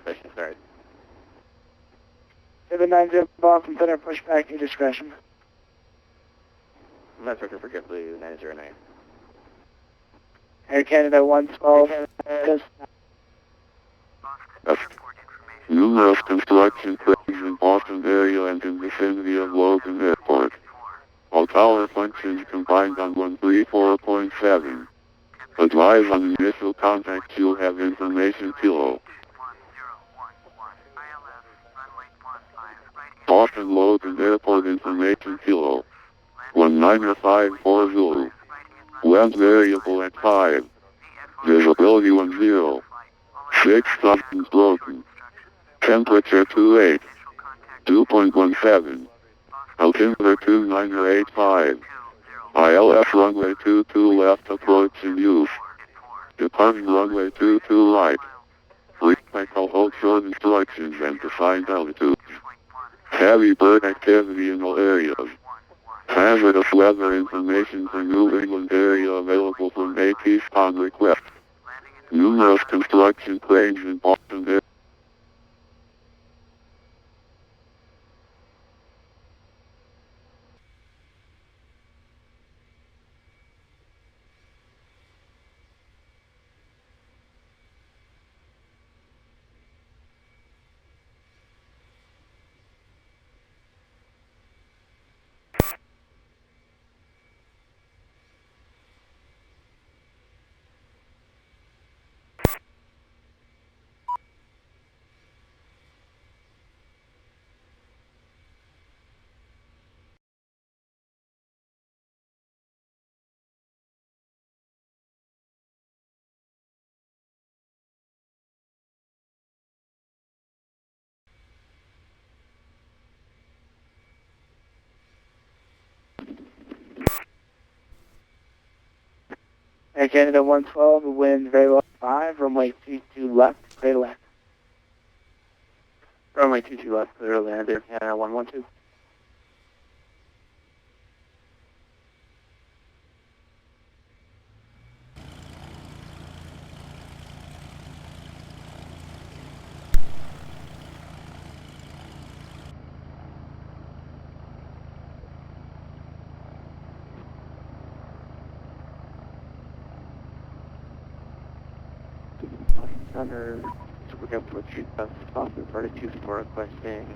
session start. 790 Boston Center, push back to discretion. I'm not looking for JetBlue 909. Air Canada 112. Numerous construction planes in Boston area and in vicinity of Logan Airport. All tower functions combined on 134.7. Advise on initial contact you'll have information kilo. Boston Logan Airport information kilo. 19540. Wind variable at 5. Visibility 10. 6 thrusters broken. Temperature 28. 2.17. Altimeter 2985. ILS runway 22 left approach in use. Departing runway 22 right. Respect all hold short instructions and defined altitudes. Heavy bird activity in all areas. Hazardous weather information for New England area available from AT upon request. Numerous construction planes in Boston area. Air Canada 112, wind very low 5, runway 22 left, clear to land. Runway 22 left, clear to land, Air Canada 112. Under we're up to a street bus Boston 42 for requesting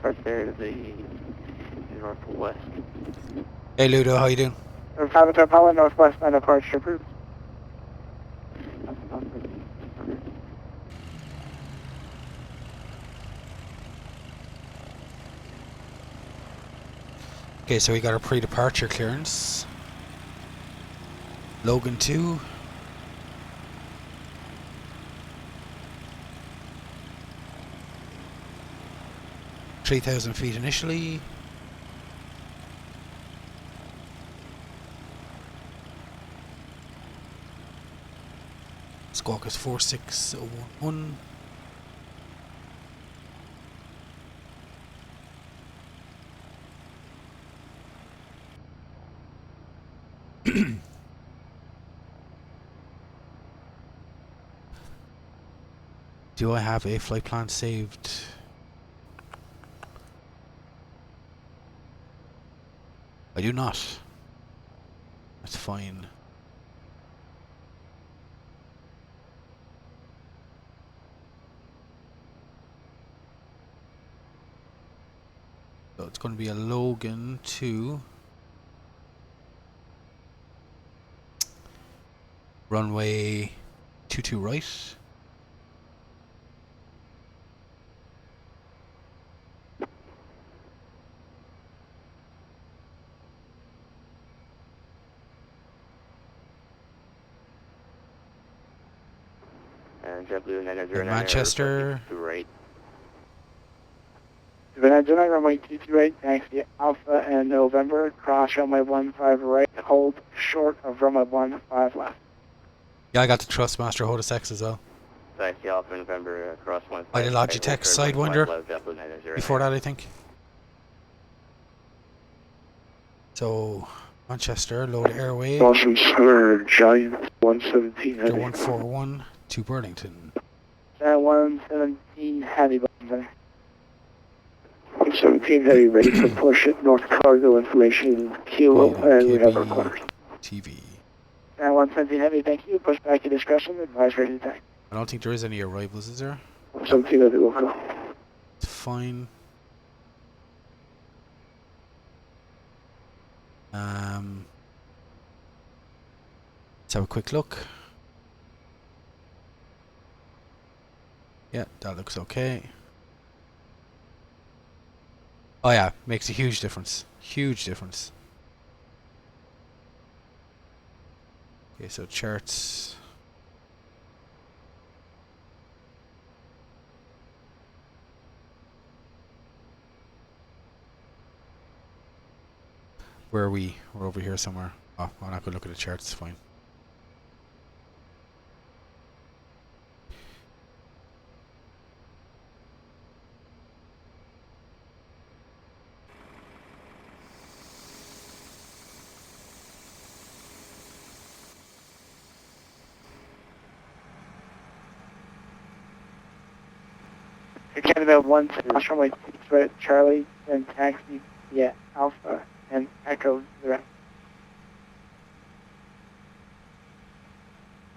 first area to the northwest. Hey Ludo, how you doing? Private Apollo, northwest line departure approved. Okay, so we got our pre-departure clearance. Logan 2. $3,000 feet initially. Squawk is 46011. Do I have a flight plan saved? I do not. That's fine. So it's going to be a Logan 2. Runway 22 right. JetBlue 909 Manchester. Right. 790 runway 22 right, taxi Alpha and November, cross runway 15 right, hold short of runway 15 left. Yeah, I got the Trustmaster Hold X as well. Taxi Alpha November, cross 15. I did Logitech Sidewinder before that, I think. So, Manchester, load airway. Boston Center, Giant 117 141 to Burlington. 117 heavy button. 17 heavy, ready for push at North Cargo information, kilo, and we have our quarters. TV. 117 heavy, thank you. Push back to discretion, advise ready to attack. I don't think there is any arrivals, is there? 17 heavy, will go. It's fine. Let's have a quick look. Yeah, that looks okay. Oh yeah, makes a huge difference. Huge difference. Okay, so charts. Where are we? We're over here somewhere. Oh, I'm not going to look at the charts, it's fine. You're Canada 1, runway 6, Charlie, and taxi, yeah, Alpha, and Echo direct.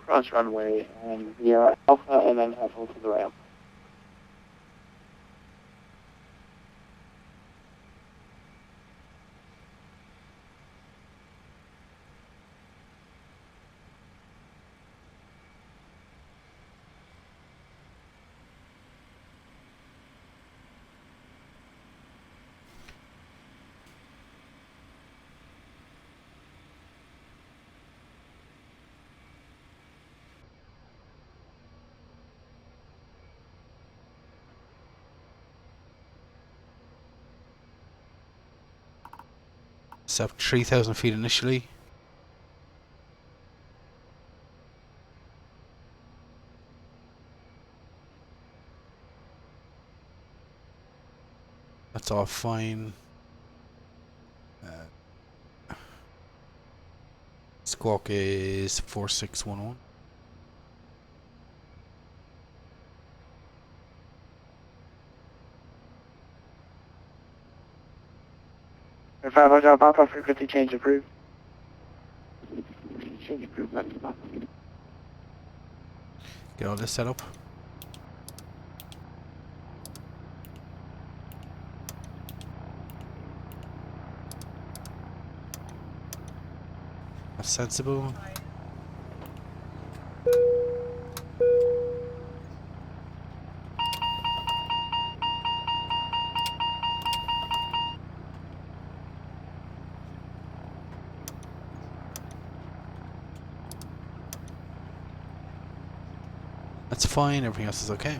Cross runway, and via Alpha, and then Echo to the rail. Set 3,000 feet initially. That's all fine. Squawk is 4611. And 500 Papa, frequency change approved. Change approved, that's Papa. Get all this set up. That's sensible. That's fine, everything else is okay.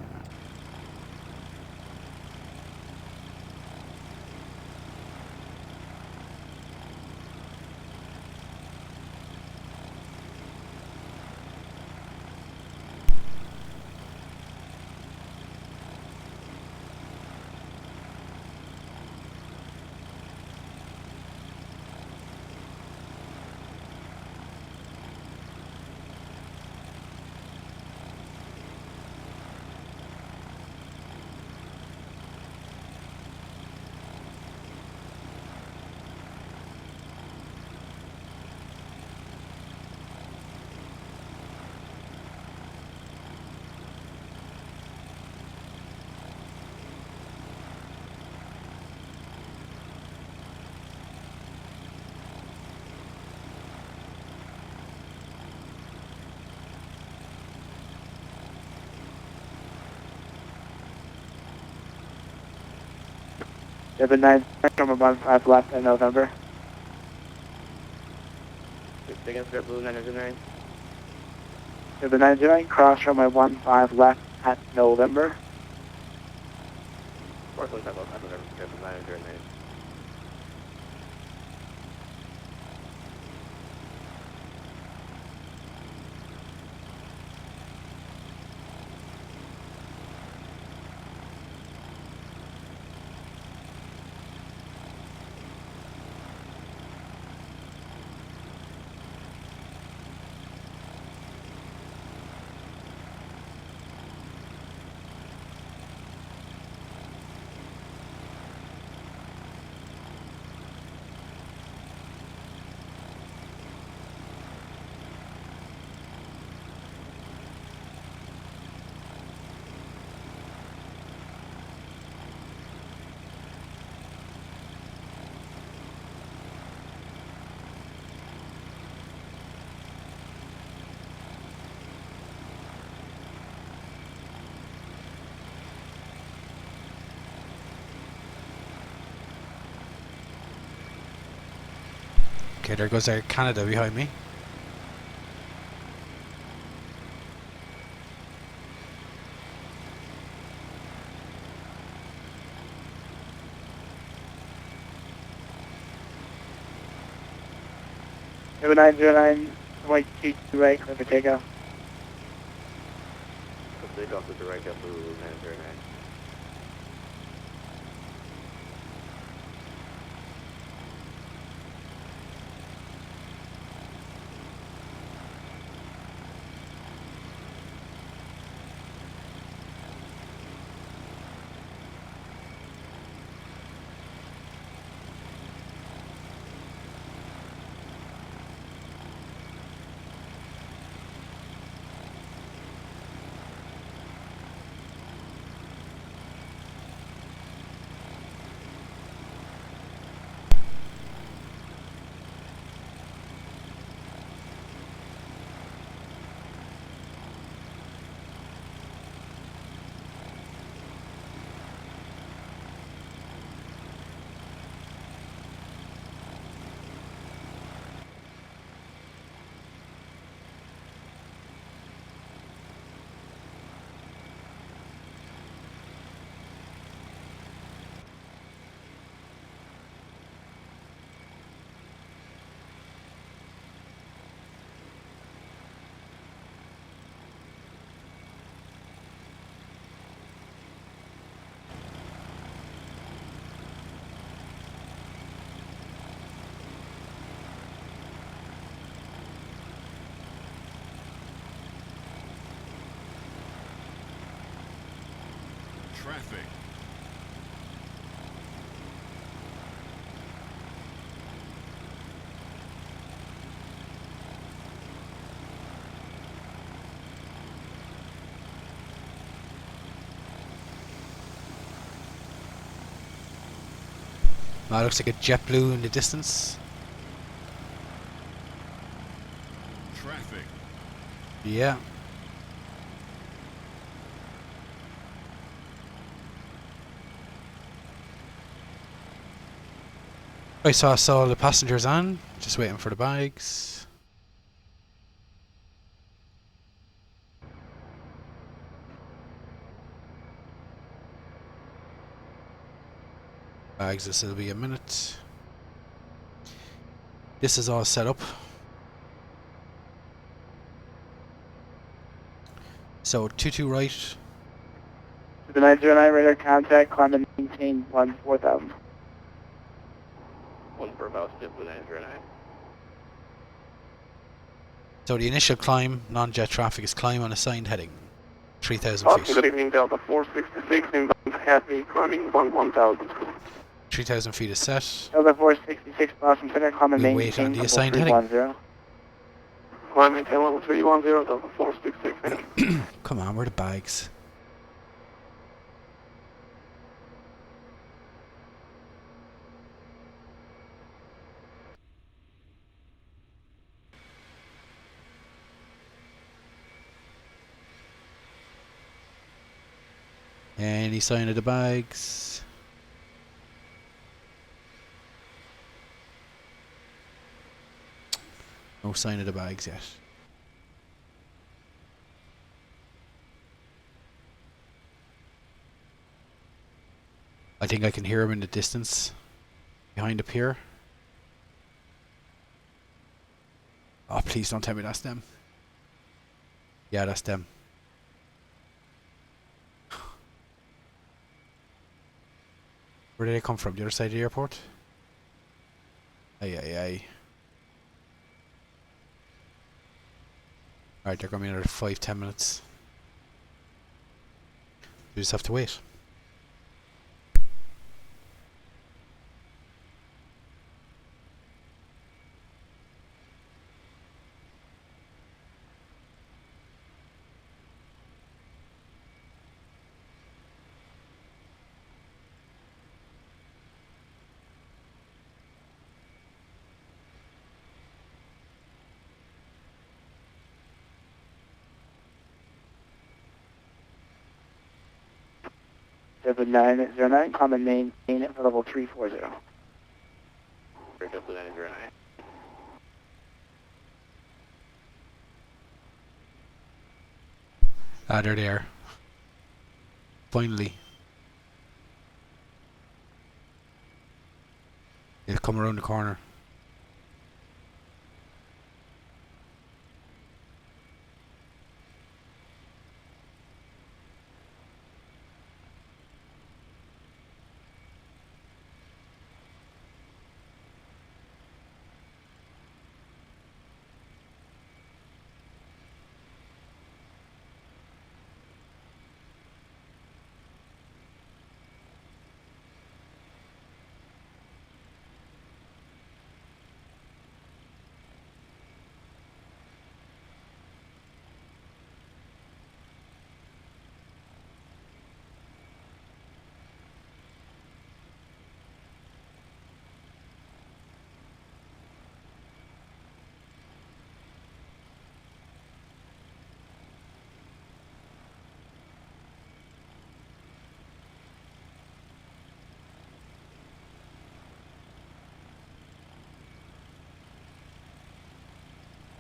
Seven 9, number 15 left in November. 6 seconds, got blue 909. Seven 909, cross runway 15 left at November. 445 left, November, got blue 909. Okay, there goes Air Canada behind me. Number 909, white T2 right, clear for takeoff. So take off the direct up to 909. Traffic. Oh, looks like a JetBlue in the distance. Traffic. Yeah. I saw the passengers on, just waiting for the bags. Bags, this will be a minute. This is all set up. So 22 right. The 909 radar contact, climb and maintain 4000. 1 for about step with 909. So the initial climb, non-jet traffic, is climb on assigned heading. 3,000 Good feet. evening, Delta 466, inbound happy, climbing 1000. 3,000 feet is set. Delta 466, Boston Center, climb and We wait on maintain the level assigned heading. 310. Climb maintain level 310, Delta 466. Come on, where are the bags? Any sign of the bags? No sign of the bags yet. I think I can hear them in the distance, behind the pier. Oh, please don't tell me that's them. Yeah, that's them. Where did they come from? The other side of the airport? Aye, aye, aye. Alright, they're coming in another 5-10 minutes. We just have to wait. Delta 909, climb and maintain at level 340. Break up with 909. Ah, there they are. Finally. They've come around the corner.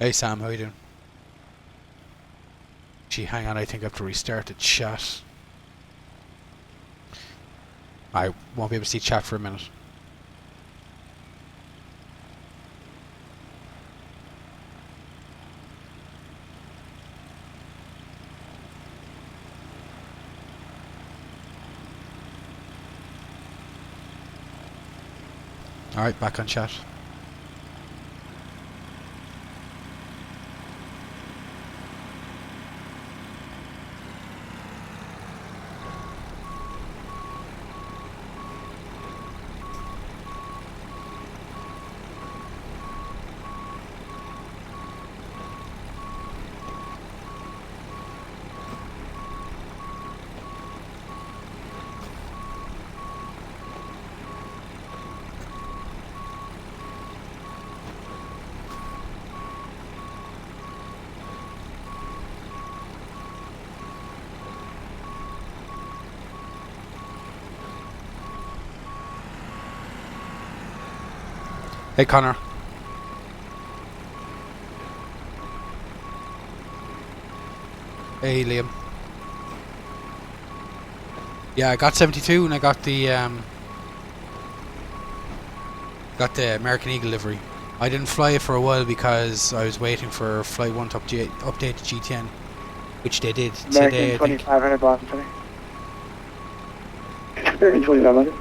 Hey Sam, how you doing? Gee, hang on, I think I have to restart the chat. I won't be able to see chat for a minute. Alright, back on chat. Hey Connor. Hey Liam. Yeah, I got 72 and I got the American Eagle livery. I didn't fly it for a while because I was waiting for Flight 1 to update to GTN, which they did today, I think. 2500 Boston today. American 2500.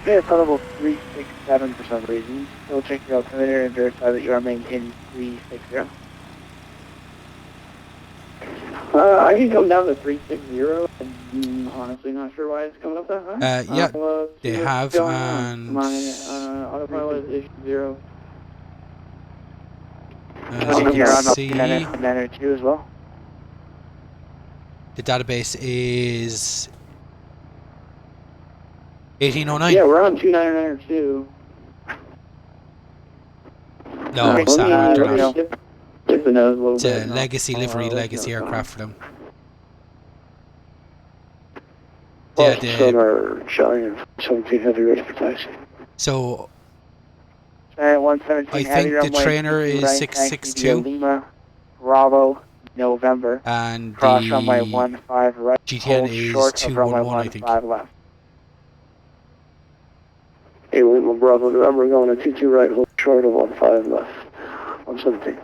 Yeah, it's level 367 for some reason. Still check your altimeter and verify that you are maintaining 360. I can come down to 360, and honestly not sure why it's coming up that high. Yeah, they have, and my autopilot is issue 0. as you You're can on see, Commander 2 as well. the database is 1809. Yeah, we're on 2992. No, Sam, they're not. Dip the nose a little It's bit. a legacy livery, legacy aircraft for them. Yeah, Sonar showing 17 heavy ready for taxi. so 117 I heavy think the runway, trainer is right, 662 Lima, Bravo, November. and Cross runway the 15 right. GTN Hold is short of runway 211, I think. 15 left. Hey, Lima, Bravo, November, going to 22 right, hold short of 15 left. 117.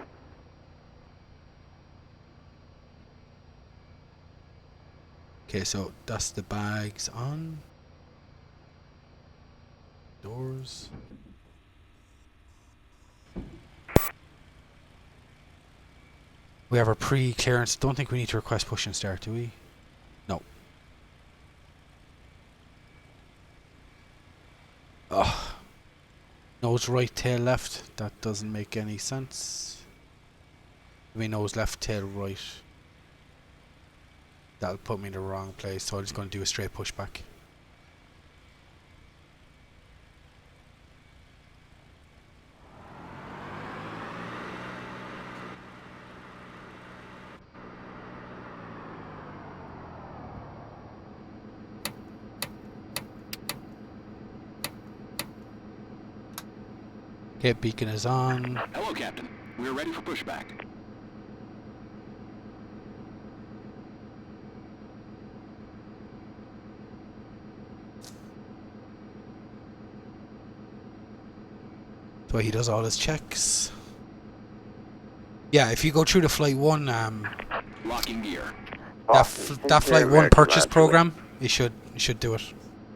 Okay, so that's the bags on. Doors. We have our pre-clearance. Don't think we need to request push and start, do we? No. Ugh. Nose right, tail left. That doesn't make any sense. I mean, nose left, tail right. That'll put me in the wrong place, so I'm just going to do a straight pushback. Okay, beacon is on. Hello, Captain. We're ready for pushback. The way he does all his checks. Yeah, if you go through the Flight 1, Locking gear. that Flight 1 purchase program, you should do it.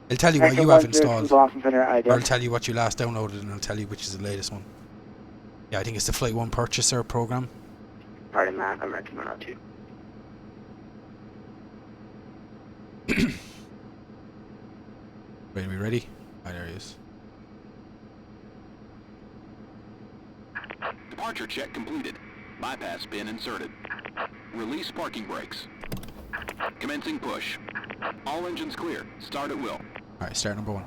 It'll tell you what you have installed, or it'll tell you what you last downloaded, and it'll tell you which is the latest one. Yeah, I think it's the Flight 1 purchaser program. Pardon that, American 102. Right, are we ready? Ah, there he is. Departure check completed. Bypass pin inserted. Release parking brakes. Commencing push. All engines clear. Start at will. Alright, start number 1.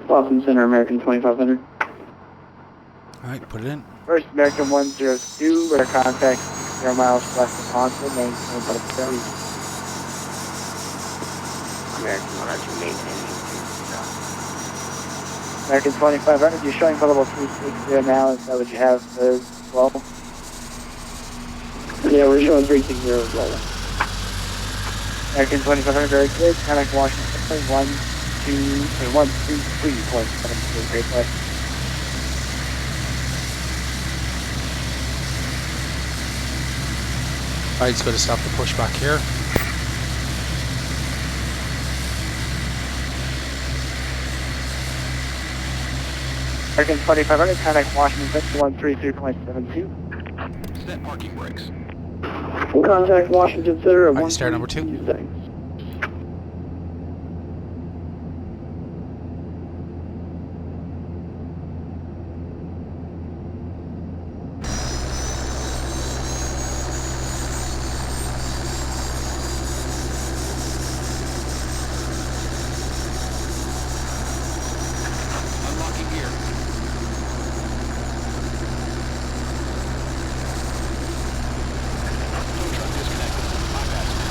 Boston Center, American 2500. Alright, put it in. First American 102, we're contact 0 miles west of Ponce, maintain about 30. American 102 maintaining. American 2500, you're showing level 360 now, is that what you have as well? Yeah, we're showing 360 as well. American 2500, very good. Contact Washington, 133.7, great play. Alright, just got to stop the pushback here. American 2500, contact Washington, 133.72. Set parking brakes. Contact Washington Center at Alright, start number 2. Thanks. Unlocking gear. Tow truck disconnected. Bypass pin.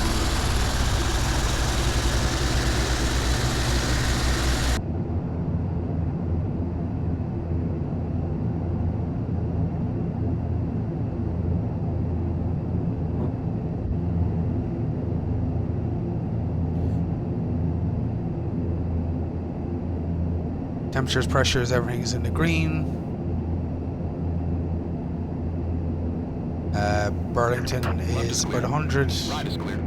Temperatures, pressures, everything's in the green. Burlington is about 100. Ride is clear.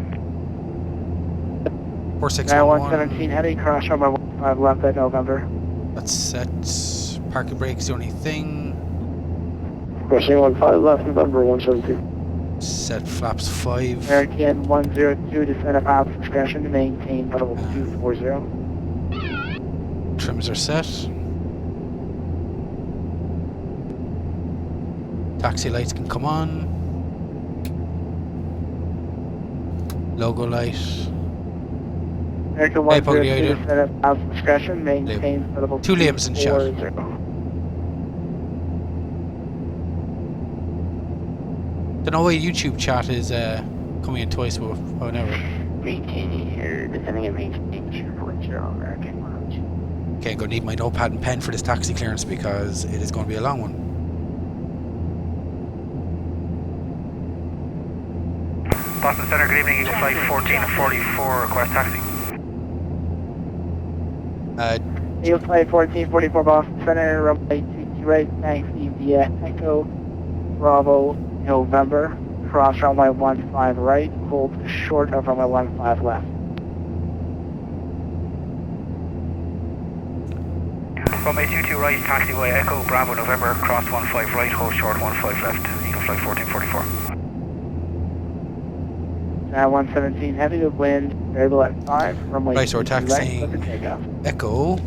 4611. 117 heavy, cross on my 15 left at November. That's set. Parking brake's the only thing. Crossing 15 left, November 172. Set flaps 5. American 102, descend of out discretion to maintain level 240. Trims are set. Taxi lights can come on. Logo light. American Hey, Poggy, 102, how you doing? descend of out discretion, maintain level 2 Liam's in shot. 240. Don't know why YouTube chat is coming in twice, but whatever. Maintaining here, descending and maintaining 40 American 102. Okay, I'm going to need my notepad and pen for this taxi clearance because it is going to be a long one. Boston Center, good evening, Eagle Flight 1444, request taxi. Eagle Flight 1444 Boston Center, runway 22 right, thanks, via Echo, Bravo, November, cross runway 15 right, hold short of runway 15 left. Runway 22 right, taxiway Echo, Bravo, November, cross 15 right, hold short 15 left, Eagle Flight 1444. Now 117 heavy with wind, variable at 5, runway Right, so we're 22 right, taxiing clear for takeoff. Echo.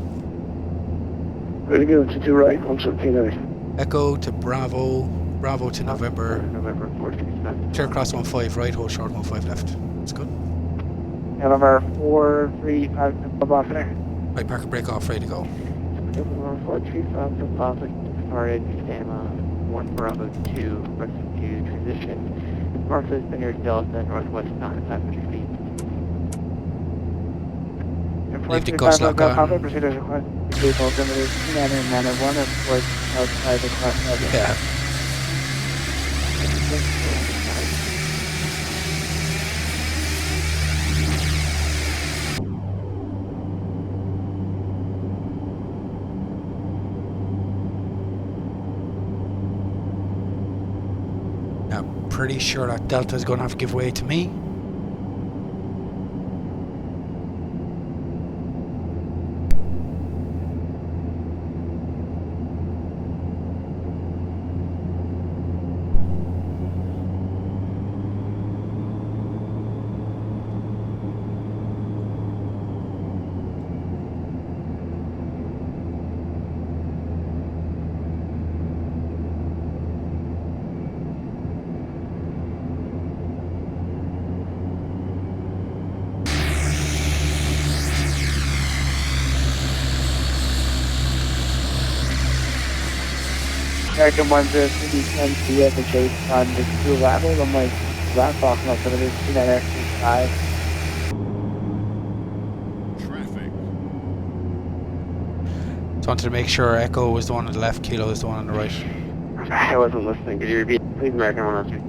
Ready to go to 2 right, 117 heavy. Echo to Bravo. Bravo to November. November 47. Clear cross 15 right, hold short 15 left. That's good. November 435 Boston Center. Right, park and brake off, ready to go. 435 deposit started, SAMA 1 Bravo 2, rescue transition. Martha's near Delta, northwest 9,500 feet. Leave the gust lock on. Procedures request vehicle limited to manner and manner 1 of course outside the cross level. Yeah. I'm pretty sure that Delta is going to have to give way to me. American 103 via the chase on the 2 level, runway left off no 29X35. Traffic. Just wanted to make sure Echo was the one on the left, Kilo is the one on the right. I wasn't listening. Could you repeat, please, American 103?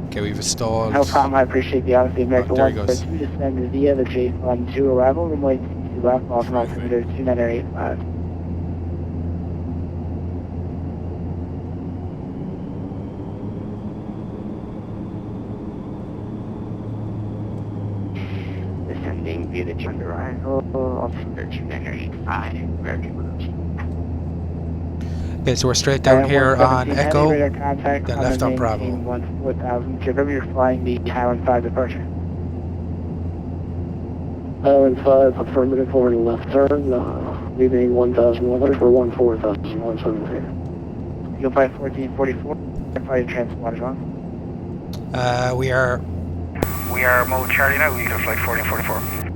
Okay, we've installed... No problem, I appreciate the honesty. American there he goes. 102 descended via the chase on 2 arrival, runway 2 left off no 2985. Descending via the turned arrival, altimeter 2985, American 102. Okay, so we're straight down here on Echo, then left on Bravo. 4000. Remember you're flying the Highland 5 departure. Highland 5, affirmative for left turn, leaving 1,100 for 14,173. You'll fly 1444. Flight transponders on. We are... We are mode Charlie now, we can fly 1444.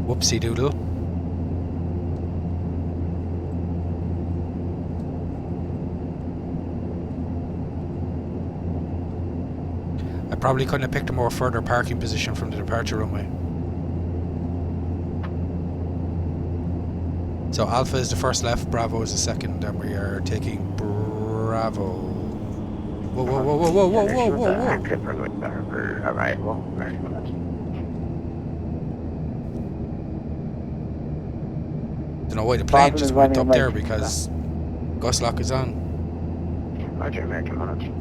Whoopsie doodle. I probably couldn't have picked a more further parking position from the departure runway. So Alpha is the first left, Bravo is the second, and we are taking Bravo. Whoa, whoa, whoa, whoa, whoa, whoa, whoa, whoa, whoa. Active runway for arrival, American 102. Don't know why the plane just went up there like because gust lock is on. Roger, American 102.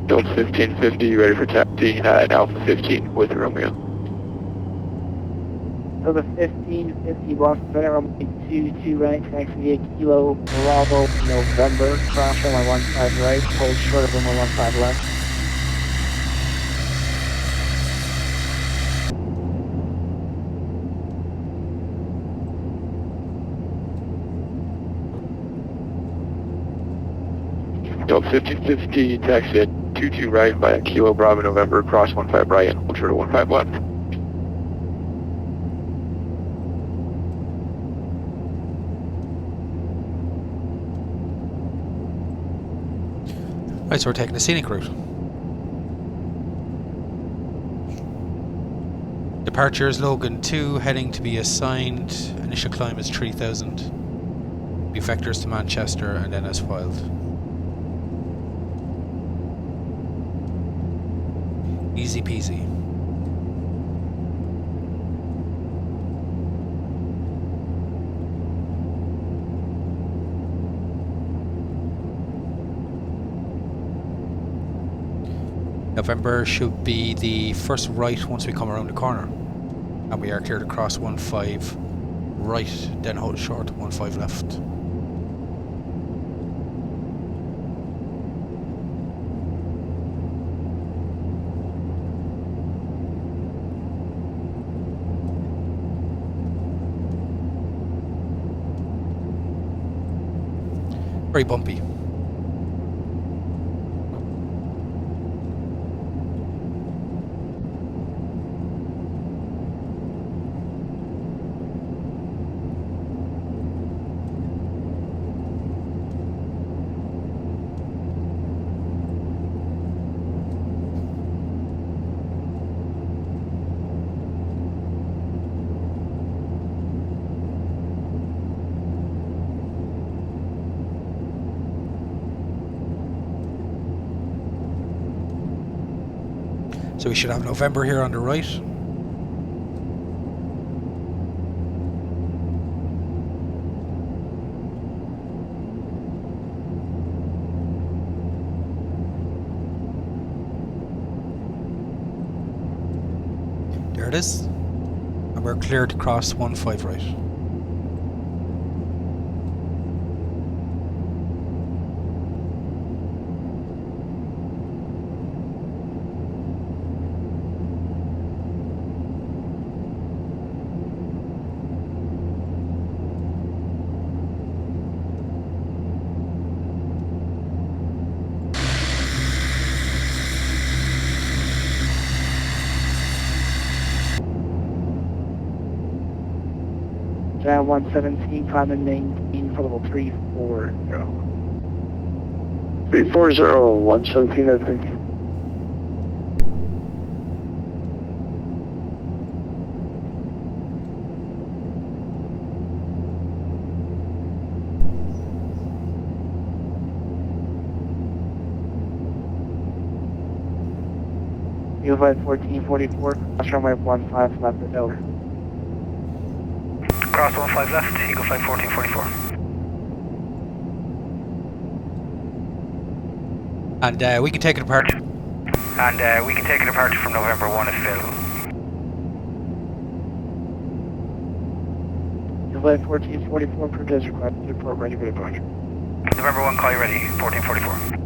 Build 1550, ready for taxi at Alpha 15 with Romeo. So the 1550 Boston Center, runway 22 right, taxi via Kilo Bravo November, cross runway 15 right, hold short of runway 15 left. Build 1550, taxi at 22 right via Kilo Bravo November, cross 15 right and hold short of 15 left. Right, so we're taking the scenic route. Departure is Logan 2, heading to be assigned. Initial climb is 3000. Be vectors to Manchester and then as filed. Easy peasy. November should be the first right once we come around the corner. And we are clear to cross 15 right, then hold short 15 left. Very bumpy. So we should have November here on the right. There it is. And we're cleared to cross 15 right. Down 117, climb and maintain for level 340. 340, 117, I think. Eagle Flight 1444, cross runway 15 left at over. Cross 15 left, Eagle Flight 1444. And we can take it apart. And we can take a departure from November 1 if available. Eagle Flight 1444, approved as required. Report ready for departure. November 1, call you ready, 1444.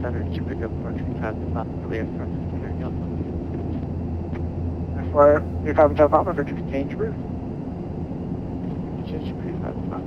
Center to pick up approaching past the top, clear from center Delta. For 35 Hotel Papa for exchange route. Change to 35 top.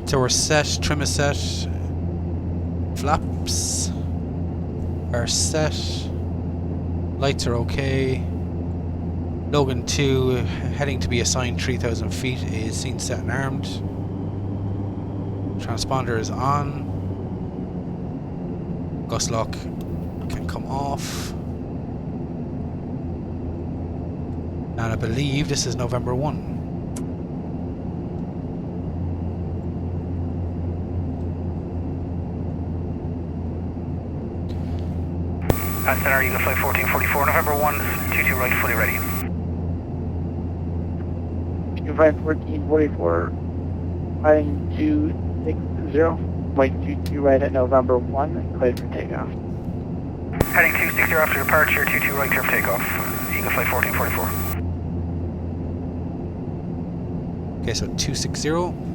So we're set, trim is set, flaps are set, lights are okay. Logan 2 heading to be assigned 3,000 feet is seen, set and armed. Transponder is on. Gust lock can come off. And I believe this is November 1. And center Eagle Flight 1444, November 1, 22 right, fully ready. Eagle Flight 1444, flying 260, flight 22 right at November 1, and cleared for takeoff. Heading 260 after departure, 22 right, clear for takeoff. Eagle Flight 1444. Okay, so 260.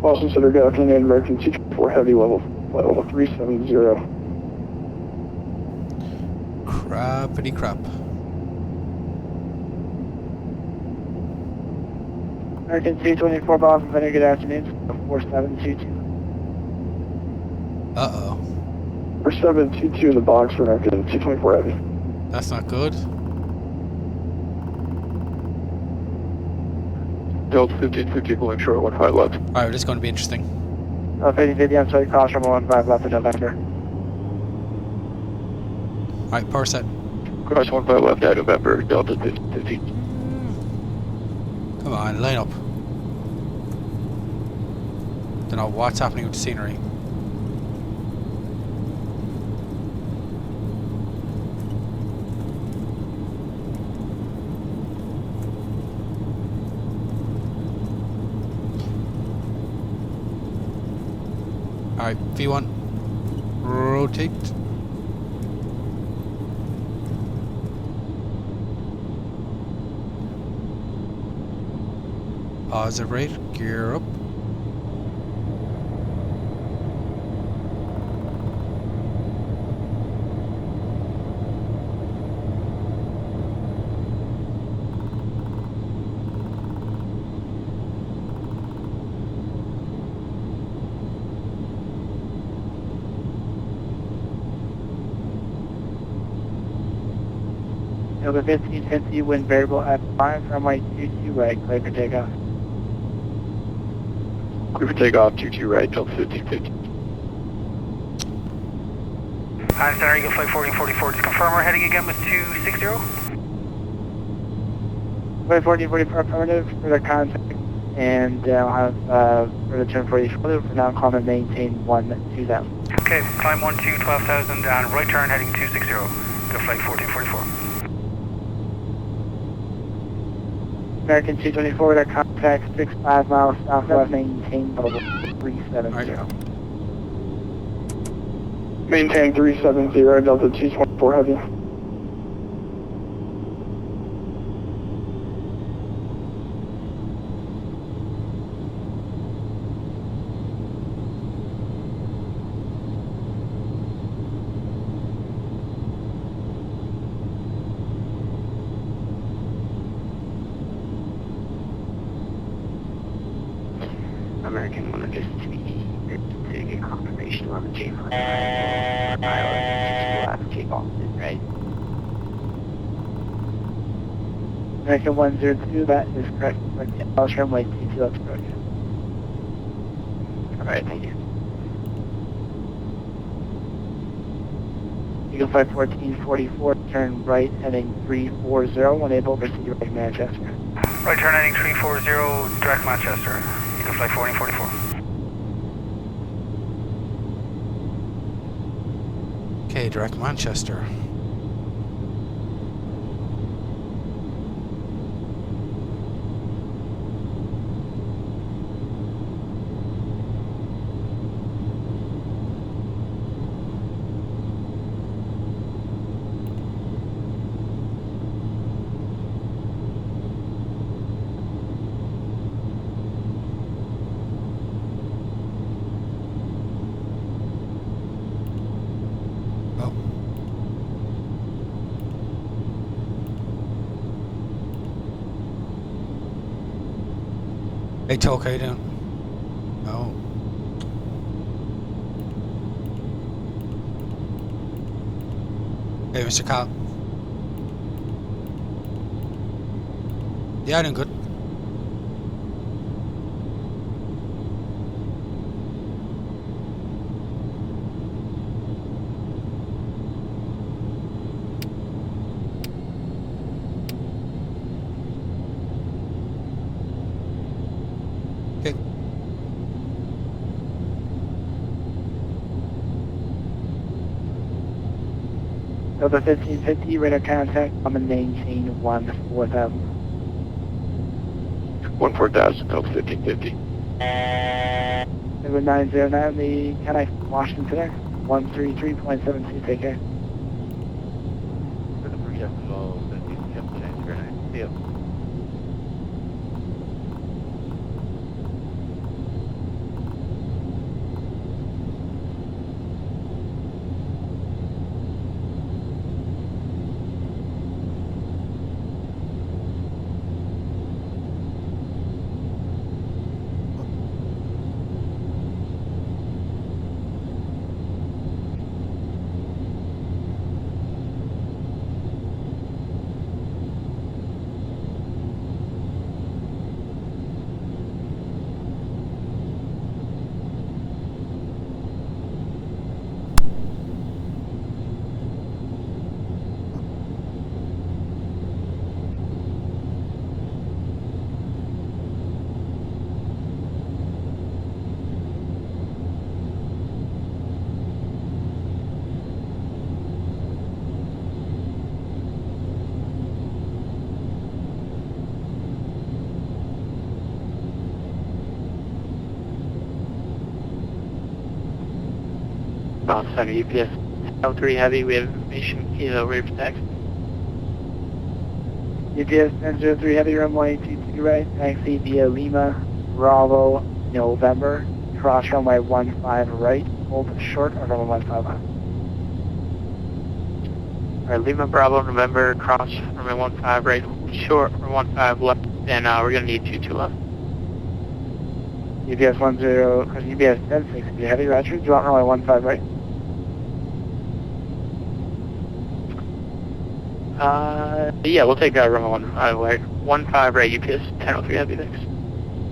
Boston Center, good afternoon, American 224 Heavy level, flight level 370. Crappity crap. American 224 Boston Center, good afternoon, 4722. Uh-oh. 4722 in the box for American 224 Heavy. That's not good. Delta 1550 pulling short 15 left. Alright, this is going to be interesting. 1550, I'm sorry, cross runway 15 left in November. Alright, power set. Cross 15 left at November, Delta 1550. Come on, line up. Don't know what's happening with the scenery. Alright, V1. Rotate. Positive rate, gear up. Delta 1550, wind variable at 5, runway 22 right, clear for takeoff. Clear for takeoff, 22 right, Delta 1550. I'm Center Eagle Flight 1444, just confirm we're heading again with 260? Flight 1444 affirmative, further contact, and I'll have further turn for you for now, climb and maintain 120. Okay, climb 12,000 and right turn heading 260, Eagle Flight 1444. American 224 with our contact 65 miles southwest, maintain level 370. Right. Maintain 370, Delta 224 heavy. American 1 just to get confirmation on the J flight. Pilot, takeoff, right? American 102, that is correct. Dallas runway 22, that's correct. Alright, thank you. Eagle Flight 1444, turn right heading 340, enable proceed right Manchester. Right turn heading 340, direct Manchester, Eagle Flight 1444. Okay, direct Manchester. Hey, Tulk, how you doing? Oh. Hey, Mr. Cop. Yeah, I'm doing good. Okay. Delta 1550, radar contact, I'm going to maintain 14,000. 14,000, Delta 1550. Number 909, the Connect Washington Center, 133.72, take care. For the first step as well, the see you. Boston Center, UPS 1003 Heavy, we have information, Kilo, ready for taxi. UPS 1003 Heavy, runway 22 right, taxi via Lima, Bravo, November, cross runway 15 right, hold short of runway 15 left. Alright, Lima, Bravo, November, cross runway 15 right, short, runway 15 left, and we're going to need 22 left. UPS 1060 Heavy, Roger, do you want runway 15 right? Yeah, we'll take runway 15 right, 15 right, UPS 1003 Heavy, thanks.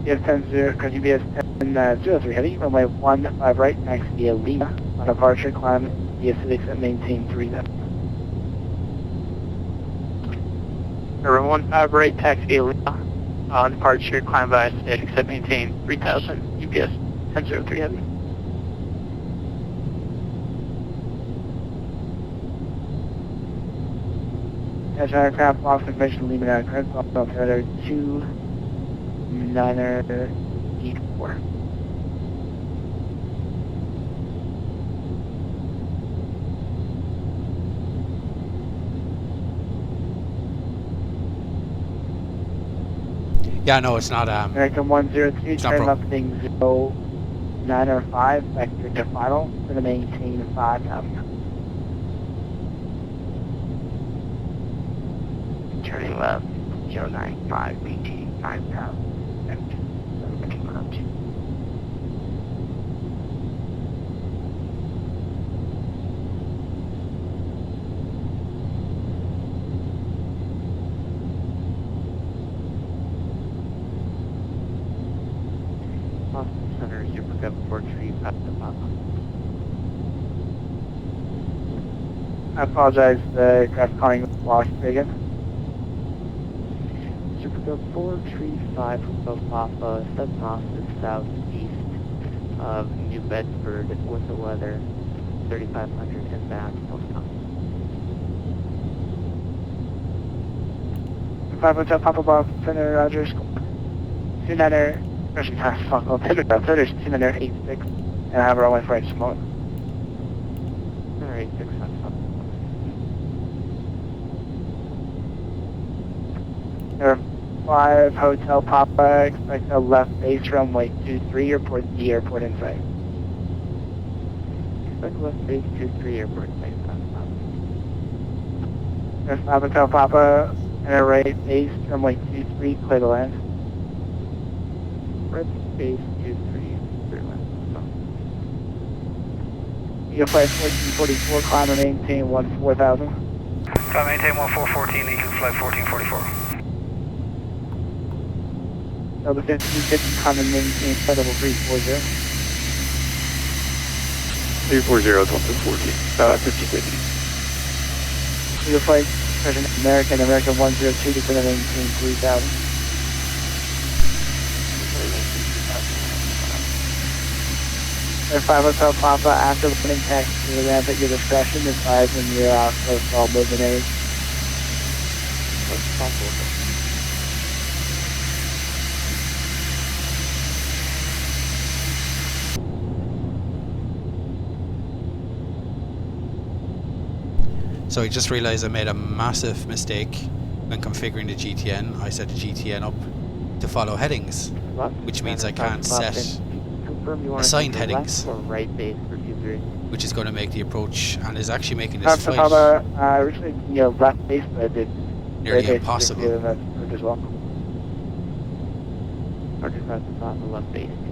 UPS 1003 Heavy, runway 15 right, taxi via Lima, on departure, climb via Civics and maintain 3000. Runway 15 right, taxi via Lima, on departure, climb via Civics and maintain 3000, UPS 1003 Heavy. National Aircraft, lost information, Lima Aircraft, Operator 2984. Yeah, no, it's not. American 102, it's not turn left heading 0905, vector to final, going to maintain 5000. Turning left, 095, BT, 5000, vector, 1712. Boston Center, you pick up 43 past the Papa. I apologize, the aircraft calling lost again. Supergo 435 from Papa, 7 miles to the southeast of New Bedford with the weather, 3500 inbound, post-op. 5 Hotel Papa Boston Center, Roger, 29er, there's 29er 86, and I have runway for H moment. 86, There are 5 Hotel Papa, expect a left base runway 23, report the airport in sight. expect left base 23, airport in sight. There's 5 Hotel Papa, and a right base runway 23, clear to land. Red base 23, clear land. Eagle Flight 1444, climb and maintain 14,000. Climb maintain 1414, Eagle Flight 1444. Double 5250, climb and maintain flight level 340. 340 is 1550. Eagle Flight, President American 102, to clear and maintain 3,000. Air 5 Hotel Papa, after landing taxi to the ramp at your discretion, advise when you're out of all movement areas. What's possible? So I just realised I made a massive mistake when configuring the GTN. I set the GTN up to follow headings, which means I can't set assigned headings, or right base for 23. which is going to make the approach and is actually making this Hotel flight Papa, originally left base, but I did nearly right base impossible. as well. Roger, press the top of left base 23.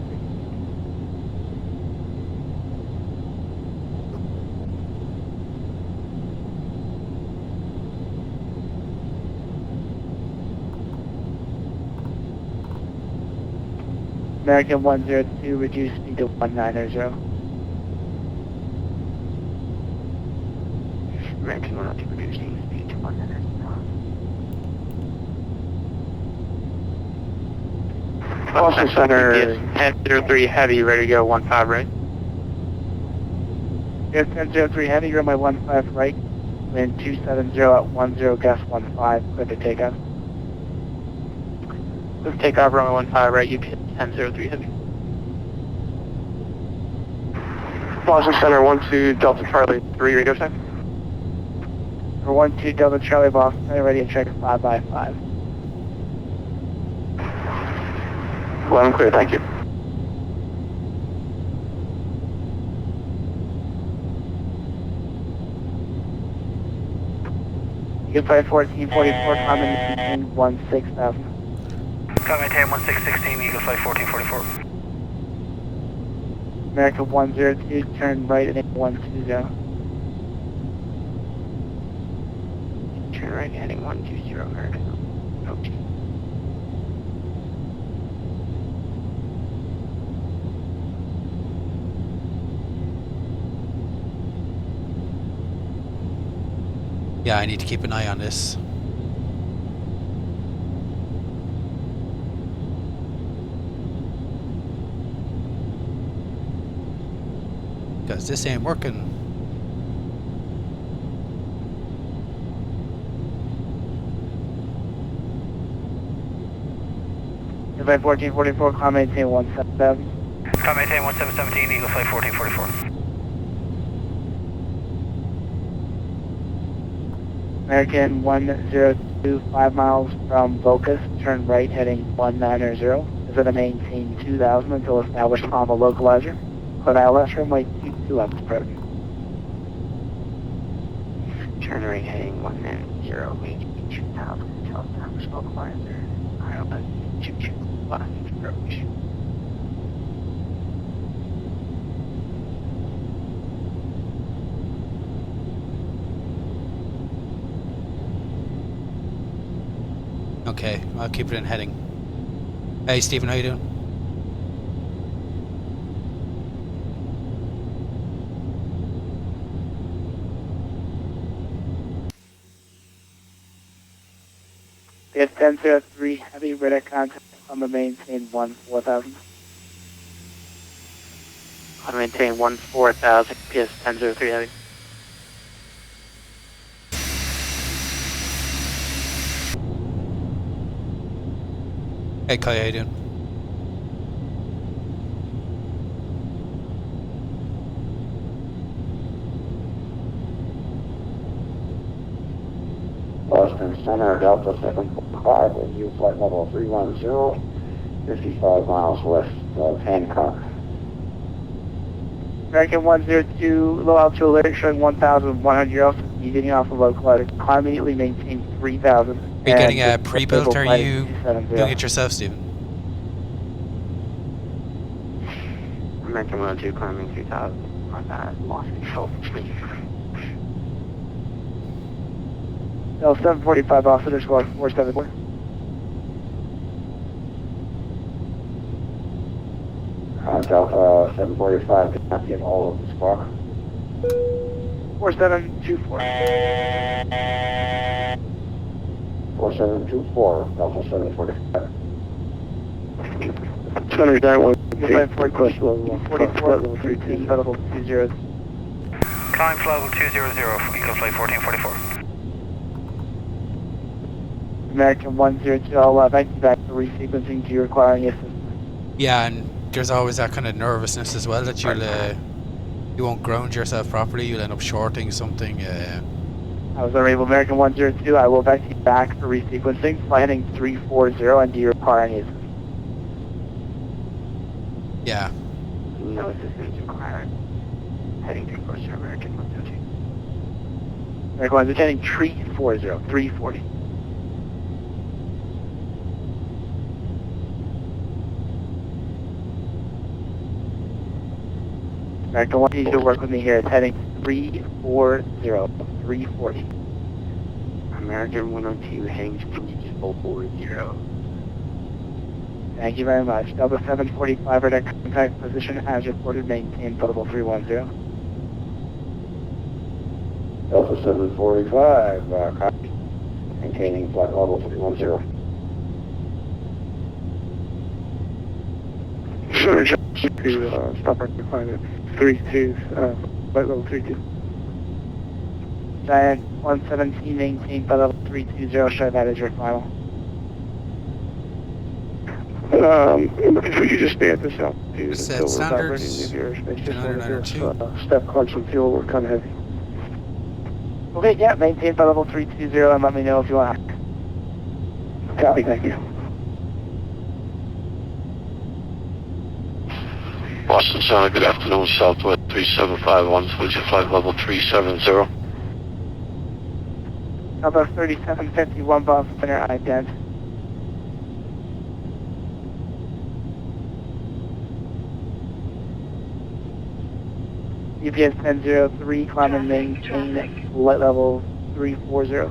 American 102, reduce speed to 190. American 102, reducing speed to 190. Boston Center, 1003 Heavy, ready to go, 15 right. Yes, 1003 Heavy, runway 15 right, wind 270 at 10, gas 15, clear to takeoff. Let's take off runway 15 right, UPS 1003 Heavy. Boston Center 12 Delta Charlie 3 radio check. 12 Delta Charlie Boston Center, ready to check 5x5. Well, I'm clear, thank you. Eagle Flight 1444, common 16,000. Climb maintain 1616, Eagle Flight 1444. America 102, turn right at 120. Turn right heading 120, American. Okay. Yeah, I need to keep an eye on this. Because this ain't working. Eagle Flight 1444, climb maintain 170. Climb maintain 1717, Eagle Flight 1444. American 102, 5 miles from Vocus, turn right heading 190. Is it a maintain 2000 until established on the localizer? Cloud ILS runway 22 left approach. Turn right heading 190, maintain 2000 until established localizer. ILS 22 left approach. Okay, I'll keep it in heading. Hey Stephen, how you doing? PS 1003, heavy radar contact on the maintain 4000. On maintain 14,000, PS 1003 heavy. Hey Kai, how you doing? Boston Center Delta 745 with you flight level 310, 55 miles west of Hancock. American 102, low altitude alert showing 1,100 altitude, you getting off the localizer. Climb immediately, maintain 3,000. Are you getting a pre-built or are you doing it yourself, Stephen? American 102, climbing 3,000. On that, lost control. L 745 officer squad 474. Delta 745 did not get all of the squawk. 4724. 4724, Delta 745. Center down 44, level 32, level 20. Climb level 200, Eagle Flight 1444. American 102, I'll back to back for resequencing. Do you require any assistance? Yeah, and there's always that kind of nervousness as well that you won't ground yourself properly, you'll end up shorting something. I was unable. American 102, I will back to back for resequencing. Fly heading 340, and do you require any assistance? Yeah. No assistance required. Heading 340, American 102. American 102, heading 340, 340. American 1, you need to work with me here. It's heading 340, 340. American 102, heading 340. Thank you very much. Delta 745, radar contact position as reported, maintain level 310. Delta 745, copy. Maintaining flight level 310. Sure, to stop our decline at 32, flight level 32. Giant 117, maintain flight level 320, show that as your final. If we could just stay at this altitude Set until we're about ready to standards, leave the airspace. Just want to do 992. step crunch some fuel. We're kind of heavy. Okay, yeah, maintain by level 320 and let me know if you want to. Copy, thank you. Boston Center, good afternoon, Southwest 3751, switch to flight level 370. About 3751 Boston Center, ident. UPS 1003, climb and maintain flight level 340.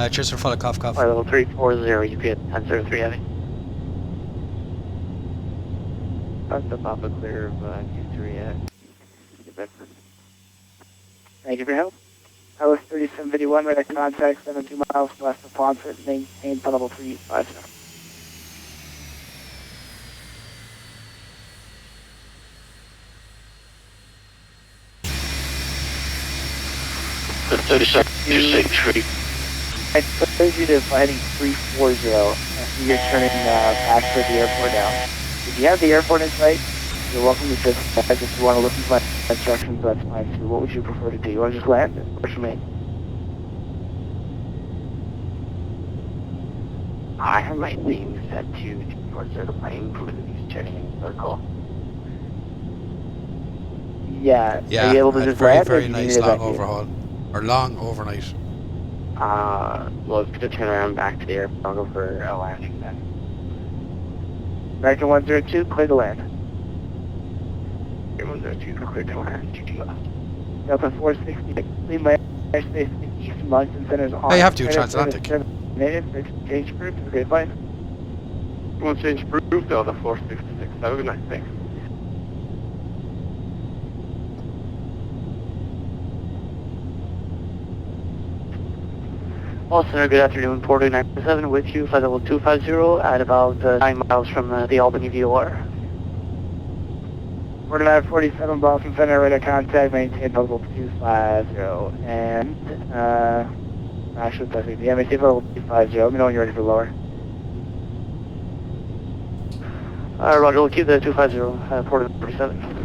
Cheers for follow, cough, cough. Flight level 340, UPS 1003 heavy. That's the Papa clear of Q3 at New Bedford. Thank you for your help. Alice 3751, radar contact 72 miles west of Ponset, maintain flight level 350. The 37, you say 3. I suppose you to heading 340 after you're turning back for the airport now. If you have the airport in sight, you're welcome to just, if you want to listen to my instructions, that's fine too. What would you prefer to do? You want to just land? Works for me. I have my thing set to towards the plane for the turning in circle. Yeah. Yeah, Are you able to a just very, land? very or do you nice need it long back here? overhaul. Or long overnight. Well, it's going to turn around back to the airport. I'll go for a landing then. American 102, clear to land. Air 102, clear to land, 2 left. Delta 460, leave my airspace to the east. Moncton Center's on. Oh, you have to, transatlantic. Native, change proof, it's a great flight. We'll change proof, Delta 466. Have a good night, thanks. Well, Center, good afternoon, Porter 947 with you, flight level 250 at about 9 miles from the Albany VOR. 4947 Boston Center, radar contact, maintain level 250. And, actually, that's it. Yeah, maintain level 250. Let me know when you're ready for lower. Roger, we'll keep the 250, Porter 47.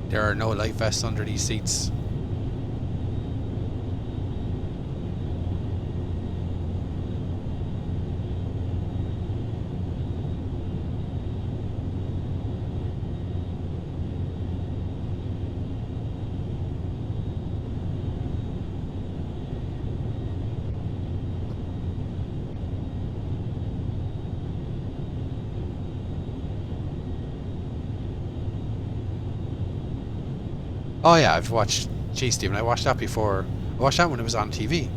There are no life vests under these seats. Oh yeah, I've watched... Geez, Stephen, I watched that before. I watched that when it was on TV.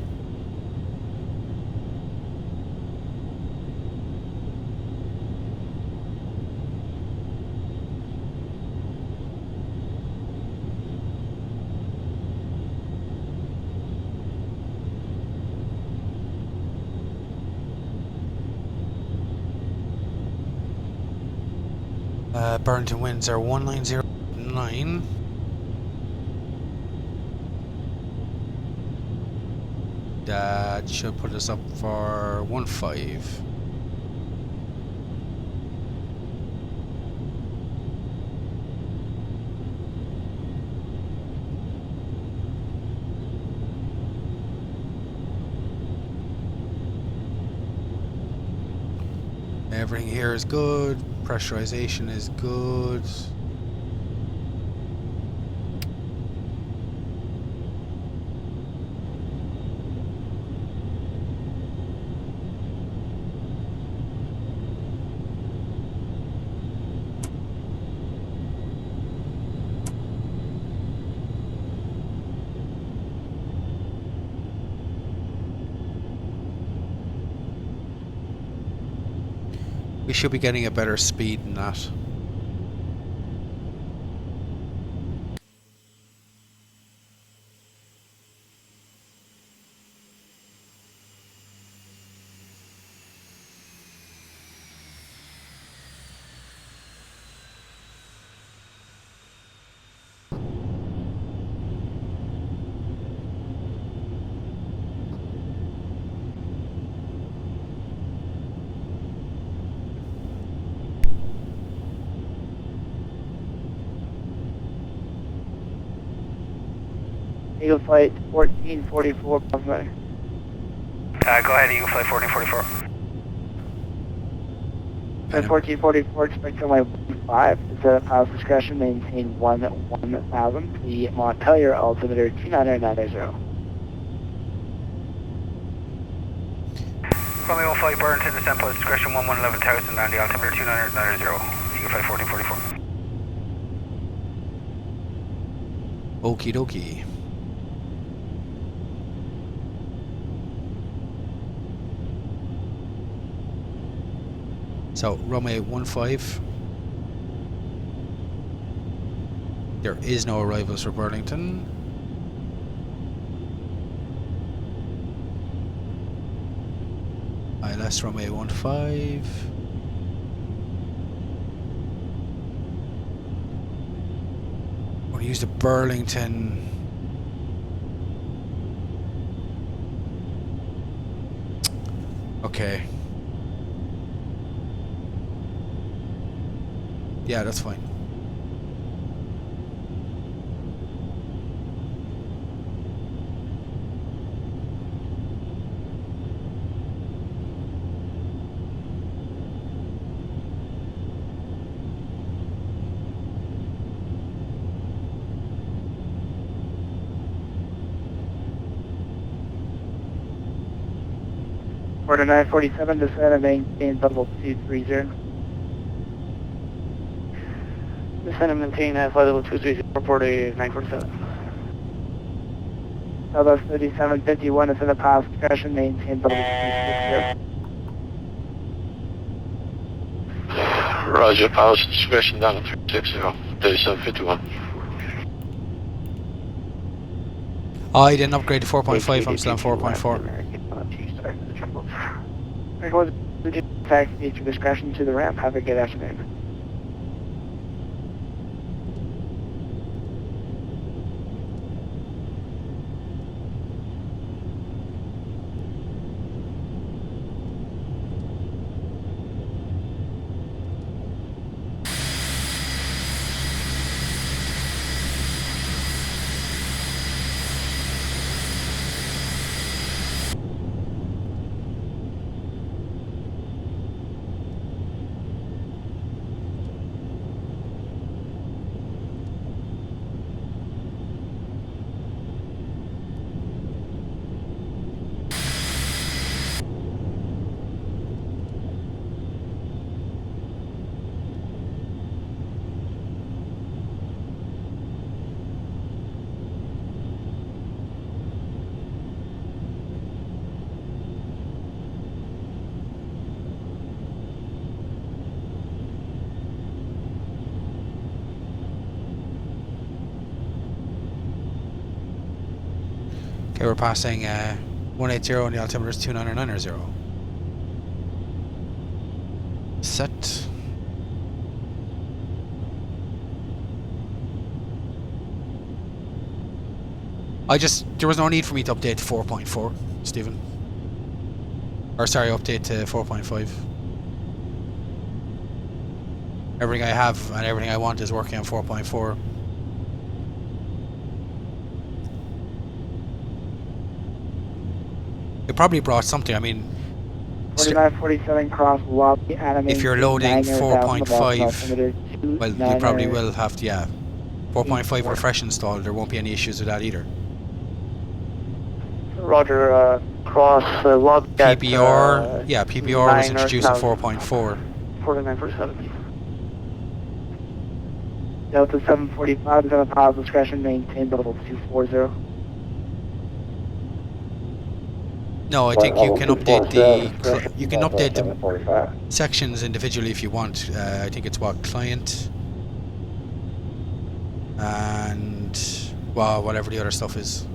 Burlington winds are 1909. That should put us up for 15. Everything here is good. Pressurization is good. We should be getting a better speed than that. Eagle Flight 1444, Bravo. Go ahead, Eagle Flight 1444. Flight 1444, expect runway 15, instead of pilot's discretion, maintain 1000, the Montpelier altimeter 29990. Runway 15, Burlington, descent pilot's discretion 111000 and the altimeter 29990. Eagle Flight 1444. Okie dokie. So, runway 15. There is no arrivals for Burlington. ILS runway 15. I'm going to use the Burlington. Okay. Yeah, that's fine. Order 947, descend and maintain level 230. Descend and maintain flight level 230, report a 947. Southwest 3751, descend the pilot's discretion, maintain level 260. Roger, pilot's discretion down to 360, 3751. I didn't upgrade to 4.5, I'm still on 4.4. There goes the taxi at your discretion to the ramp. Have a good afternoon. Okay, we're passing 180 and the altimeter is 29990. Set. There was no need for me to update to 4.4, Stephen. Or sorry, update to 4.5. Everything I have and everything I want is working on 4.4. It probably brought something, I mean... 4947 cross lobby animation. If you're loading 4.5, well, you probably will have to, yeah. 4.5 with fresh installed, there won't be any issues with that either. Roger, cross lobby PBR, yeah, PBR was introduced in 4.4. 4947. Delta 745 is on a pilot's discretion, maintain level 240. No, I think you can update the sections individually if you want. I think it's what, client and well, whatever the other stuff is.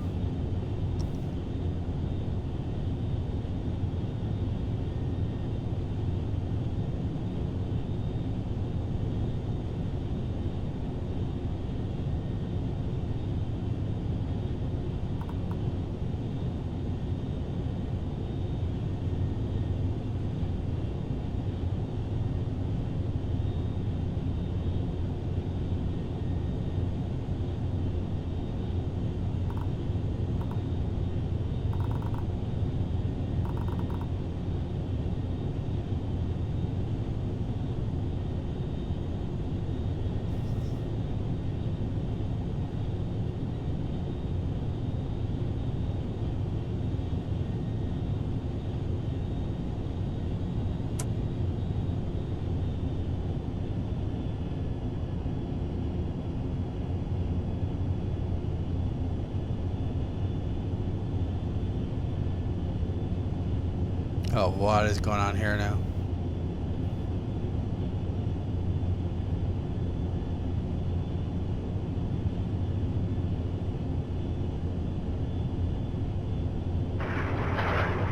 Oh, what is going on here now?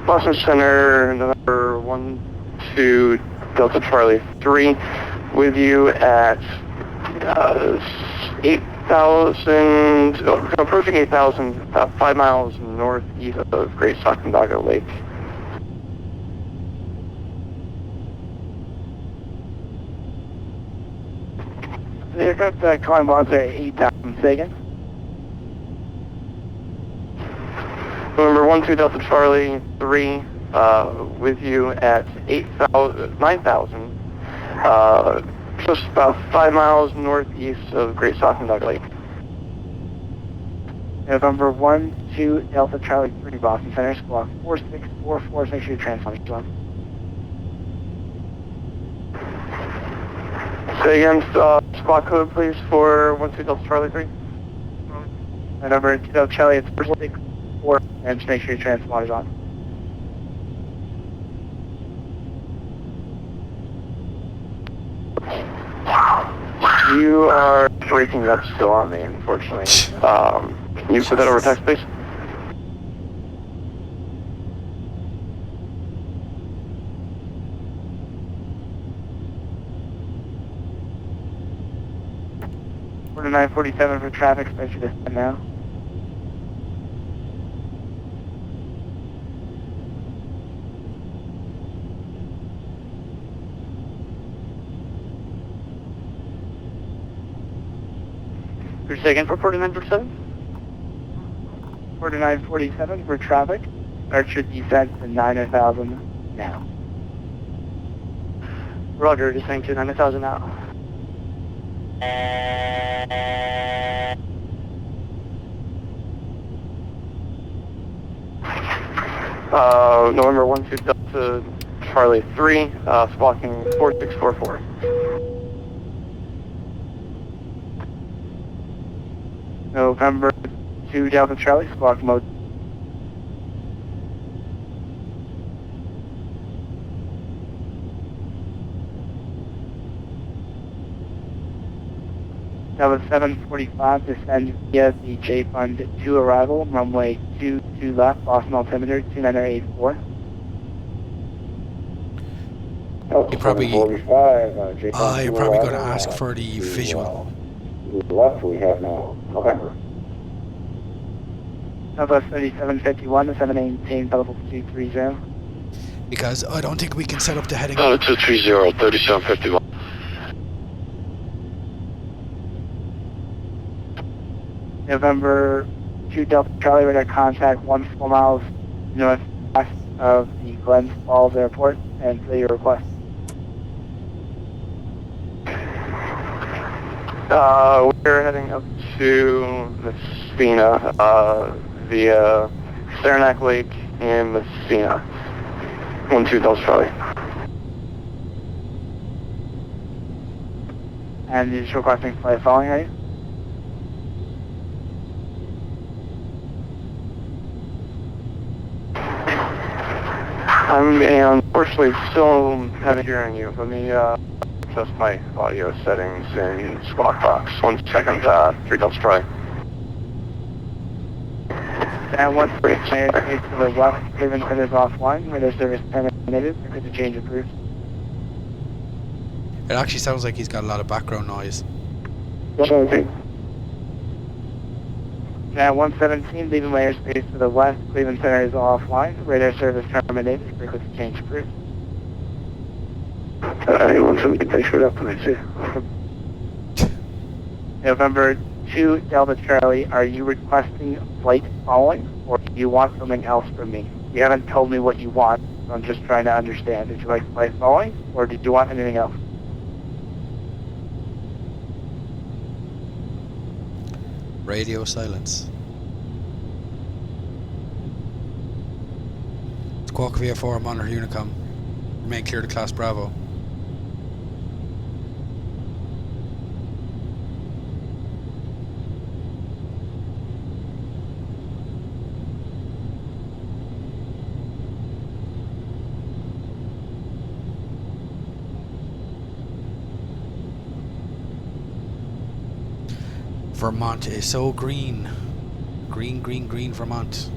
Boston Center, November 12 Delta Charlie 3, with you at 8,000, approaching 8,000, about 5 miles northeast of Great Sacandaga Lake. The aircraft calling bonds are 8,000, say again. November 12 Delta Charlie 3, with you at 9,000, just about 5 miles northeast of Great Sacandaga Lake. November 12 Delta Charlie 3, Boston Center, squawk 4644, make sure your transponder is on. Say again, squawk code please for 12 Delta Charlie 3. November 2 Delta Charlie, it's 4644, and just make sure your transponder is on. You are breaking up still on me, unfortunately. Can you put that over text, please? We're to 947 for traffic, expect you to send now. Your second for 4947? 4947 for traffic. Start your descent to 9,000 now. Roger, descending to 9,000 now. November 12 Delta Charlie 3, squawking 4644. November 2 Delta Charlie, squawk mode. Delta 745, descend via the J Fund 2 arrival, runway 22 left, Boston altimeter 2984. You're probably going to ask for the visual. Left we have now, November. Southwest 3751, the 718, level 230. Because I don't think we can set up the heading. 230, 3751. November 2 Delta Charlie, radar contact 1 4 miles northwest of the Glens Falls Airport, and for your request. We're heading up to Messina, via Saranac Lake in Messina. 12 Delta Charlie. And you're just requesting flight following, are you? I'm unfortunately still having hearing you. Let me adjust my audio settings in Squawk Box. 1 second, 3 Delta Strike. And once the player is to the west, Cleveland Center is offline, where their service terminated, or could the change approved? It actually sounds like he's got a lot of background noise. Okay. Now 117, leaving my airspace to the west, Cleveland Center is offline, radar service terminated, frequency change approved. 117, they showed up and I see. November 2, Delta Charlie, are you requesting flight following, or do you want something else from me? You haven't told me what you want, so I'm just trying to understand. Did you like flight following, or did you want anything else? Radio silence. Squawk VA4, monitor Unicom. Remain clear to class Bravo. Vermont is so green. Green, green, green Vermont.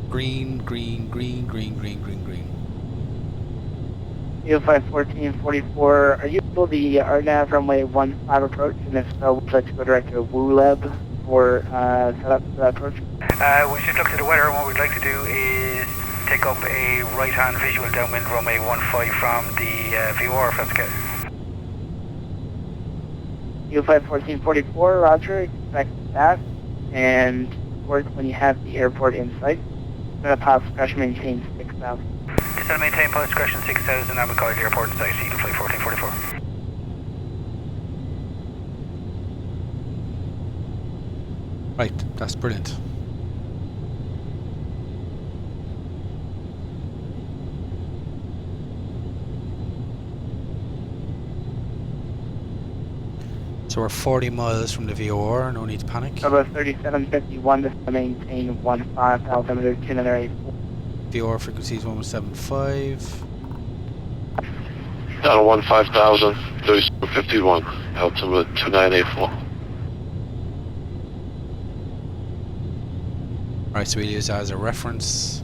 Green, green, green, green, green, green, green. UFI 1444, are you able the RNAV runway 15 approach? And if so, would you like to go direct to WooLab for setup for that approach? We just looked at the weather, and what we'd like to do is take up a right-hand visual downwind runway 15 from the VOR, if that's okay. UFI 1444, roger, expect that. And report when you have the airport in sight. Pass discretion maintain 6,000. Descend maintain post discretion 6,000, and we call the airport in sight, Eagle Flight 1444. Right, that's brilliant. So we're 40 miles from the VOR, no need to panic. About 3751 to maintain 15 altimeter 284. VOR frequency is 175. Down to 15,000, 3751, altimeter 2984. Alright, so we'll use that as a reference.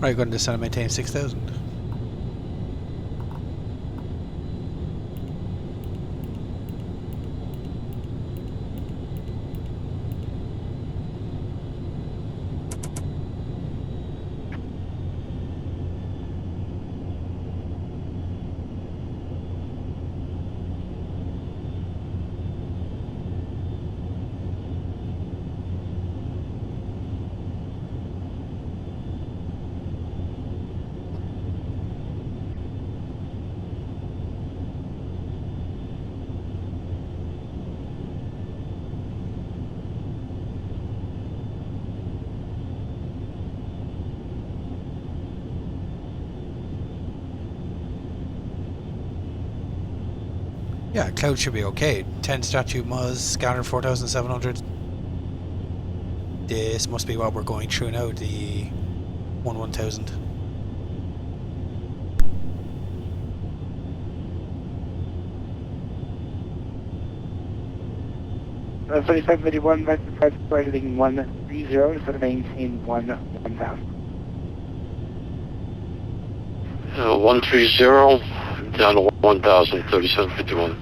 Right, going to descend and maintain 6,000. Yeah, cloud should be okay. 10 statute Muzz, scanner 4700. This must be what we're going through now, the 1000. 3751, vector 5, targeting 130, instead of maintain 1000. 130 down to 1,000, 3751.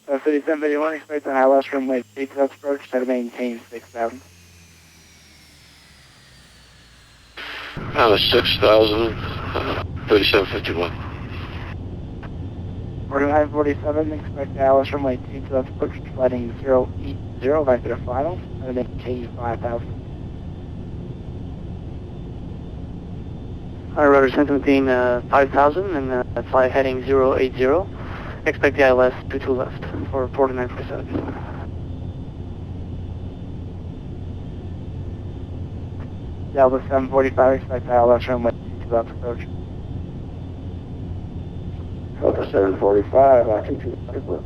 So 3751, expect an ILS runway 3 approach, instead of maintain 6000. Down to 6,000, 3751. 4947, expect ILS runway 2 approach, sliding 080, vector to final, instead of maintain 5000. Rudder 17, 5000, and fly heading 080. Expect the ILS 22 left for 4947. Delta 745, expect ILS runway 2 approach. Delta 745, acting 2 approach.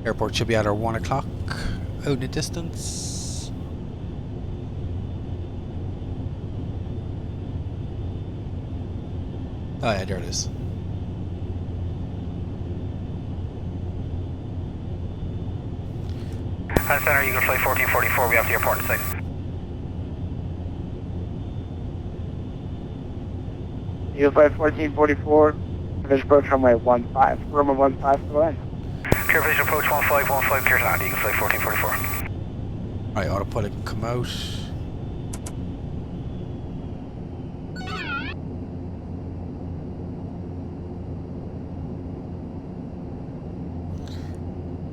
Airport should be at our 1 o'clock, out in the distance. Oh yeah, there it is. Center, Eagle Flight 1444, we have the airport in sight. Eagle Flight 1444, visual approach runway 15, runway 15, go in. Clear visual approach 1515, clear to land, Eagle Flight 1444. Right, autopilot can come out.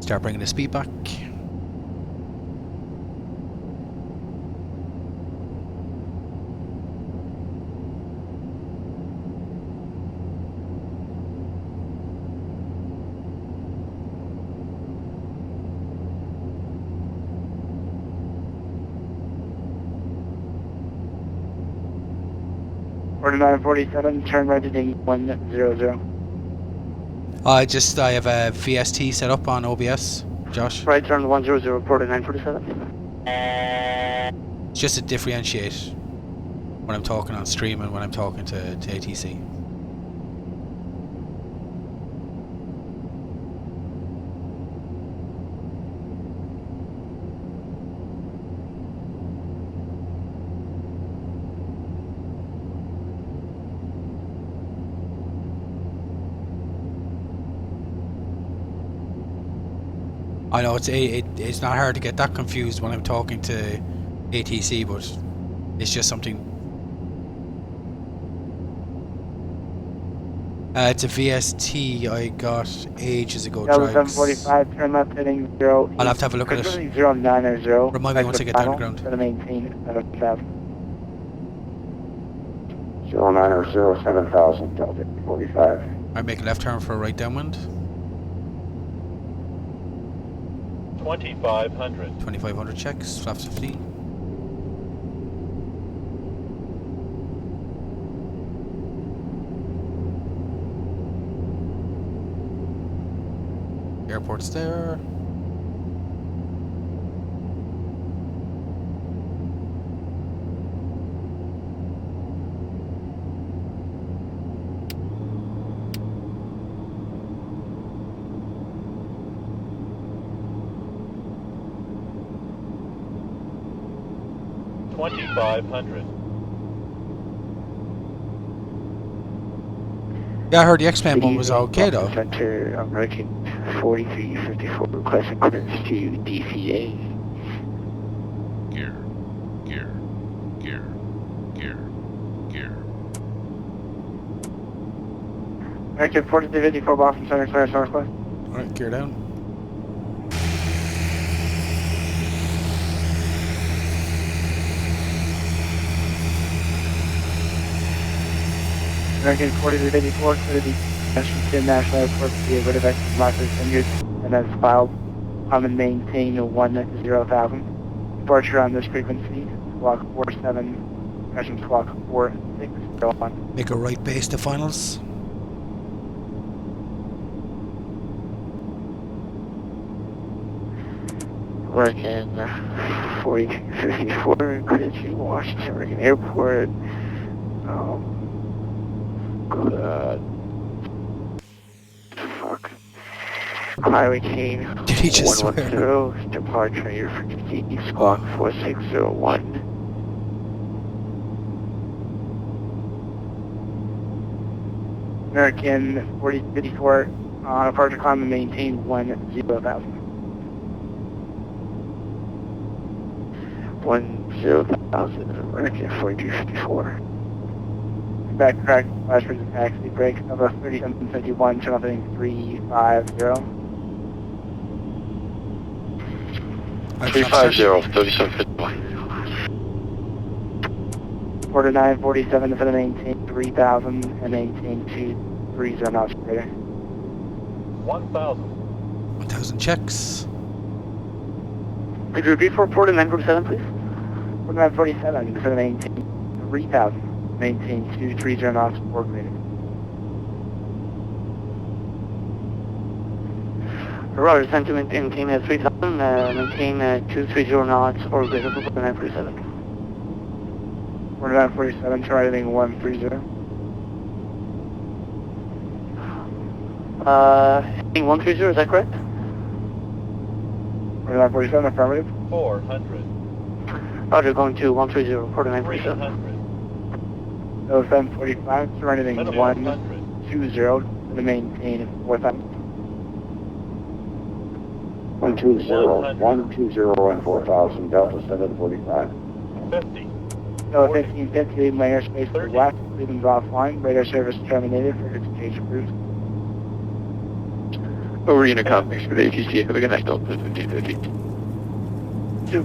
Start bringing the speed back. 4947, turn right heading 100. I have a VST set up on OBS, Josh. Right turn 100, 4947. It's just to differentiate when I'm talking on stream and when I'm talking to ATC. I know it's not hard to get that confused when I'm talking to ATC, but it's just something. It's a VST I got ages ago. Delta 745, turn left heading 0. I'll have to have a look at it. 090. Remind me once I get down to ground. To maintain 7000. 090, 7000, Delta 45. I make a left turn for a right downwind. 2500. 2500 checks, flaps 15. Airport's there. Yeah, I heard the X-Men one was okay though. Center American 4354 requesting clearance to DCA. Gear. American 4354 Boston Center, clearance northwest. Alright, gear down. American 4384, clear the National Airport to be rid of extra markers fingers and as filed. I'm and maintain 10,000. Departure on this frequency, squawk 47, mission squawk 4601. Make a right base to finals. American 4354, clear to Washington Oregon Airport. Fuck. Highway chain Did he just 110, departure your frequency, squawk 4601. American 4054, departure climb and maintain 10,000. 10,000, American 4254. Backtrack, flash bridge and taxi, brakes, Nova 3751, turn off heading 350. 350, 3751. 4947 for the maintain 3000 and maintain 230 knots greater. 1000. 1000 checks. Could you repeat for 4947, please? 4947 for the maintain 3000. Maintain 230 knots or greater. Roger, send to maintain 3000, maintain 230 knots or greater for 4947. 4947, try heading 130. Heading 130, is that correct? 4947, affirmative. 400. Roger, going to 130, 4947. 300. 0745, surrounding 120 to the maintain 4000. 120 and 4000, Delta 745. 50. Delta 1550, leaving my airspace to the west, leaving offline, radar service terminated for exchange approved. Over Unicom, make sure the ATC have a good night, Delta 1550. 2.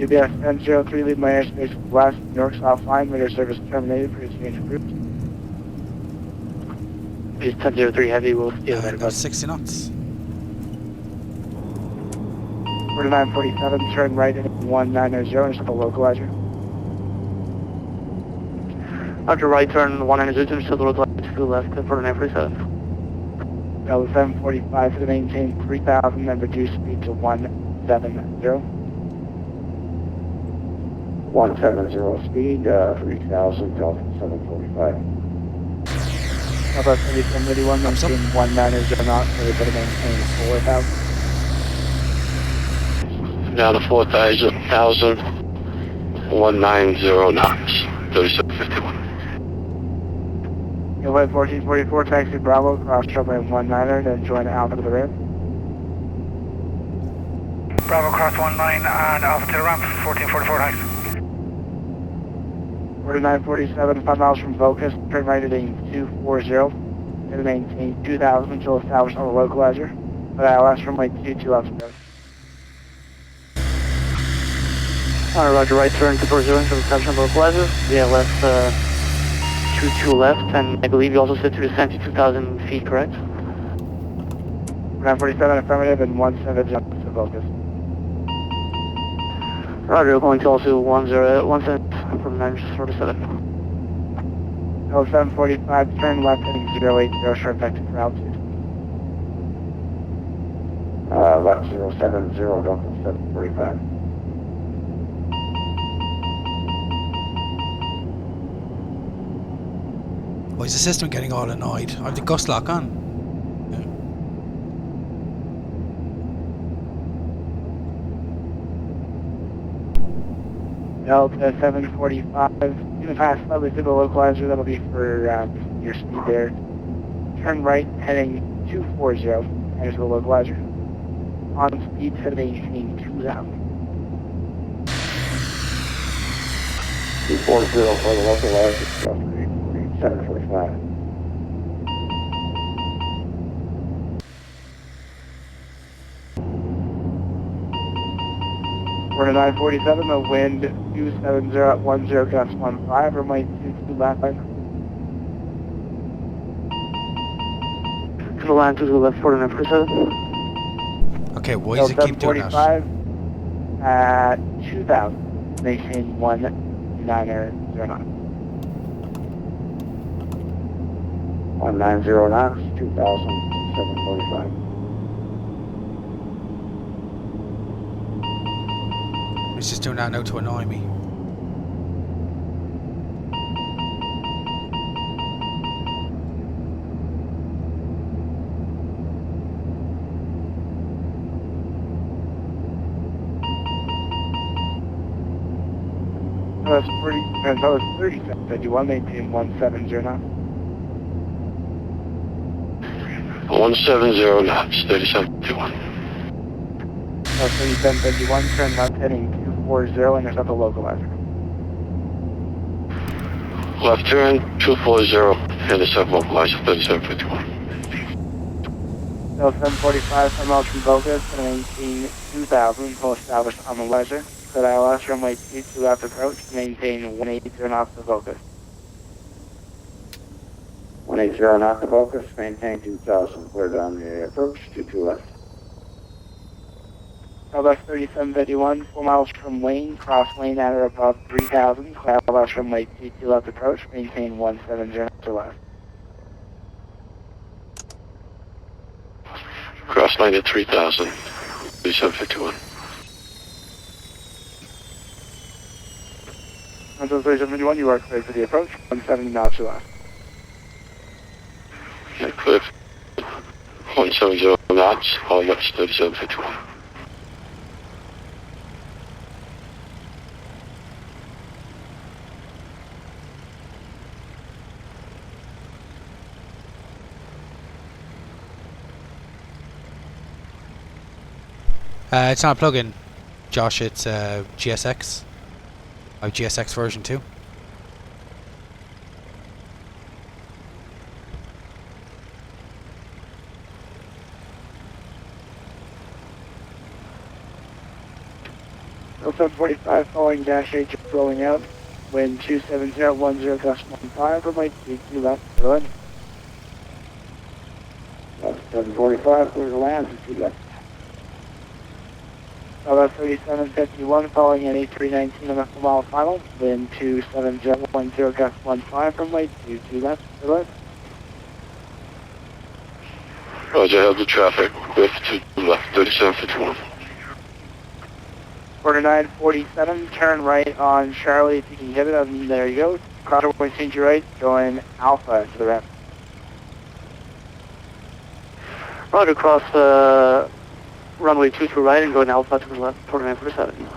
UBS 1003, leave my airspace to the west, New York's offline, radar service terminated for exchange approved. Please 1003 heavy, we'll steal that About 60 knots. 4947, turn right at 190, and set the localizer. After right turn 100 to the road to the left for 947. Delta 745 to maintain 3000 and reduce speed to 170. 170 speed, 3000, Delta 745. Delta 3781, maintain 190 knots, so we're going to maintain 4000. Down to 4,000, 190 knots, 3751. Flight 1444, taxi Bravo, cross runway 19, then join Alpha to the rear. Bravo cross 19 and Alpha to the ramp, 1444, thanks. 4947, 5 miles from Vocus, turn right at 240, and maintain 2000 until established on the localizer. But ILS runway 22 left road. Roger, right turn 240 until established on the localizer. VLS 22 left, and I believe you also said to descend to 2,000 feet, correct? 947 affirmative and 17 to Vocus. Roger, going to also 17 from 947. Delta 745, turn left heading 080, short vector for altitude. Left 070, Delta 745. Why is the system getting all annoyed? I have the gust lock on. Delta 745, even pass slightly through the localizer, that'll be for your speed there. Turn right, heading 240, enter the localizer. On speed to maintain 2000. 240 for the localizer, 745. 947, the wind 270 at 10 gusts 15, runway 22 left line. To the line to the left 4947. Okay, why does it keep doing that? 745 at 2000, maintain 1909. 190 knots, 2,745. It's just doing that now to annoy me. That was 3751, maintain 170 knots. 170 knots, 3751. 3751, turn left heading 240, intercept the localizer. Left turn, 240, intercept localizer, 3751. Delta 745, 5 miles from Vocus, and maintain 2000 until established on the ledger. Set ILS runway 22 left approach, maintain 180 knots to Vocus. 180 knots to Vocus, maintain 2,000, clear down the approach, 22 left. ILS 3751, 4 miles from Wayne, cross lane at or above 3000, ILS runway 22 left approach, maintain 170 knots to left. Cross line at 3000, 3751. 3751, you are cleared for the approach, 170 knots to left. Yeah, clear. 170 knots, all left 3751. It's not a plug-in, Josh, it's GSX. I have GSX version 2. Delta 745, following dash 8, just rolling out. Wind 27010, gust 15, runway 22 left, Berlin. 745, clear the land, 22 left. About 3751 following at 8319 on the mile final. Wind 27010 gust 15 from right 22 left. To left. Roger, I have the traffic. With 2 left, 3751. 4947, turn right on Charlie if you can hit it. There you go. Crossway change your right, join Alpha to the ramp. Roger, cross runway 22 right and go in Alpha to the left, 4947.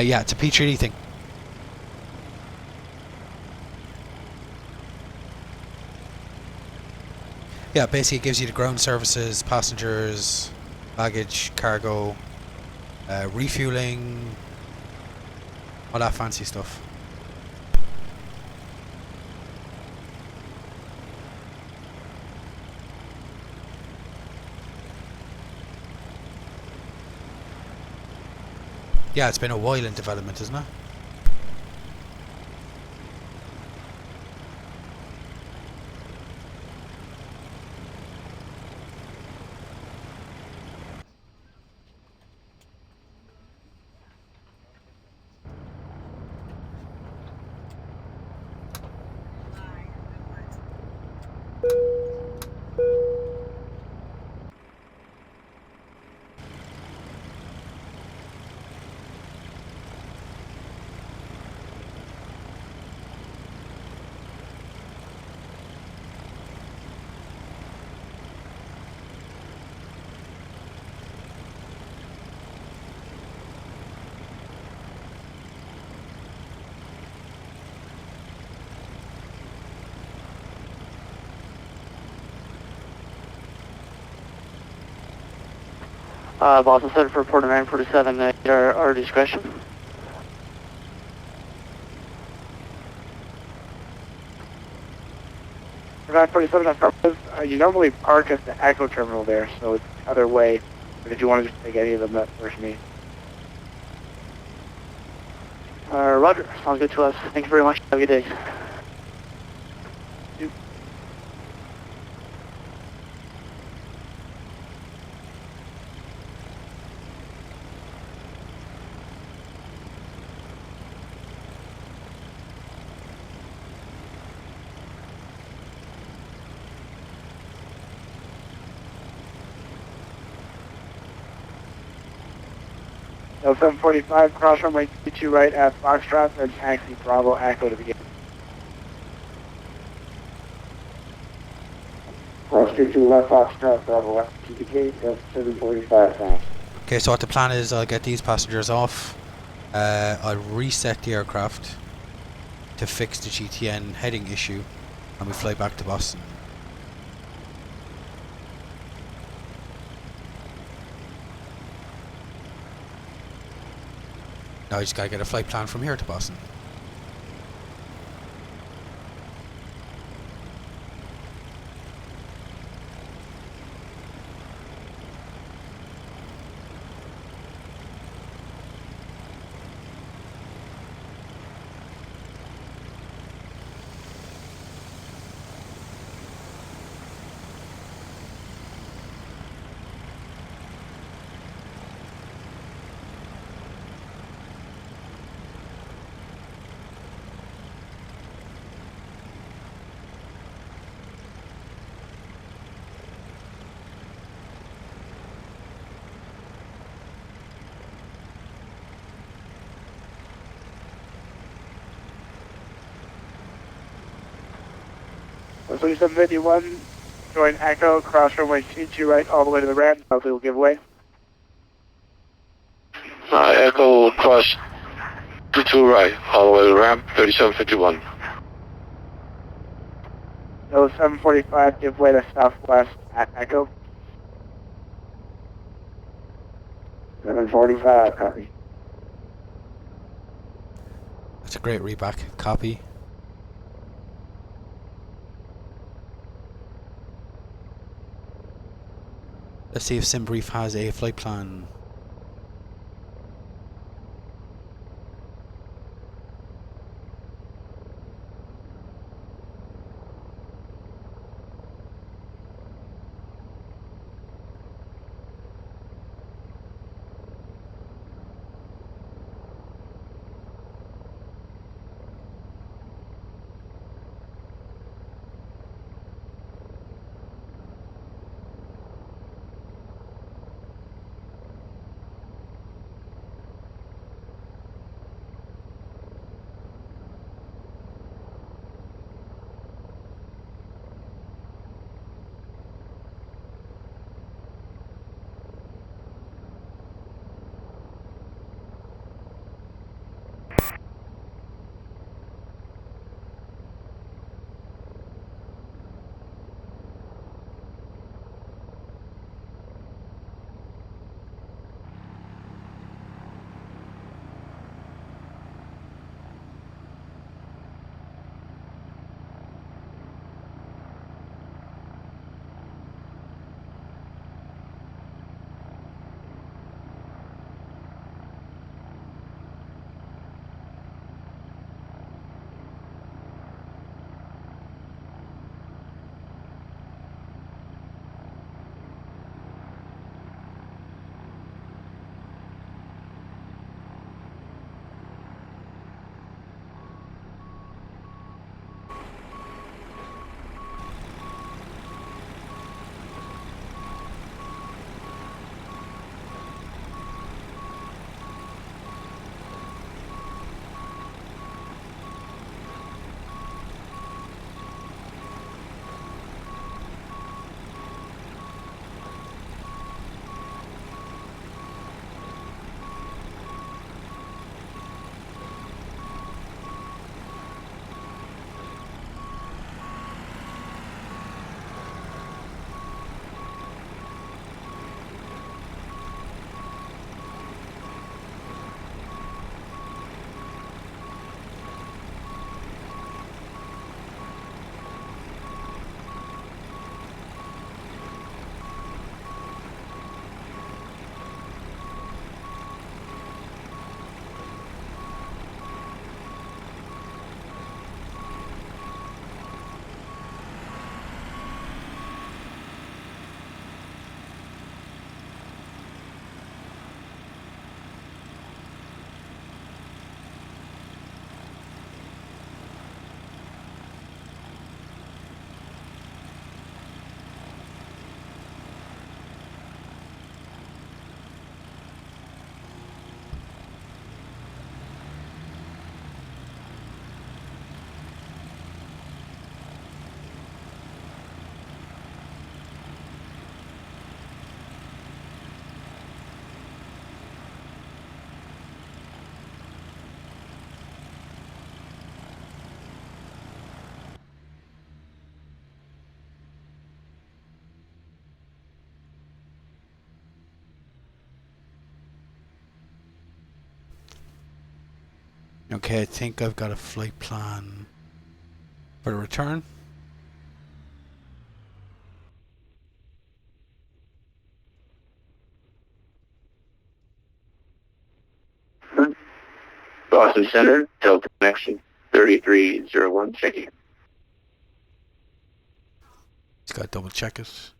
Yeah, it's a P3D thing. Yeah, basically it gives you the ground services, passengers, baggage, cargo, refueling, all that fancy stuff. Yeah, it's been a while in development, isn't it? Boston Center for Port 947 at our discretion. For 947 on purpose, you normally park at the Echo terminal there, so it's the other way. But if you want to just take any of them, that works for me. Roger, sounds good to us. Thank you very much. Have a good day. So 745, cross runway 22 right at Foxtrot, and taxi Bravo Echo to begin. Cross 22 left, Foxtrot, Bravo left, TPK, that's 745, thanks. Okay, so what the plan is, I'll get these passengers off. I'll reset the aircraft to fix the GTN heading issue, and we fly back to Boston. Now I just gotta get a flight plan from here to Boston. So 2751, join Echo, cross runway 22 right all the way to the ramp. Hopefully we'll give way. Echo cross 22 right, all the way to the ramp, 3751. So 745, give way to southwest at Echo. 745, copy. That's a great readback. Copy. Let's see if SimBrief has a flight plan. Okay, I think I've got a flight plan for the return. Boston Center, Delta Connection 3301, checking. Just gotta double check it.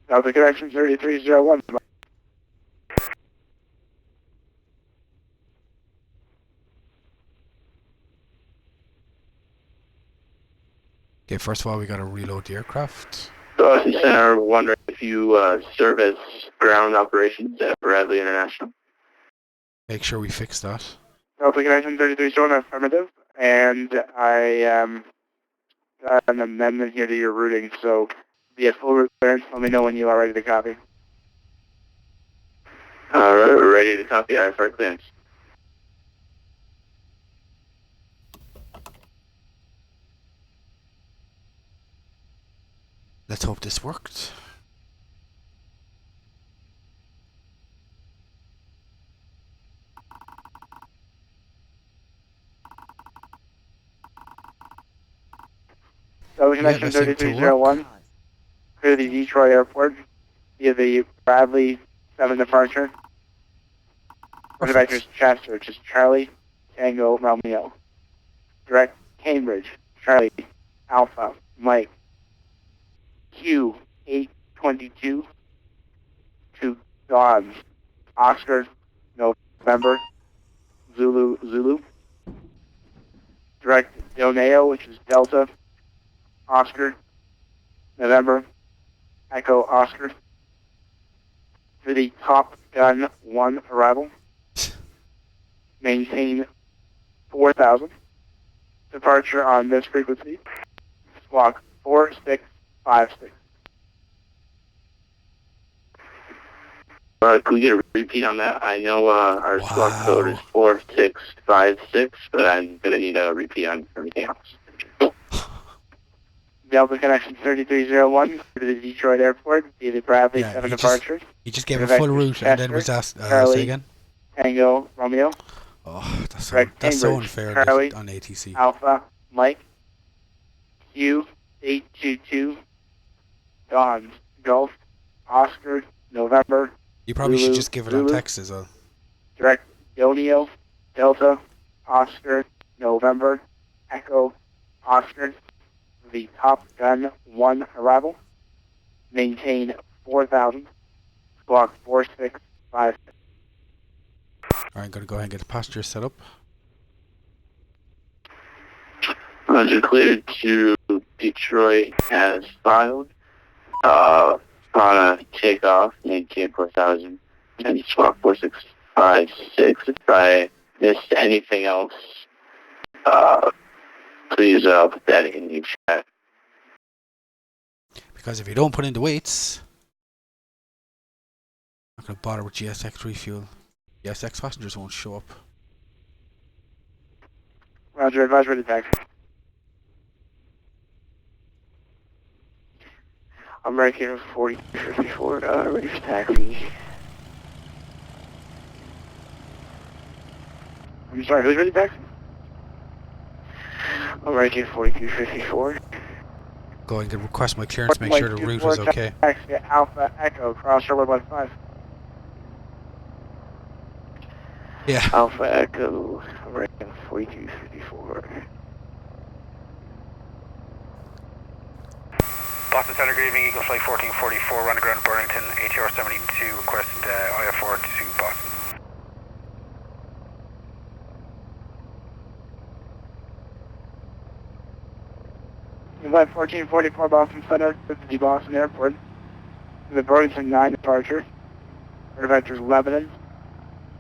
Delta Connection 3301. Okay, first of all, we gotta reload the aircraft. Boston Center, wondering if you service ground operations at Bradley International. Make sure we fix that. Delta Connection 3301, affirmative. And I got an amendment here to your routing, so be at full route clearance. Let me know when you are ready to copy. Alright, we're ready to copy IFR clearance. Let's hope this worked. Delta Connection 3301, clear the Detroit Airport via the Bradley 7 departure. Vectors Chester, which is Charlie, Tango, Romeo. Direct Cambridge, Charlie, Alpha, Mike. Q822 to Dodge, Oscar, November, Zulu. Direct Doneo, which is Delta, Oscar, November, Echo, Oscar. For the Top Gun 1 arrival, maintain 4,000. Departure on this frequency, squawk 4656. Can we get a repeat on that? I know our squawk code is 4656, but I'm going to need a repeat on everything else. Delta Connection 3301 to the Detroit Airport via the Bradley 7 departure. He just gave a full route and then was asked, say again? Tango, Romeo. Oh, that's so unfair Charlie, on ATC. Alpha, Mike. Q822, Don, Gulf, Oscar, November. You probably Zulu, should just give it on text as well. Direct Doneo, Delta, Oscar, November, Echo, Oscar. The Top Gun 1 arrival. Maintain 4,000. Squawk 4656. Alright, gotta go ahead and get the passenger set up. Roger, cleared to Detroit as filed. On a takeoff, maintain 4,000. And squawk 4656. If I missed anything else, please put that in the chat. Because if you don't put in the weights, I'm not going to bother with GSX refuel. GSX passengers won't show up. Roger, advise ready taxi. I'm right here with 4054, ready for taxi. I'm sorry, who's ready taxi? I'm right here 4254. Go and request my clearance, make sure the route is okay. Taxi Alpha Echo, cross runway 15. Yeah. Alpha Echo, I'm right here 4254. Boston Center, good evening, Eagle Flight 1444, run ground Burlington, ATR72, request IFR to Boston. Flight 1444 Boston Center to the Boston Airport. To the Burlington 9 departure. Vectors Lebanon.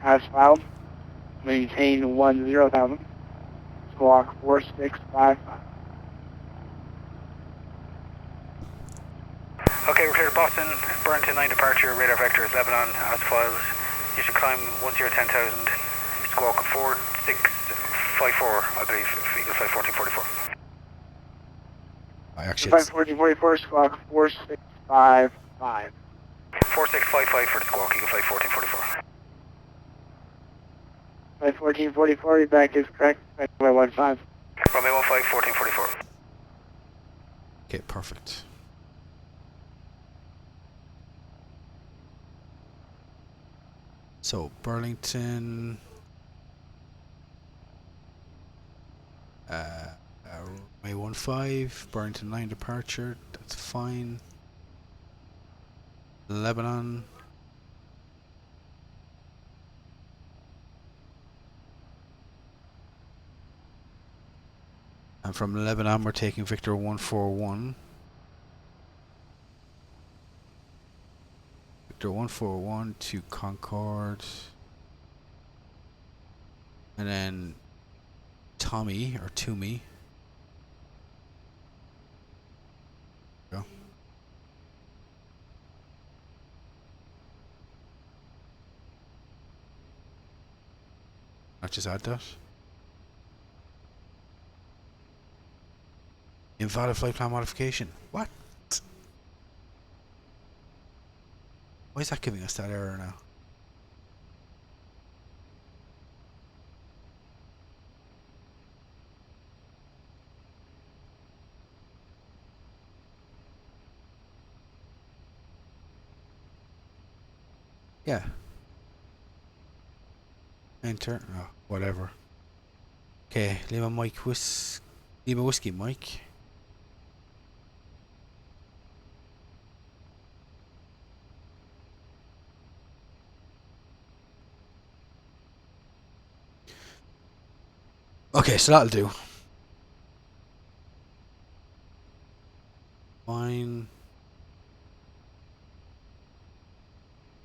As filed. Maintain 10,000. Squawk 4655. Okay, we're clear to Boston, Burlington 9 departure, radar vector is Lebanon, as filed. You should climb 10,000, squawk 4655. 54, I believe, Eagle Flight 1444. I actually. Flight 1444, squawk 4655. 4655 for the squawk, Eagle Flight 1444. Flight 1444, your back is correct. Runway 15. Runway 15, 1444. Okay, perfect. So Burlington, runway 15, Burlington 9 departure. That's fine. Lebanon. And from Lebanon, we're taking Victor 141. Victor 141 to Concord. And then Tommy, or Toomey. Go. I'll just add that. Invalid flight plan modification. What? Why is that giving us that error now? Yeah. Enter. Oh, whatever. Okay, Lima Whiskey Mike. Okay, so that'll do. Fine.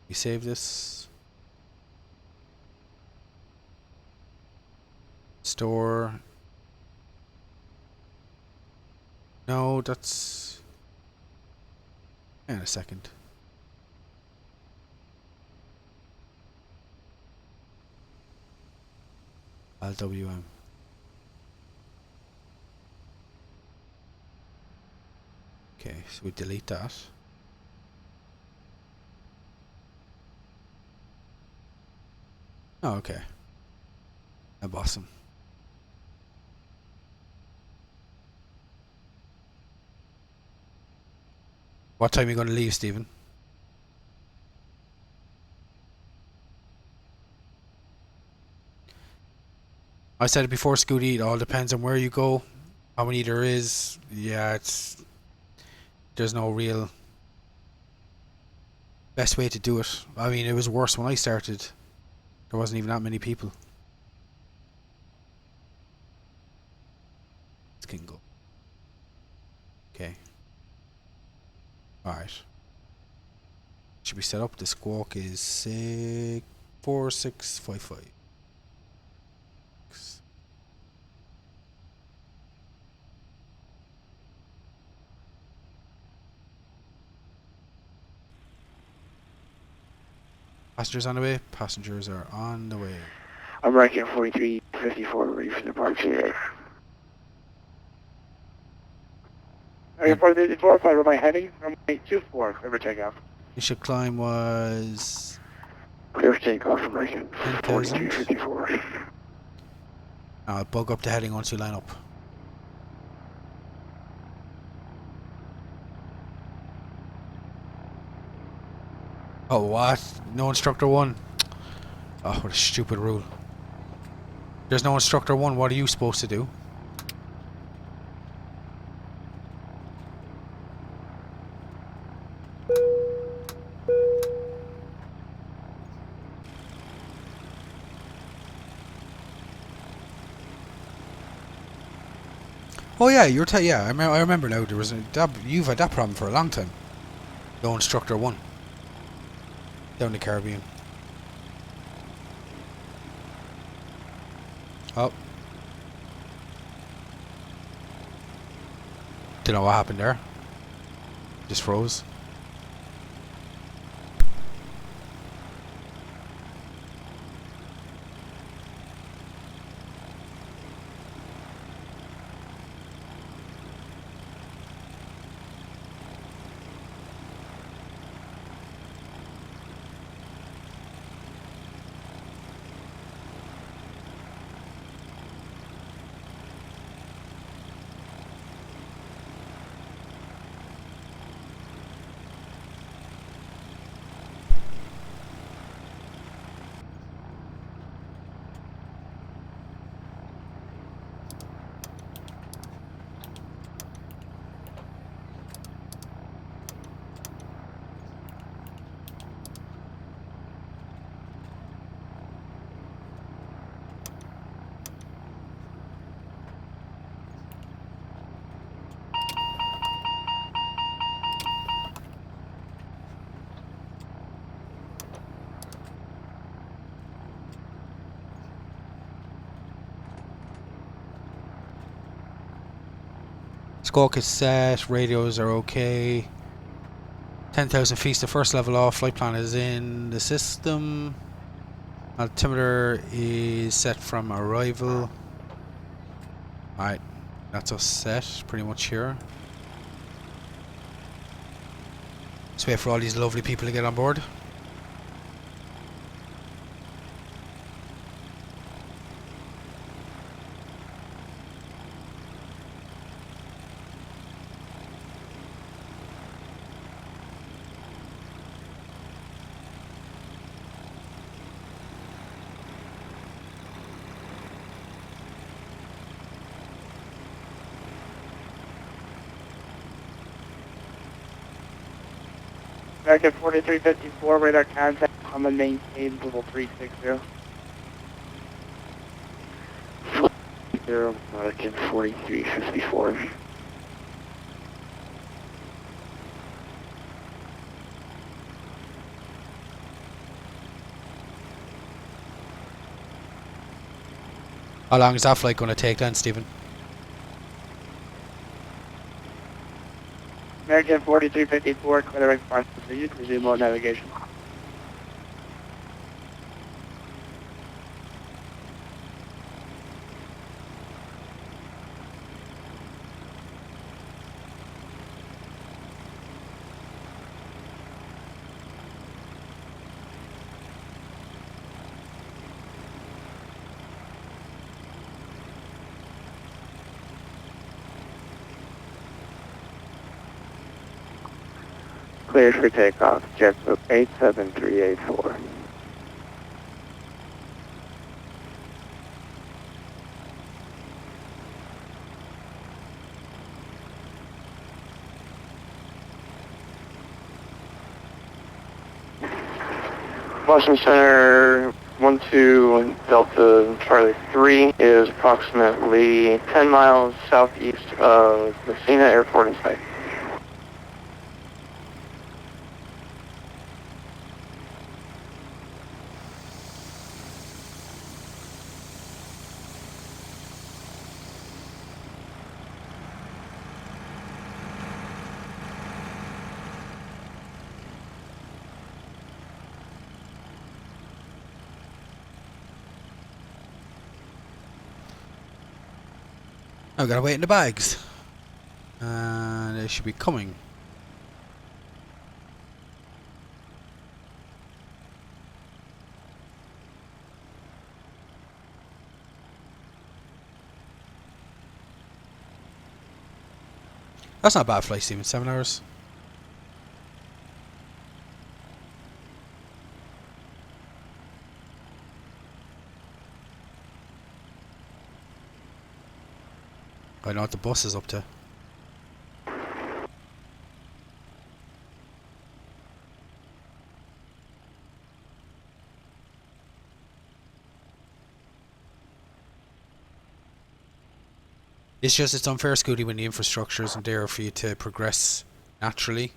We save this. Store. No, that's... Hang on a second. LWM. Okay, so we delete that. Oh, okay. Awesome. What time are you going to leave, Stephen? I said it before, Scooty, it all depends on where you go, how many there is. Yeah, there's no real best way to do it. I mean, it was worse when I started. There wasn't even that many people. This can go. Okay. Alright. Should be set up. The squawk is 4655. Passengers on the way. Passengers are on the way. American 4354, ready for departure. American 4354, flight runway heading, runway 24, clear for takeoff. Initial climb was... Clear for takeoff, American 10,000. 4354. I'll bug up the heading once you line up. Oh, what? No instructor one. Oh, what a stupid rule. There's no instructor one. What are you supposed to do? Oh yeah, yeah. I remember now. There was you've had that problem for a long time. No instructor one. Down the Caribbean. Oh. Don't know what happened there. Just froze. Squawk is set, radios are okay. 10,000 feet, the first level off, flight plan is in the system. Altimeter is set from arrival. Alright, that's us set pretty much here. Let's wait for all these lovely people to get on board. American 4354, radar contact, I'm gonna maintain level 360. 0, American 4354. How long is that flight going to take then, Stephen? American 4354, clear response to you, resume mode navigation. Cleared for takeoff, JetBook 87384. Washington Center 12 Delta Charlie 3 is approximately 10 miles southeast of Messina Airport in sight. I've got to wait in the bags. And they should be coming. That's not a bad flight, Stephen. 7 hours. I know what the bus is up to. It's just, it's unfair, Scooty, when the infrastructure isn't there for you to progress naturally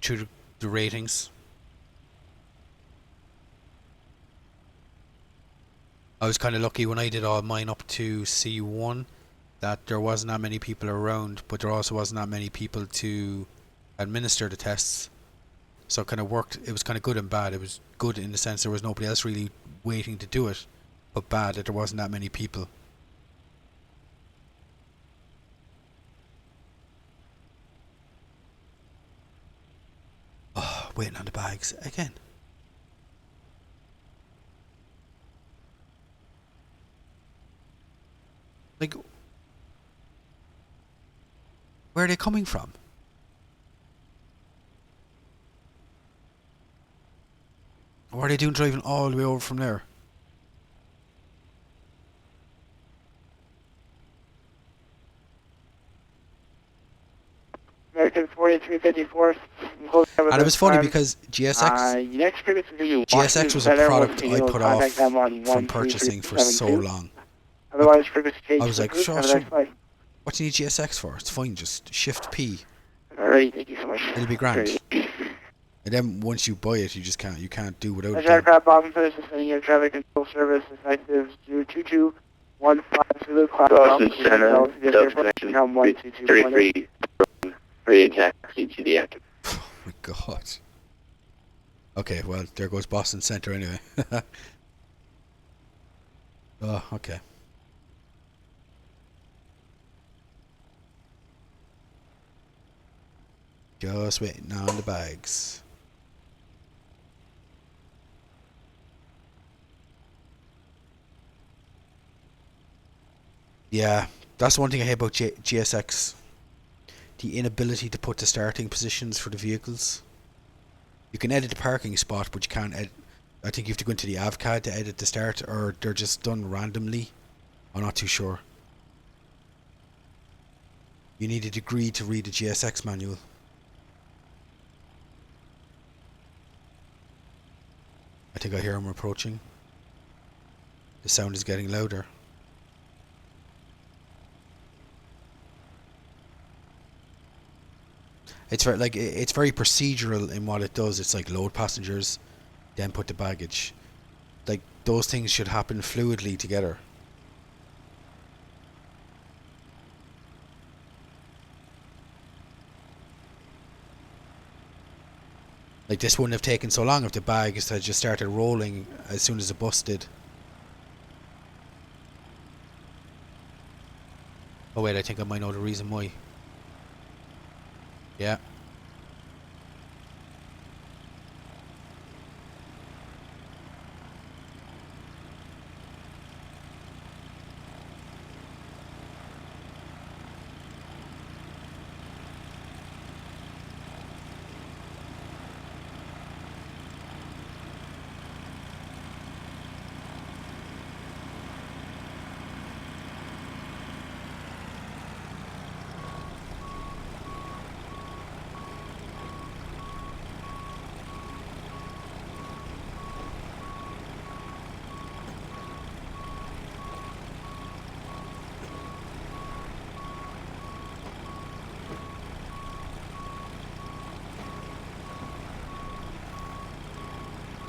to the ratings. I was kind of lucky when I did all mine up to C1 that there wasn't that many people around, but there also wasn't that many people to administer the tests. So it kind of worked. It was kind of good and bad. It was good in the sense there was nobody else really waiting to do it, but bad that there wasn't that many people. Oh, waiting on the bags again. Like, where are they coming from? What are they doing driving all the way over from there? American 4354. And it was funny because GSX was a product I put off from purchasing for so long. Otherwise, I was like, sure, what do you need GSX for? It's fine, just shift P. Alright, thank you so much. It'll be grand. And then once you buy it, you just can't do without it. Aircraft Boston Finish is sending air traffic control service effective 022 15 Zulu, cloud Boston Center, Delta Connection, 33, ready taxi to the active. Oh my god. Okay, well, there goes Boston Center anyway. Oh, okay. Just waiting on the bags. Yeah, that's one thing I hate about GSX. The inability to put the starting positions for the vehicles. You can edit the parking spot, but you can't edit. I think you have to go into the AvCAD to edit the start, or they're just done randomly. I'm not too sure. You need a degree to read the GSX manual. I think I hear him approaching. The sound is getting louder. It's very it's very procedural in what it does. It's like load passengers, then put the baggage. Like those things should happen fluidly together. Like this wouldn't have taken so long if the bags had just started rolling as soon as the bus did. Oh wait, I think I might know the reason why. Yeah.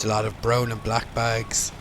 It's a lot of brown and black bags.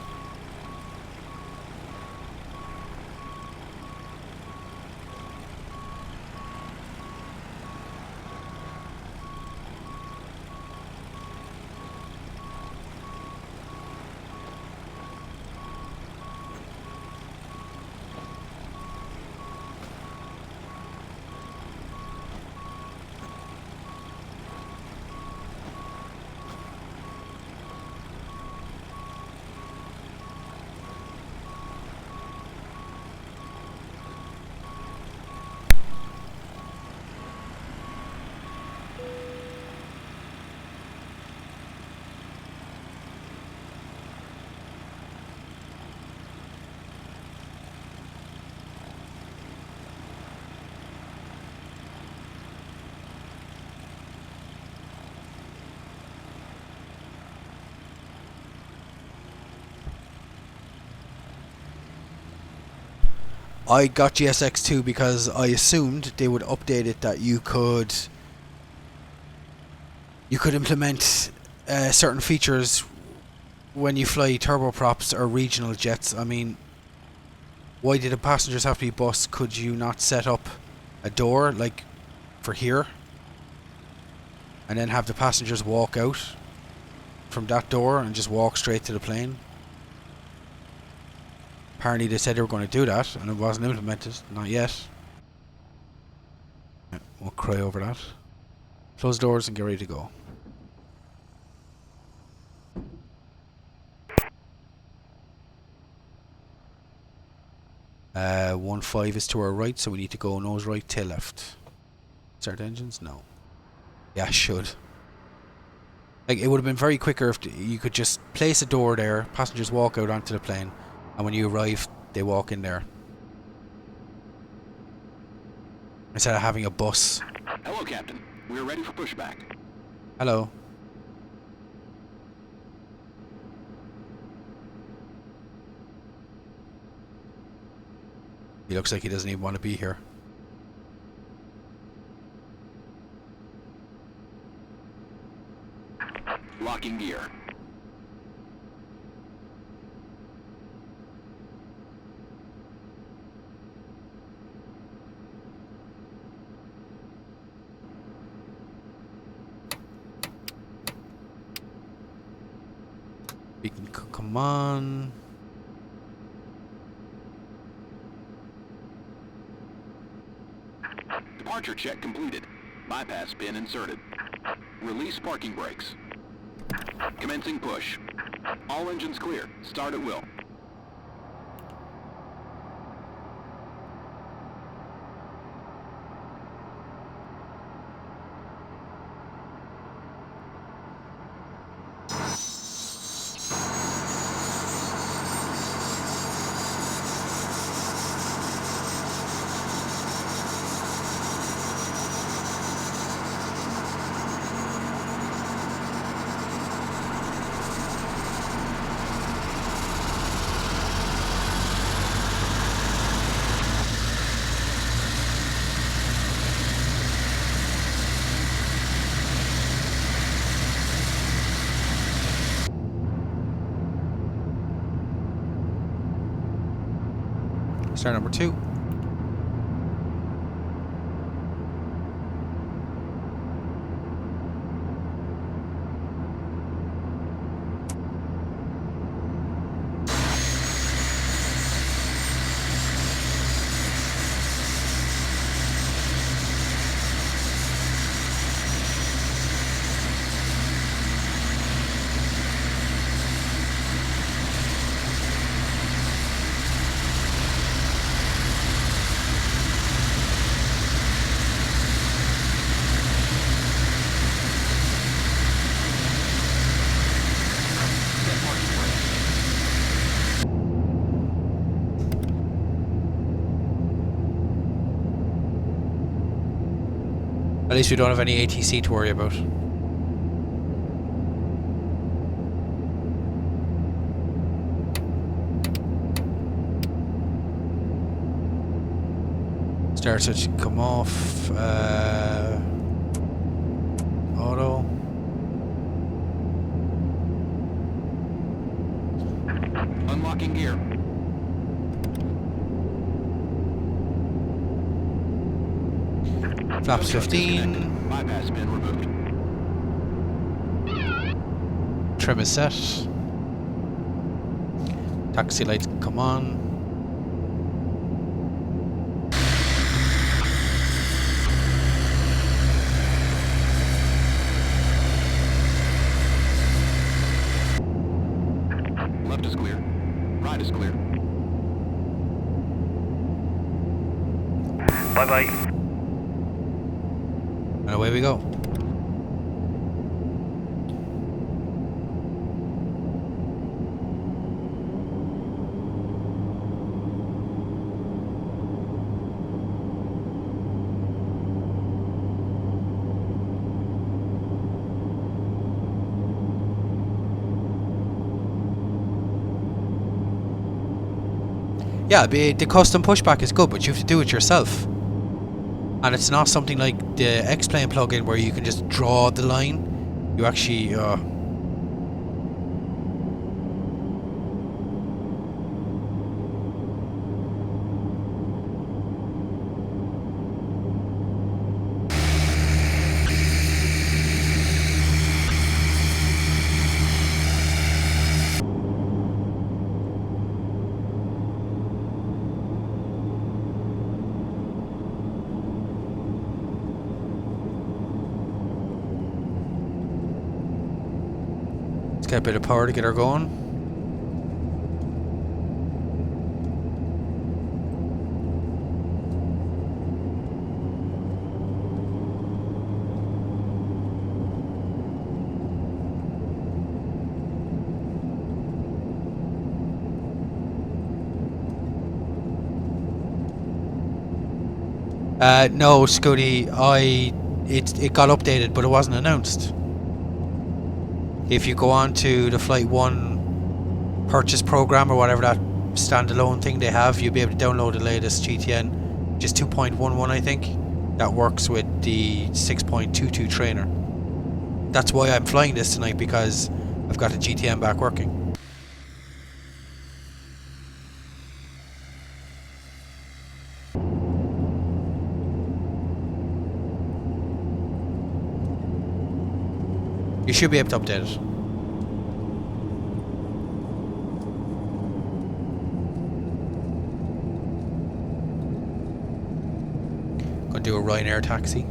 I got GSX2 because I assumed they would update it that you could implement certain features when you fly turboprops or regional jets. I mean, why did the passengers have to be bused? Could you not set up a door like for here and then have the passengers walk out from that door and just walk straight to the plane? Apparently they said they were going to do that and it wasn't implemented. Not yet. Yeah, we'll cry over that. Close doors and get ready to go. Uh, 15 is to our right, so we need to go nose right, tail left. Start engines? No. Yeah, should. Like, it would have been very quicker if you could just place a door there, passengers walk out onto the plane, and when you arrive, they walk in there. Instead of having a bus. Hello, Captain. We're ready for pushback. Hello. He looks like he doesn't even want to be here. Locking gear. We can come on. Departure check completed. Bypass pin inserted. Release parking brakes. Commencing push. All engines clear. Start at will. Star number 2. At least we don't have any ATC to worry about. Star switch come off. Auto. Unlocking gear. Flaps 15. Bypass pin removed. Trim is set. Taxi lights come on. Left is clear. Right is clear. Bye-bye. And away we go. Yeah, the custom pushback is good, but you have to do it yourself. And it's not something like the X-Plane plugin where you can just draw the line. You actually... Get a bit of power to get her going. No, Scooty, it got updated, but it wasn't announced. If you go on to the Flight 1 purchase program or whatever that standalone thing they have, you'll be able to download the latest GTN, which is 2.11 I think. That works with the 6.22 trainer. That's why I'm flying this tonight, because I've got the GTN back working. You should be able to update it. a Ryanair taxi.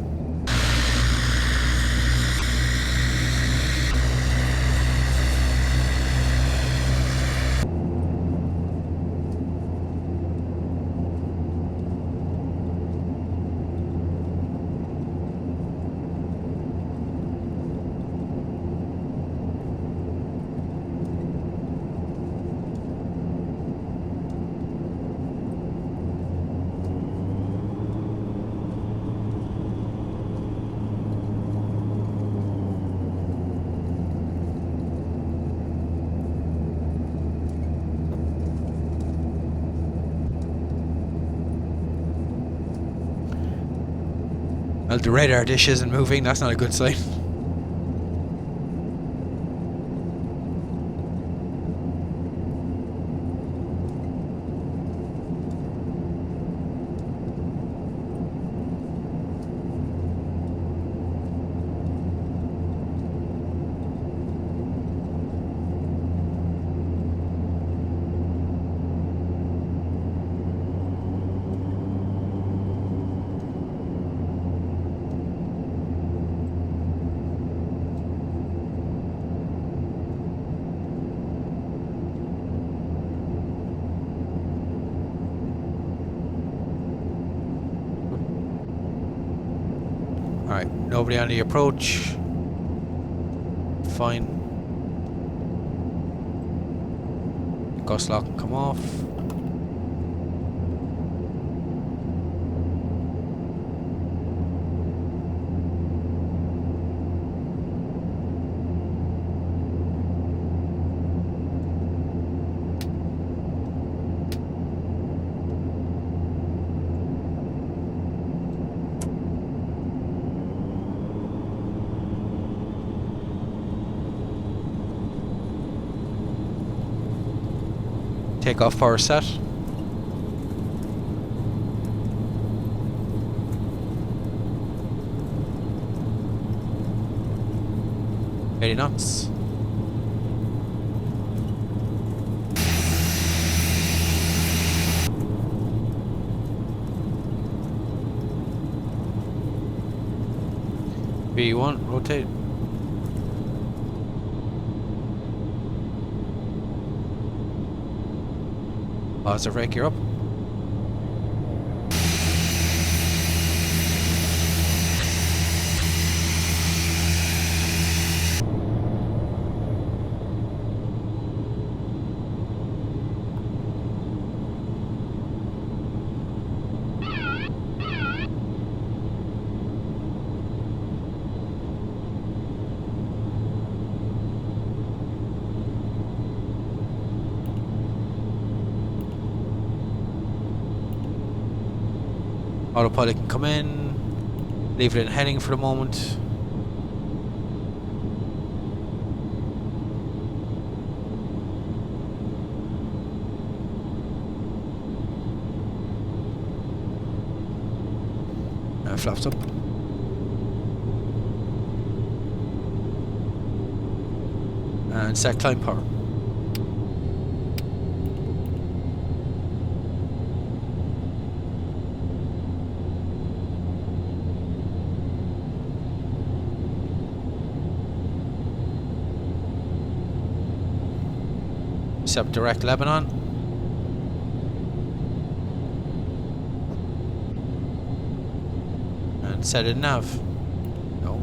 Well, the radar dish isn't moving, that's not a good sign. Alright, nobody on the approach. Fine. Gust lock can come off. Takeoff power set. Ready knots. V1, rotate. Positive rake, you're up. Autopilot can come in, leave it in heading for the moment. And flaps up. And set climb power. Set direct Lebanon. And set it nav. No.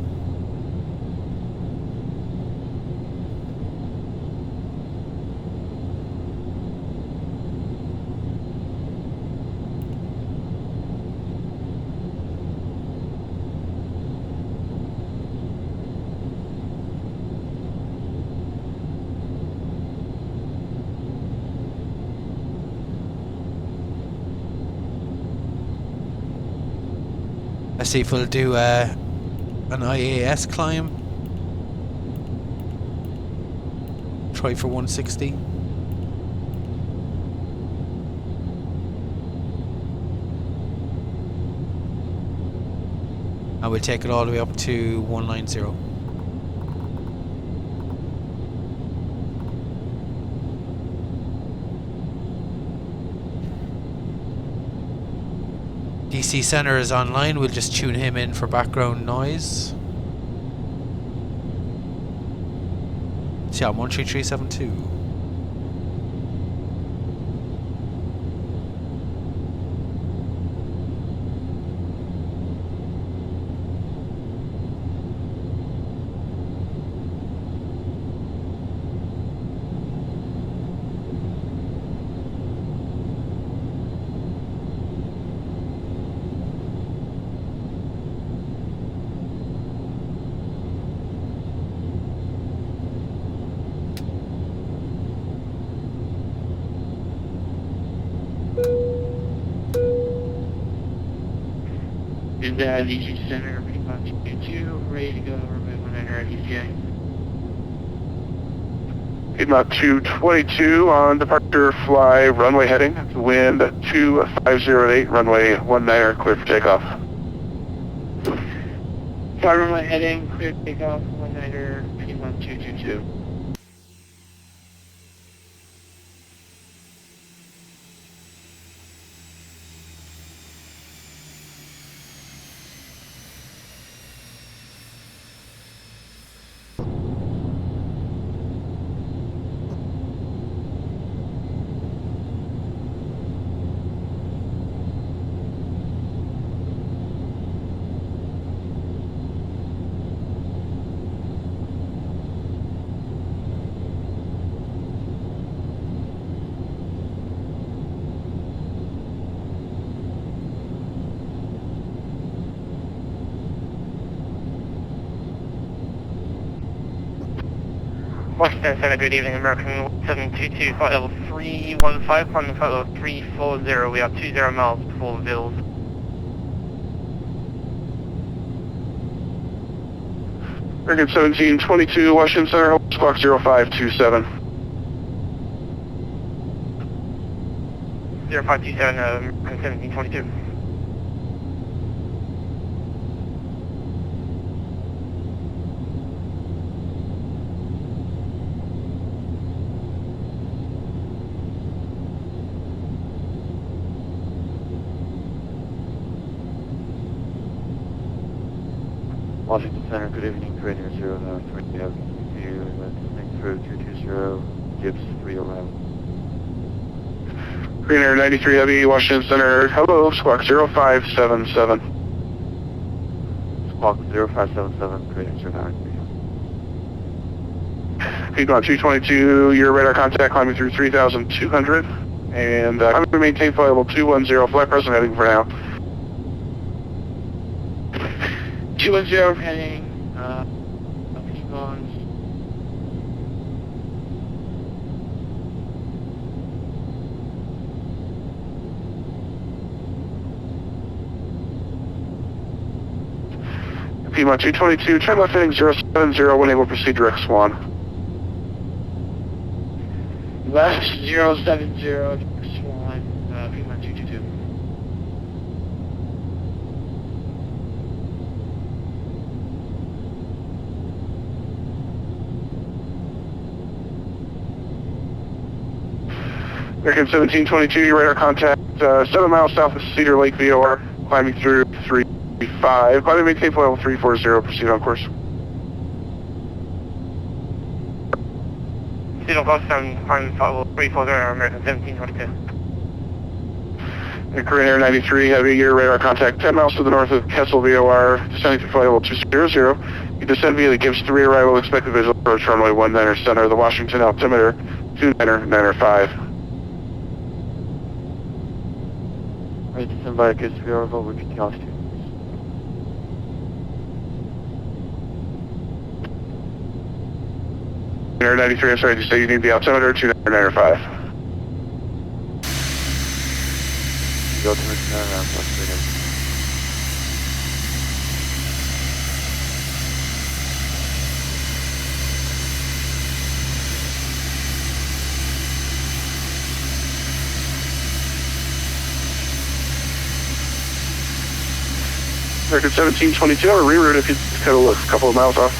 Let's see if we'll do an IAS climb. Try for 160. And we'll take it all the way up to 190. DC Center is online, we'll just tune him in for background noise. See, I'm 13372. Is that DC Center, P3Dv4, ready to go, remove when enter ETA? Piedmont 222 on departure fly runway heading, wind 2508, runway 19er, clear for takeoff. Fly runway heading, clear takeoff, 19er, Piedmont 222. Washington Center, good evening, American 722, flight level 315, climbing flight level 340, we are 20 miles before Vills. American 1722, Washington Center, hold squawk 0527. 0527, American 1722. Washington Center, good evening, Trainer 093 Avenue, listening through 220, Gibbs 311. Green Air 93 Heavy, Washington Center, hello, squawk 0577. Squawk 0577, Trainer 093. Piedmont 222, your radar contact climbing through 3,200, and I'm going to maintain flight level 210, flight present heading for now. 210 heading, Piedmont. Piedmont 222, turn left heading 070, when able proceed direct Swan. Left 070, Swan, Piedmont 222. American 1722, your radar contact 7 miles south of Cedar Lake VOR, climbing through 35, climbing maintain flight level 340, proceed on course. Cedar Gulf, climbing flight level 340, American 1722. Korean Air 93, heavy, your radar contact 10 miles to the north of Kessel VOR, descending to flight level 200. You descend via the Gibbs 3 arrival, expected visual approach runway 19er center, the Washington altimeter 2995. Ready to send by a Gibbs 3 arrival, repeat the altitude. Air 93, I'm sorry to say you need the altimeter 2995. The altimeter 2995, American 1722, or reroute if you cut a couple of miles off.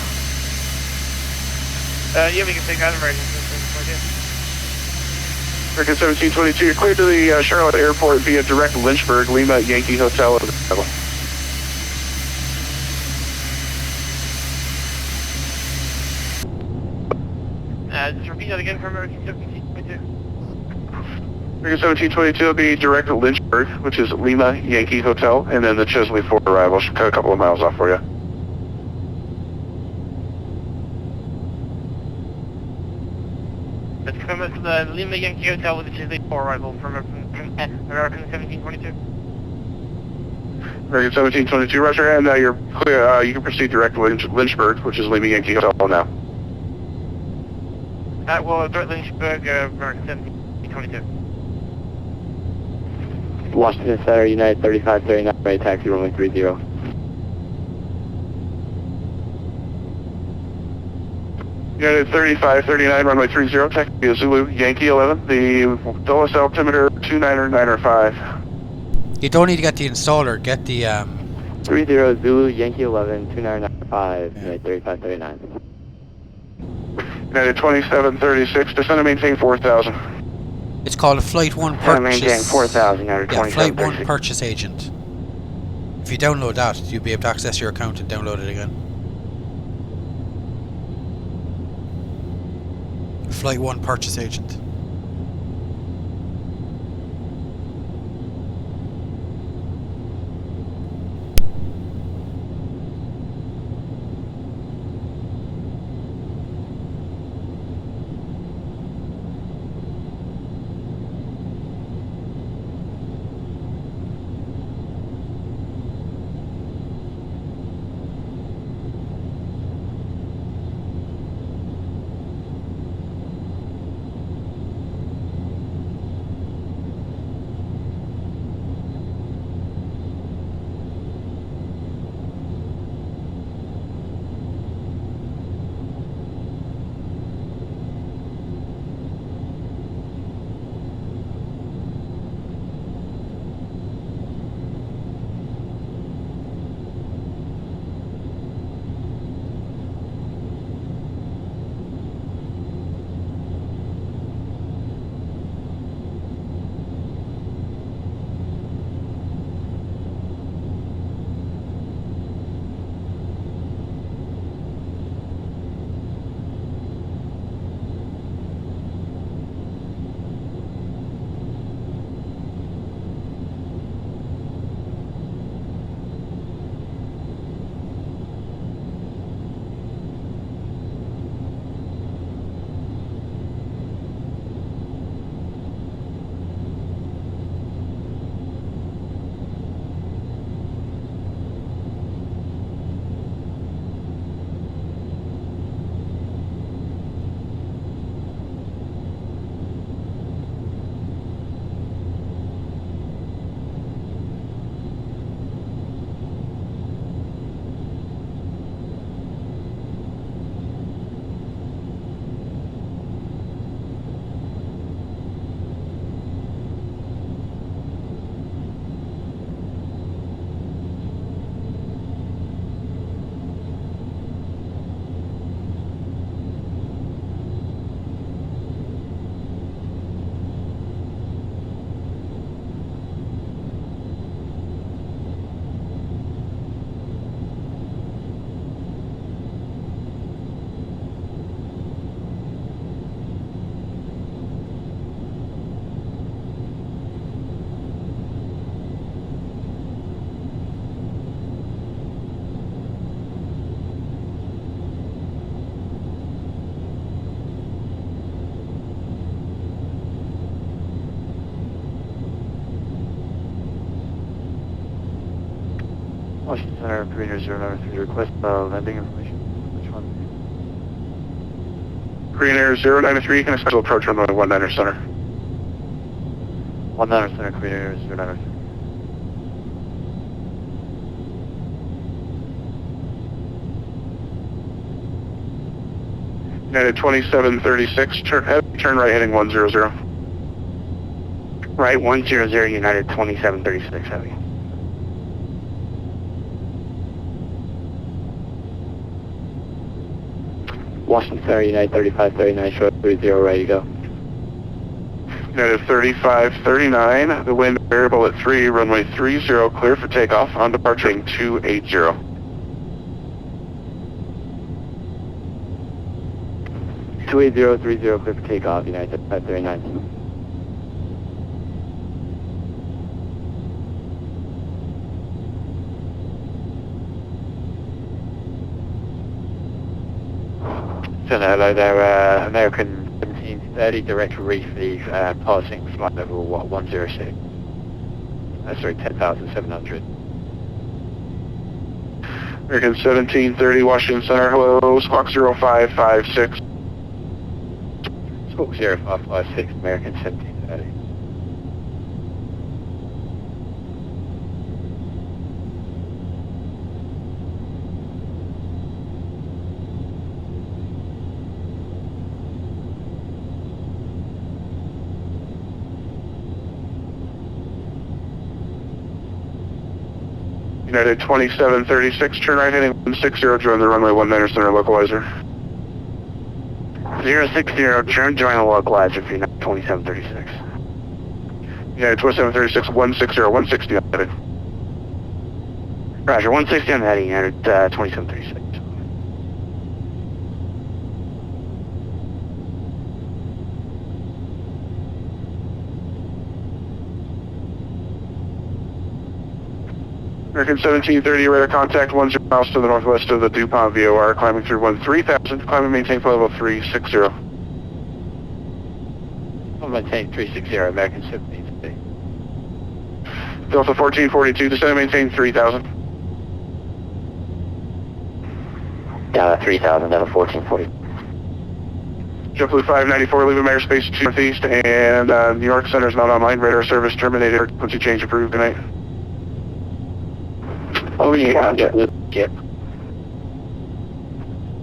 Yeah, we can take that emergency. American 1722, you're cleared to the Charlotte Airport via direct Lynchburg, Lima, Yankee Hotel. Just repeat that again for American 1722. American 1722 will be direct to Lynchburg, which is Lima, Yankee Hotel, and then the Chesley 4 arrival should cut a couple of miles off for you. Let's come up to the Lima Yankee Hotel with the Chesley 4 arrival from American 1722. American 1722, roger, and you're clear, you can proceed direct to Lynchburg, which is Lima Yankee Hotel now. Well, direct Lynchburg, American 1722. Washington Center, United 3539, right, taxi runway 30. United 3539, runway 30, taxi via Zulu, Yankee 11, the lowest altimeter 29905. You don't need to get the installer, get the 30 Zulu, Yankee 11, 2995, United 3539. United 2736, descend and maintain 4000. it's called a Flight 1 Descend and maintain purchase. 4000, United Yeah, Flight 1 2736. purchase agent. If you download that, you'll be able to access your account and download it again. Flight 1 purchase agent. Washington Center, Premier 093, request landing information. Which one? Korean Air 093, can I special approach runway 19er Center? 19er Center, Korean Air 093. United 2736, turn right heading 100. Right, 100, United 2736, heavy. Washington Center, United 3539, short 30, ready to go. United 3539, the wind variable at 3, runway 30, clear for takeoff, on departure 280. Two 28030 clear for takeoff, United 539. So hello there, American 1730, direct relief, passing flight level 106. Sorry, 10,700. American 1730, Washington Center, hello, squawk 0556. Squawk 0556, American 1730. United 2736, turn right heading 160, join the runway 19 center localizer. 060, turn, join the localizer for United 2736. United 2736, 160, 160 on heading. Roger, 160 on heading, United 2736. American 1730, radar contact 10 miles to the northwest of the DuPont VOR, climbing through 3000, climb and maintain flight level 360. I'll maintain 360, American 1730. Delta 1442, descend and maintain 3000. Down at 3000, Delta 1440. JetBlue 594, leaving airspace 2 northeast, and New York Center is not online, radar service terminated, frequency change approved, good night. Over to you, JetBlue. Yep.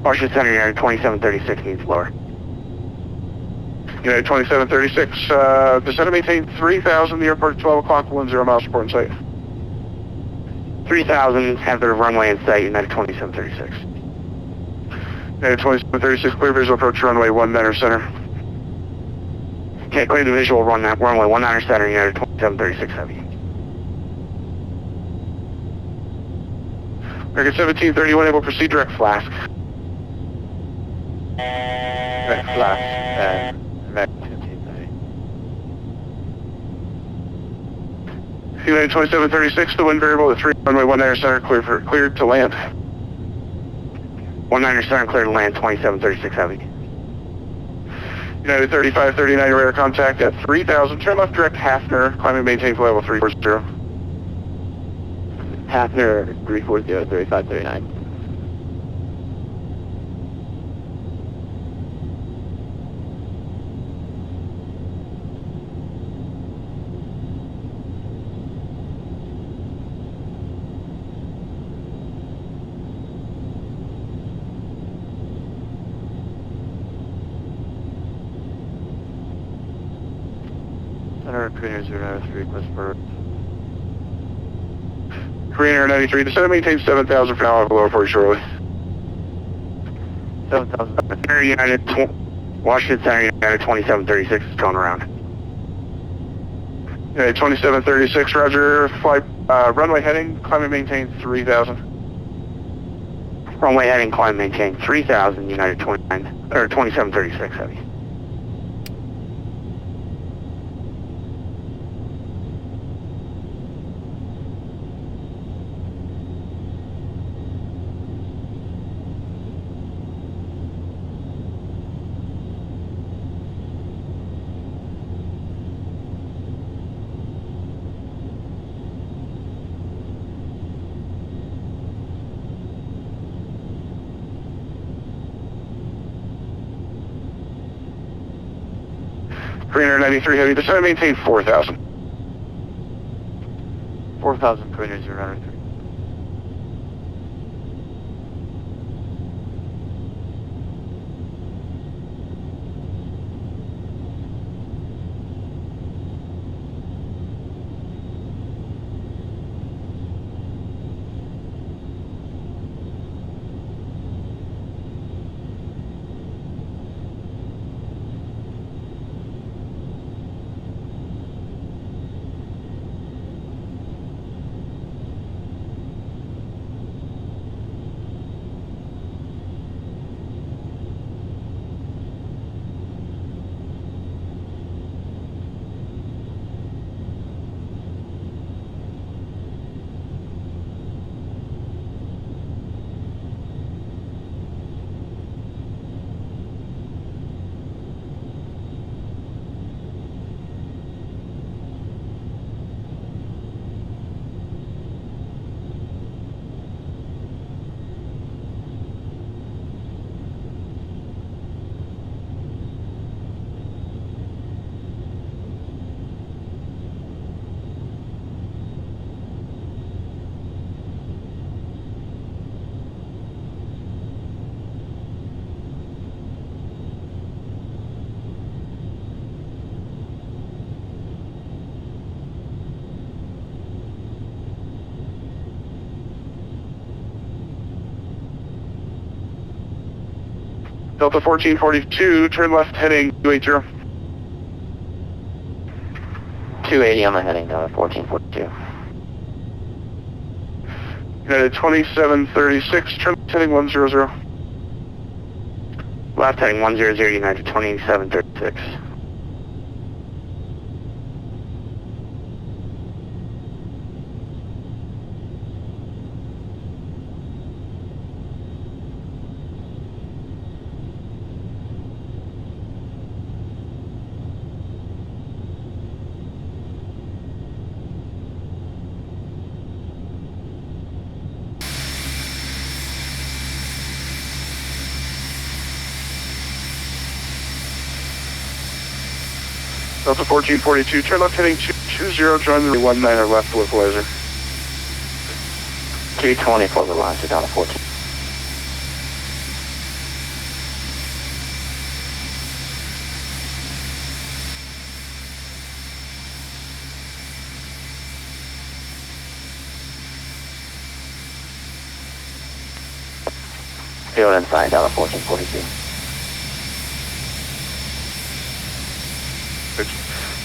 Washington Center, United 2736 needs lower. United 2736, descend and maintain 3000, the airport at 12 o'clock, 10 miles, report in sight. 3000, have the runway in sight, United 2736. United 2736, clear visual approach runway 19 center. Okay, clear the visual runway 19 center, United 2736 heavy. American 1731, able to proceed direct flask. Direct flask, American 1730. United 2736, the wind variable at 3, runway 19 center, cleared to land. 19 center, clear to land, 2736 heavy. United 3539, radar contact at 3000, turn left direct Hafner, climb and maintain flight level 340. Hafner 340, 3539. Center Korean 093, request for Korean Air 93, descend and maintain 7000 for now, I'll have a lower for you shortly. 7000. United, Washington Center, United 2736 is going around. United 2736, roger, flight, runway heading, climb and maintain 3000. Runway heading, climb, maintain 3000, United 2736 heavy. Korean Air 93 heavy, descend and maintain 4000. 4000, Korean Air 093. Delta 1442, turn left heading 280. 280 on the heading, Delta 1442. United 2736, turn left heading 100. Left heading 100, United 2736. Delta 1442, turn left heading 220, join the 19er left localizer. 320 for the line to Delta 14. Field inside Delta 1442.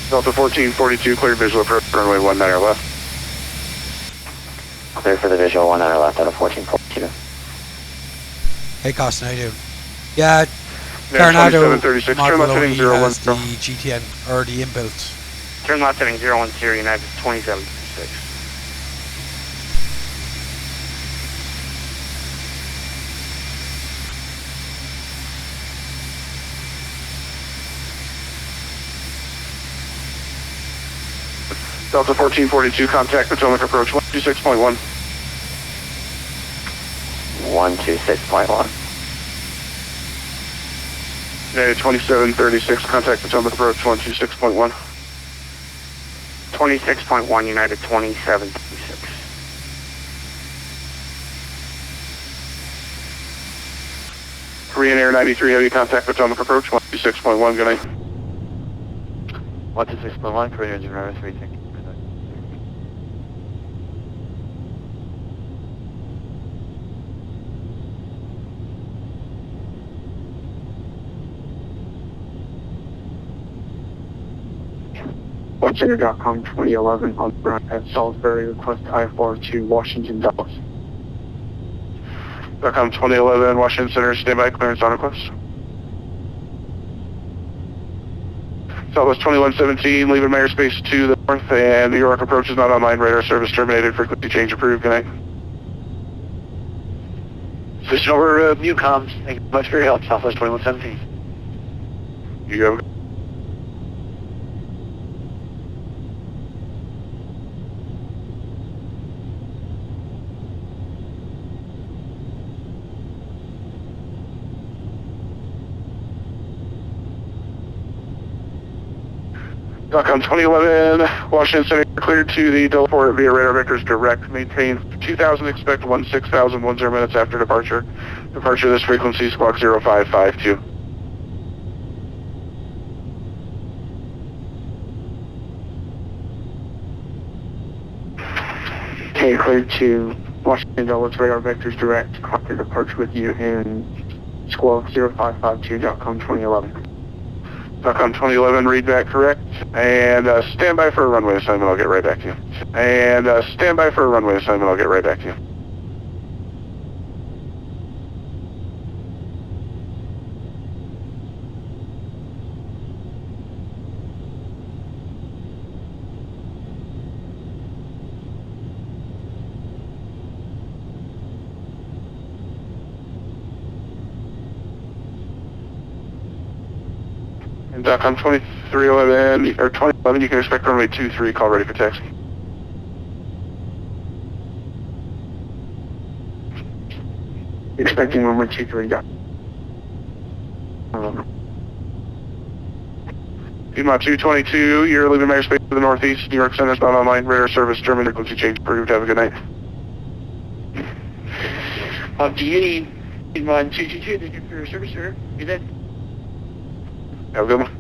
Delta 1442, clear visual approach, runway 19er left. Clear for the visual 19er left out of 1442. Hey, Costin, how you doing? Yeah, United Coronado 2736, turn left heading Model has the 010. GTN, or the inbuilt. Turn left heading 010, United 2736. Delta 1442, contact Potomac approach 126.1. 126.1. United 2736, contact Potomac approach 126.1. 26.1, United 2736. Korean Air 93 Heavy, contact Potomac approach 126.1, good night. 126.1, Korean Engine Runway 36. Center.com 2011 on ground at Salisbury, request I-4 to Washington, Dallas. .com 2011, Washington Center, standby, clearance on request. Southwest 2117, leaving Mayor Space to the north, and New York approach is not online, radar service terminated, frequency change approved, good night. Switching over to Newcoms, thank you much for your help, Southwest 2117. You have .com 2011, Washington Center cleared to the Delta 4 via radar vectors direct. Maintain 2000, expect 16,000, 10 minutes after departure. Departure this frequency, squawk 0552. Okay, cleared to Washington, Dallas radar vectors direct. Copy departure with you in squawk 0552.com 2011. .com 2011, read back correct, and stand by for a runway assignment, I'll get right back to you. And stand by for a runway assignment, I'll get right back to you. And .com 2311, or 2011, you can expect runway 23, call ready for taxi. Expecting runway 23. Piedmont 222, you're leaving Mayor Space to the northeast, New York Center's not online, radar service terminated, frequency change approved, have a good night. Do you need Piedmont 222, thank you for your service, sir. You did. Have a good one.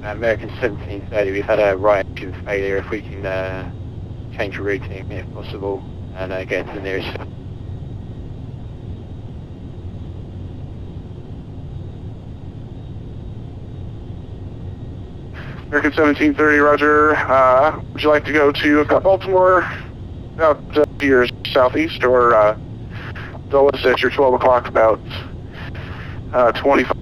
American 1730, we've had a right engine failure. If we can change your routing if possible, and get to the nearest. American 1730, roger. Would you like to go to Baltimore, about to your southeast, or Dulles at your 12 o'clock, about 25?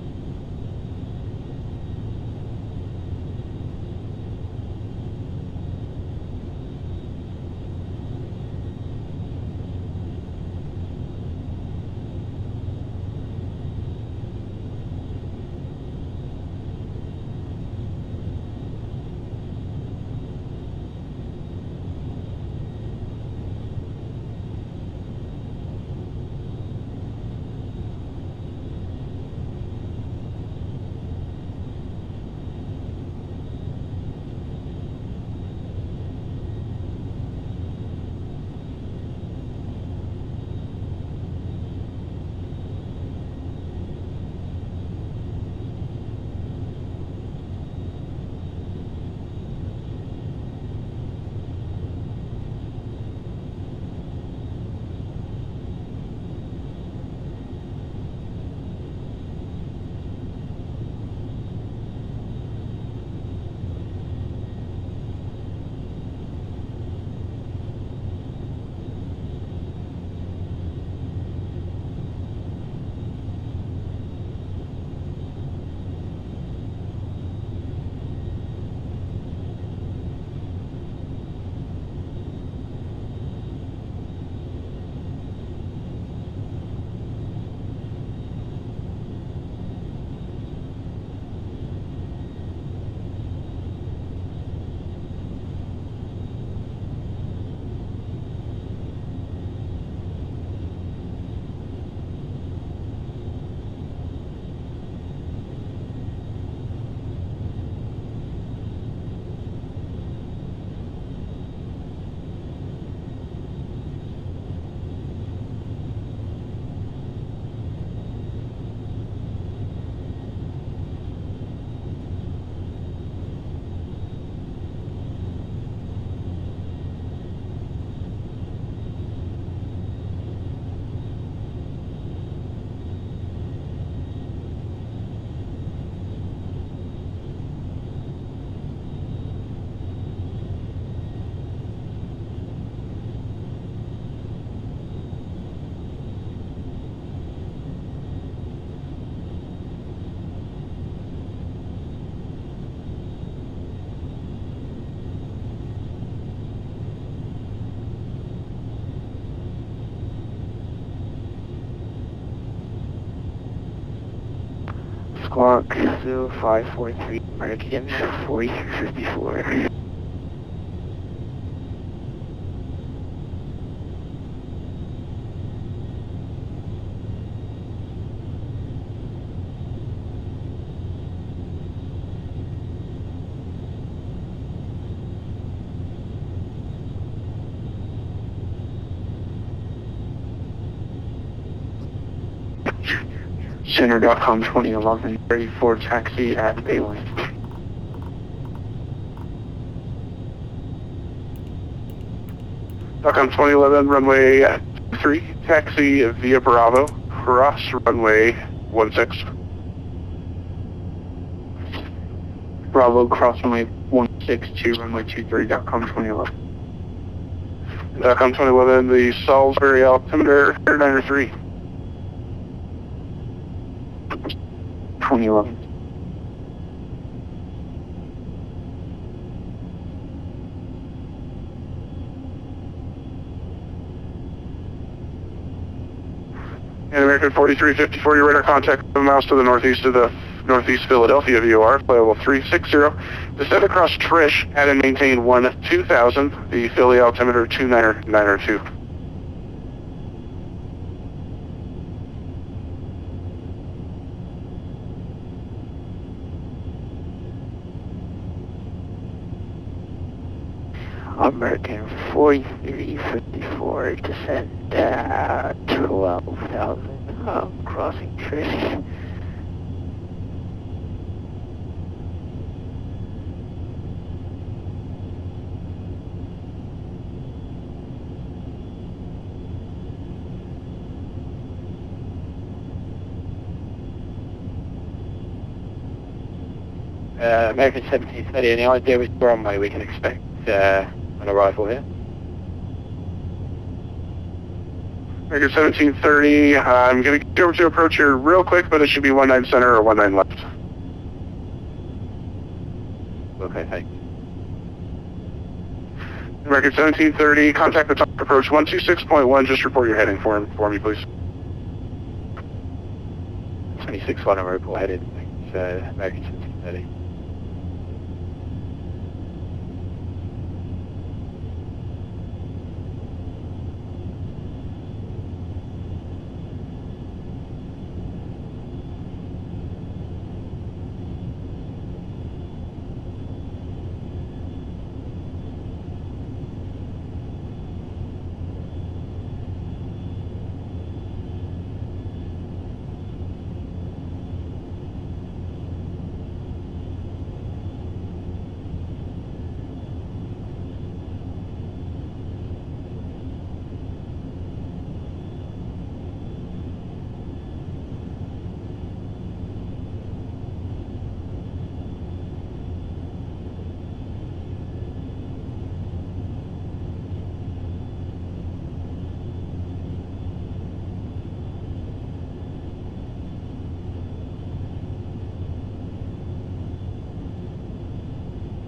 Squawk 0543, American 4354. Center.com 2011 34 taxi at Bayline. .com 2011, runway 3, taxi via Bravo, cross runway 16. Bravo, cross runway 162, runway 23.com 2011. .com 2011, the Salisbury altimeter 93. 2011. And American 4354, your radar contact 7 miles to the northeast of the Northeast Philadelphia VOR, flight 360. Descend across Trish, add and maintain 2000, the Philly altimeter 2992. American 4354, descend 12,000, crossing Trish. American 1730, any idea which runway we can expect an arrival here? American 1730, I'm going to get over to approach here real quick, but it should be 19 center or 19 left. Okay, thanks. American 1730, contact the top approach 126.1, just report your heading for me, please. 26-1, I'm report headed. Thanks, American 1730.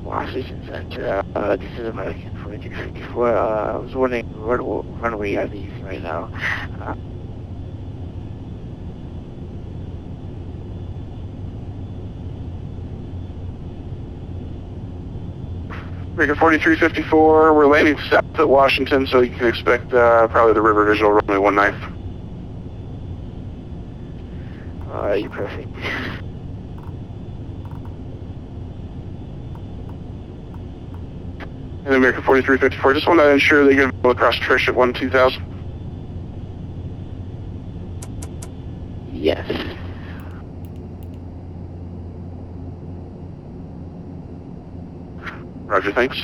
Washington Center, this is American 3Dv4. I was wondering what runway are these right now? American 4354, we're landing south at Washington, so you can expect probably the river visual runway 19. Alright, perfect. And American 4354, just want to ensure that you're going to go across Trish at 12000. Yes. Roger, thanks.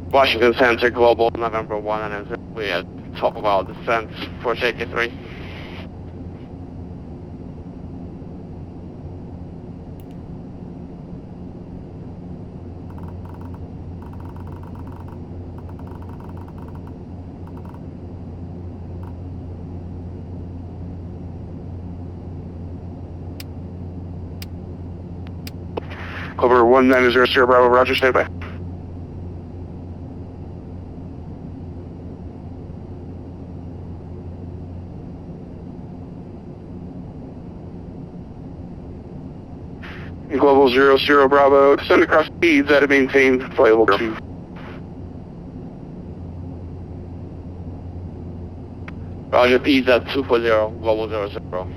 Washington Center, Global, November 1, and we at top of our descent, 483. Over 1900 Bravo, Roger, stand by. Global 00 Bravo, descend across speeds at a maintained flight level 2. Roger, speeds at 240, Global 00.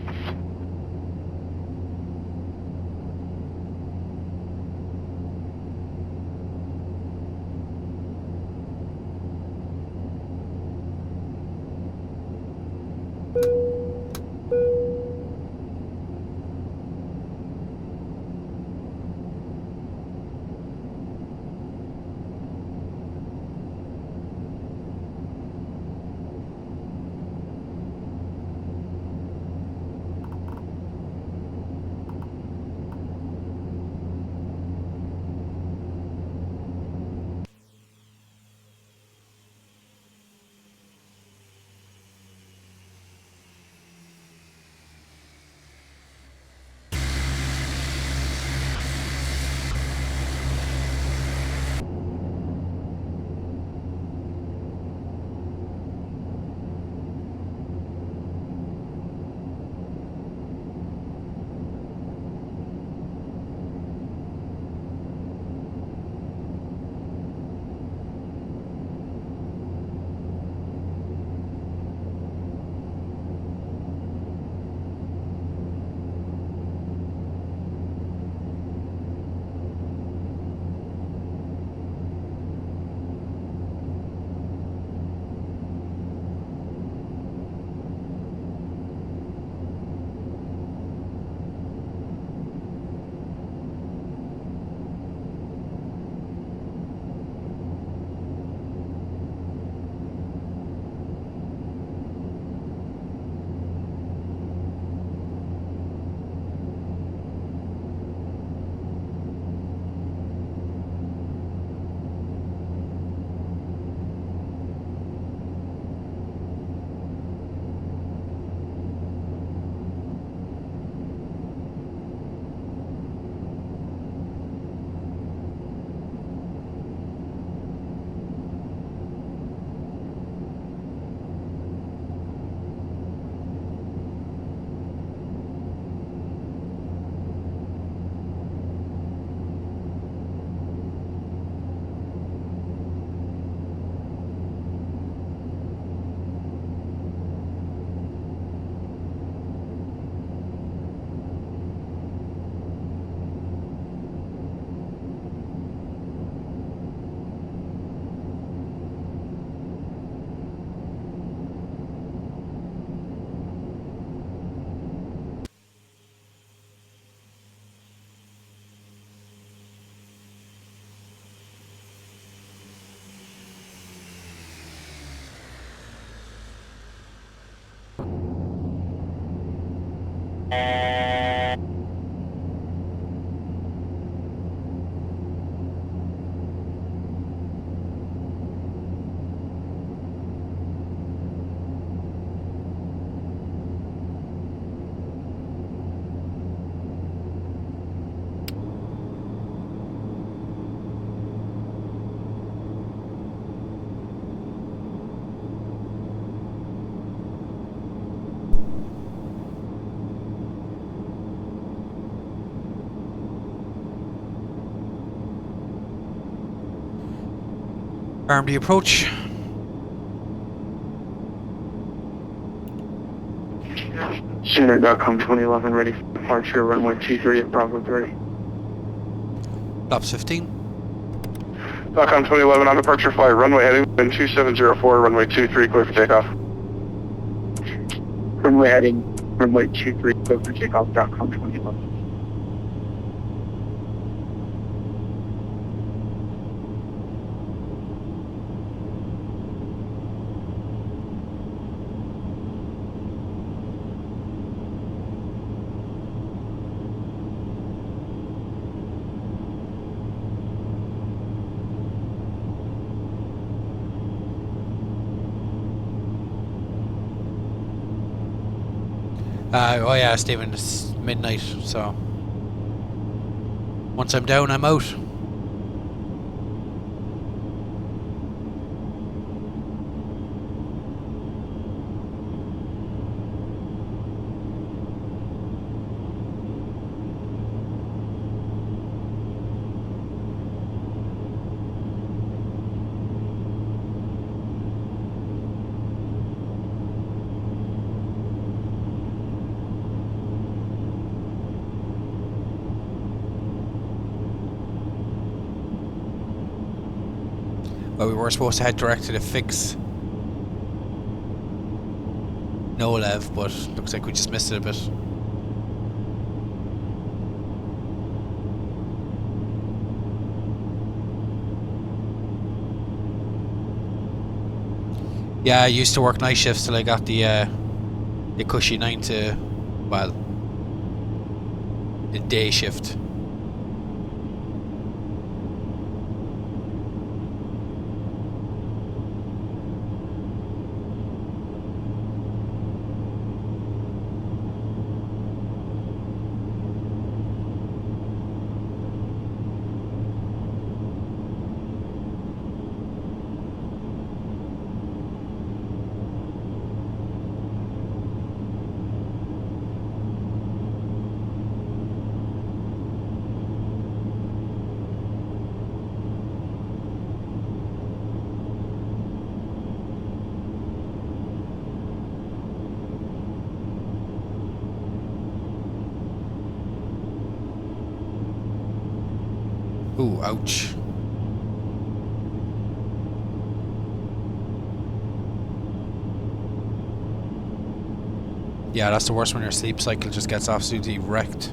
Arm the approach. Center.com 2011 ready for departure, runway 23 at Bravo 3. Flaps 15. .com 2011 on departure flight, runway heading wind 2704, runway 23 clear for takeoff. Runway heading, runway 23, clear for takeoff, .com 2011. Oh yeah, Stephen, it's midnight, so once I'm down, I'm out. Well, we were supposed to head direct to the fix Nolev, but looks like we just missed it a bit. Yeah, I used to work night shifts till I got the cushy 9 to, well, the day shift. Ooh, ouch. Yeah, that's the worst when your sleep cycle just gets absolutely wrecked.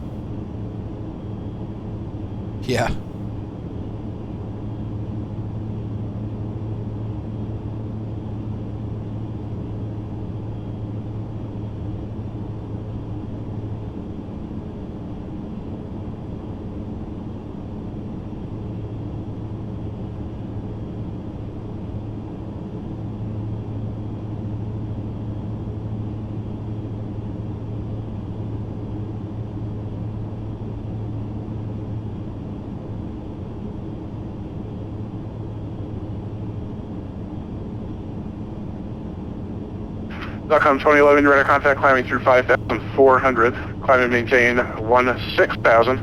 Yeah. .com 2011, radar contact climbing through 5,400, climb and maintain 16,000,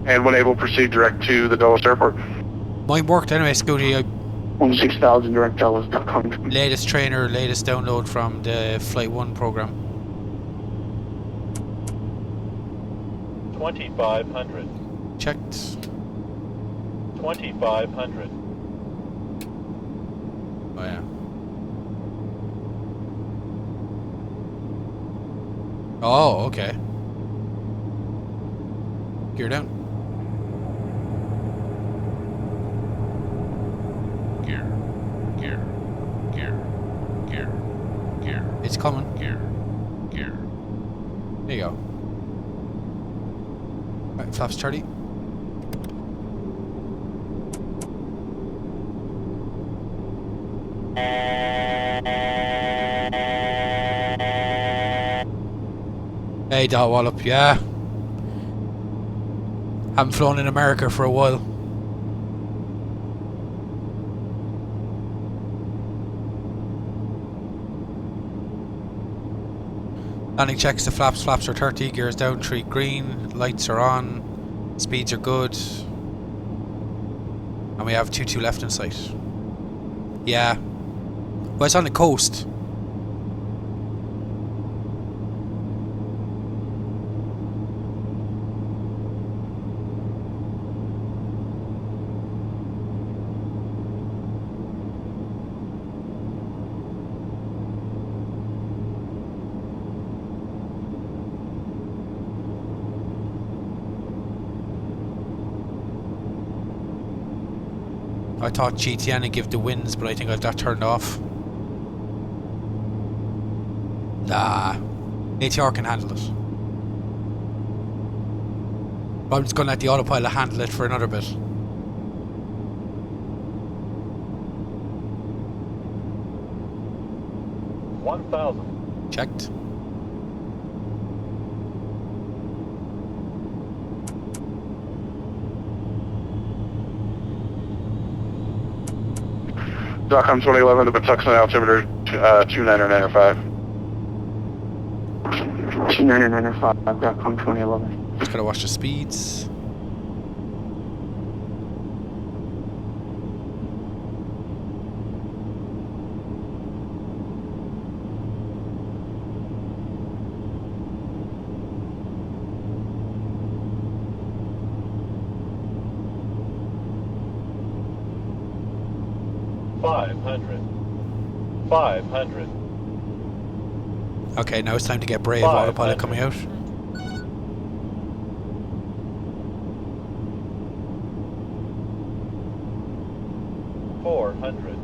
and when able, proceed direct to the Dulles Airport. Mine worked anyway, Scooty. 16,000 direct Dulles.com. Latest trainer, latest download from the Flight 1 program. 2,500. Checked. 2,500. Oh yeah. Oh, okay. Gear down. Gear. It's coming. Gear. There you go. Right, flaps 30. Hey, Dot Wallop, yeah. Haven't flown in America for a while. Landing checks the flaps. Flaps are 30, gears down, 3 green, lights are on, speeds are good. And we have 22 left in sight. Yeah. Well, it's on the coast. I thought GTN would give the wins, but I think I've got turned off. Nah. ATR can handle it. But I'm just going to let the autopilot handle it for another bit. $1,000. Checked. Stockholm 2011 to Patuxent altimeter 29905. 29905, Stockholm 2011. Just gotta watch the speeds. $500. Okay, now it's time to get brave. Autopilot coming out. $400.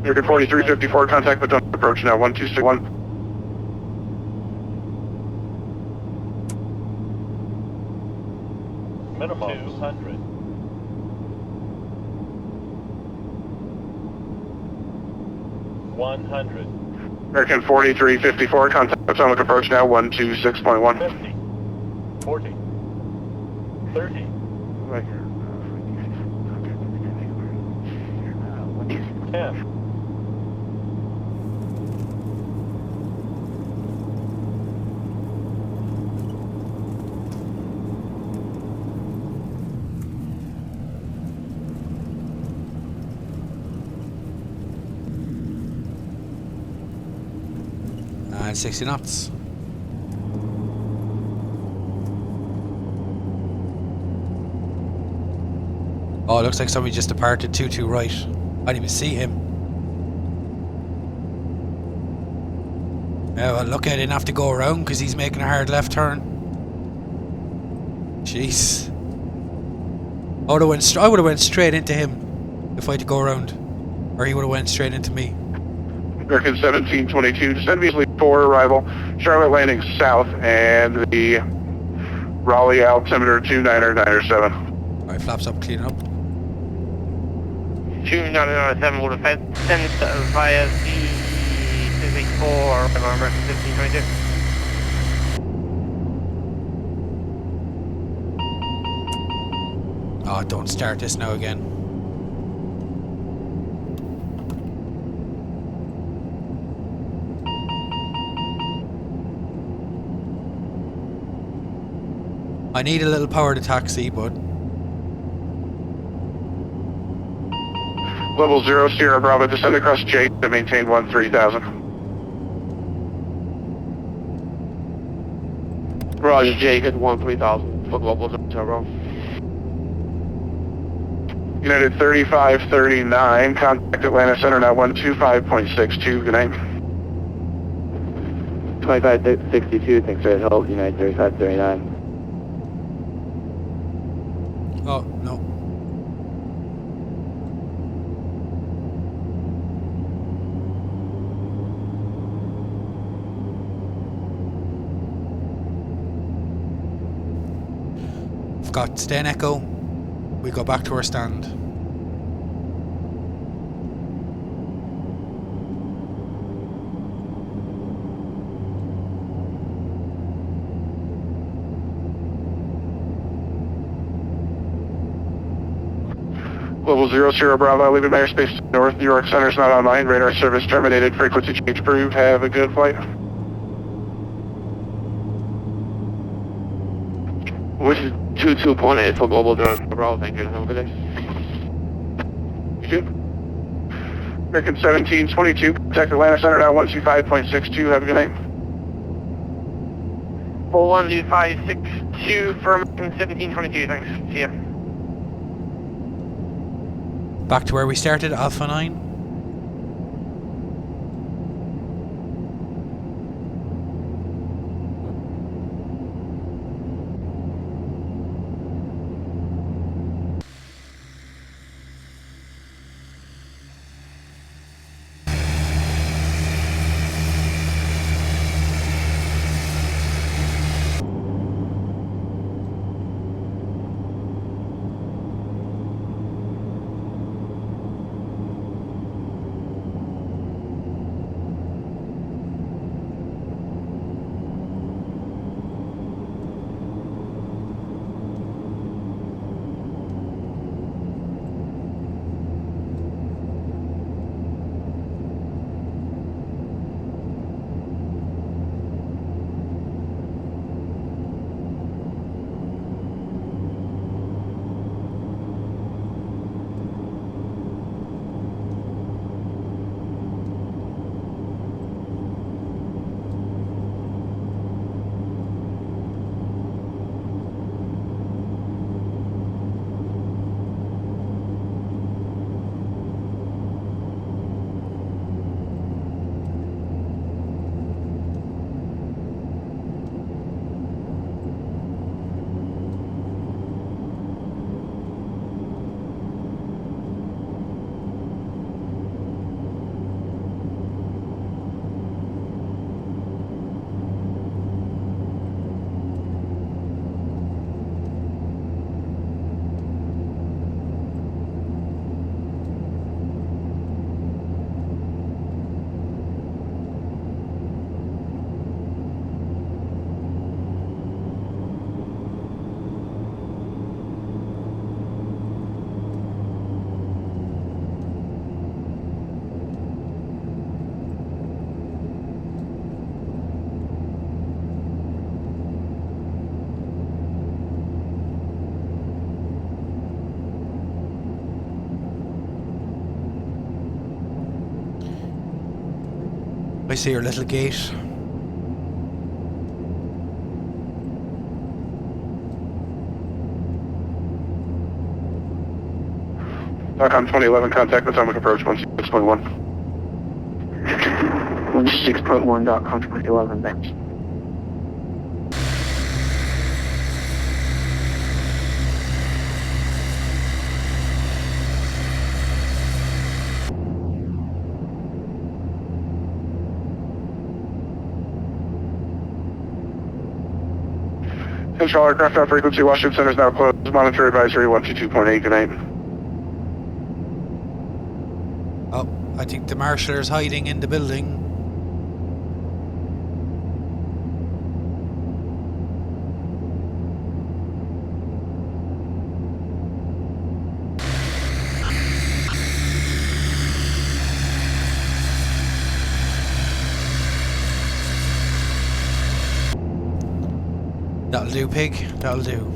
American 4354, contact with approach now 1261. Minimum 200. $100. American 4354, contact atomic approach now 126.1. 50. 40. 30. Right here. 10. And 60 knots. Oh, it looks like somebody just departed 22 right. I didn't even see him. Yeah, well, look, I didn't have to go around because he's making a hard left turn. Jeez. I would have went straight into him if I had to go around. Or he would have went straight into me. American 1722, descend easily for arrival. Charlotte landing south and the Raleigh altimeter 29907. Alright, flaps up, clean up. 29907 will defend send via V3Dv4 or American 1722. Oh, don't start this now again. I need a little power to taxi, but... Level 0, Sierra Bravo, descend across J to maintain 13,000. Roger, Jake at 13,000 for Global 0. United 3539, contact Atlanta Center now 125.62, good night. 2562, thanks for the help, United 3539. Oh, no. Scott, stay in Echo. We go back to our stand. Level 00 Bravo, leaving airspace north. New York Center's not online. Radar service terminated. Frequency change approved. Have a good flight. Which is 22.8 for global drone. Bravo, thank you. Have a good day. You too. American 1722, contact Atlanta Center now 125.62. Have a good night. 12562 for American 1722, thanks. See ya. Back to where we started, Alpha 9. I see your little gate. Stockholm 2011, contact atomic approach 16.1. 16.1.com 2011, thanks. Central aircraft out frequency, Washington Center is now closed. Monitor advisory 122.8, good night. Oh, I think the marshal is hiding in the building. That'll do, pig. That'll do.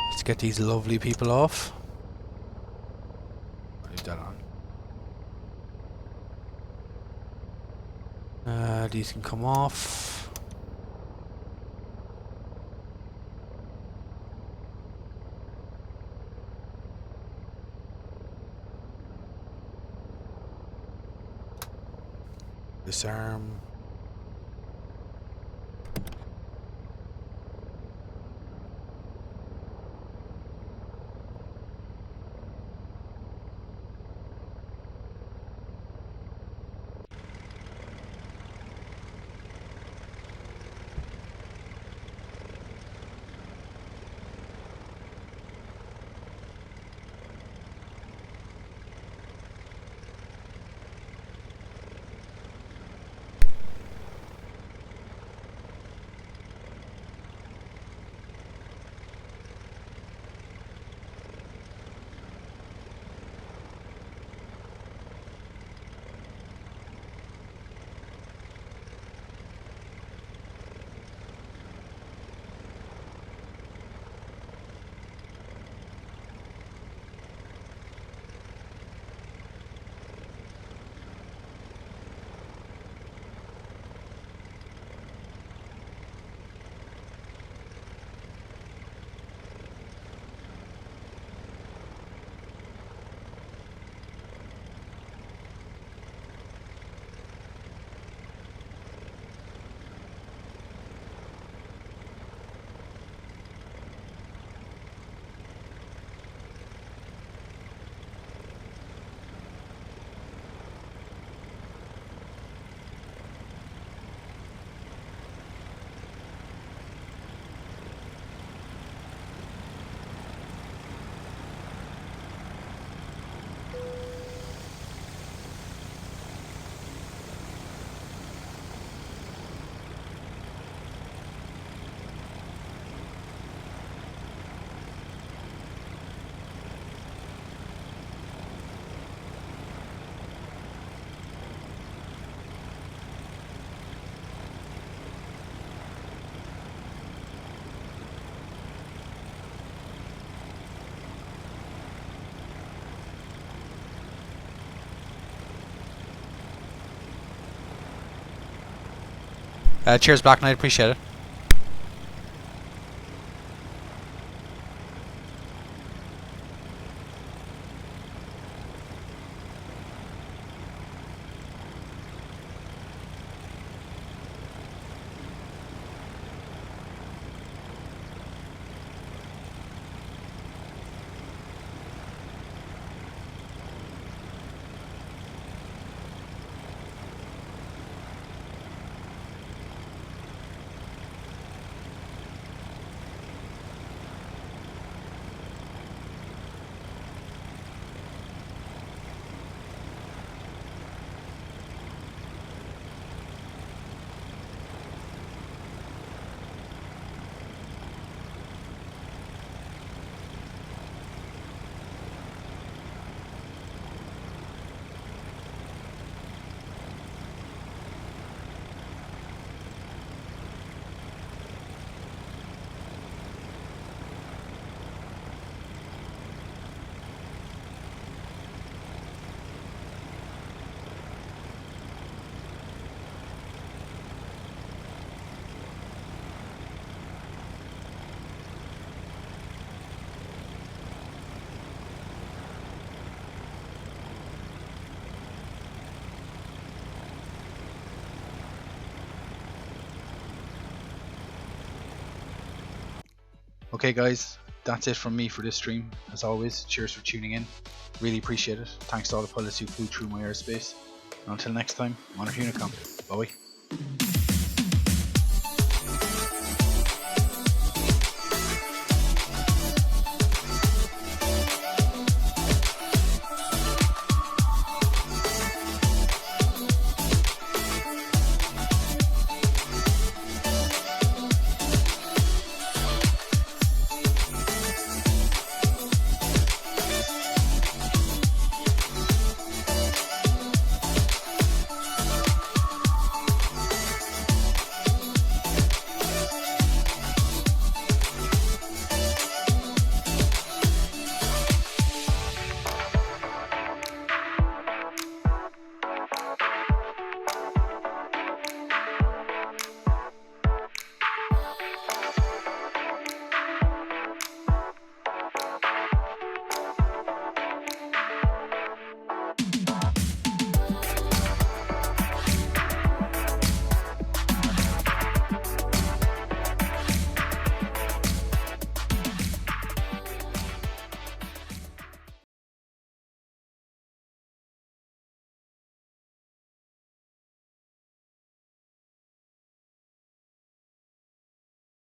Let's get these lovely people off. Leave that on. These can come off. Disarm. Cheers, Black Knight. Appreciate it. Okay guys, that's it from me for this stream. As always, cheers for tuning in. Really appreciate it. Thanks to all the pilots who flew through my airspace. And until next time, Honor Unicom. Bye.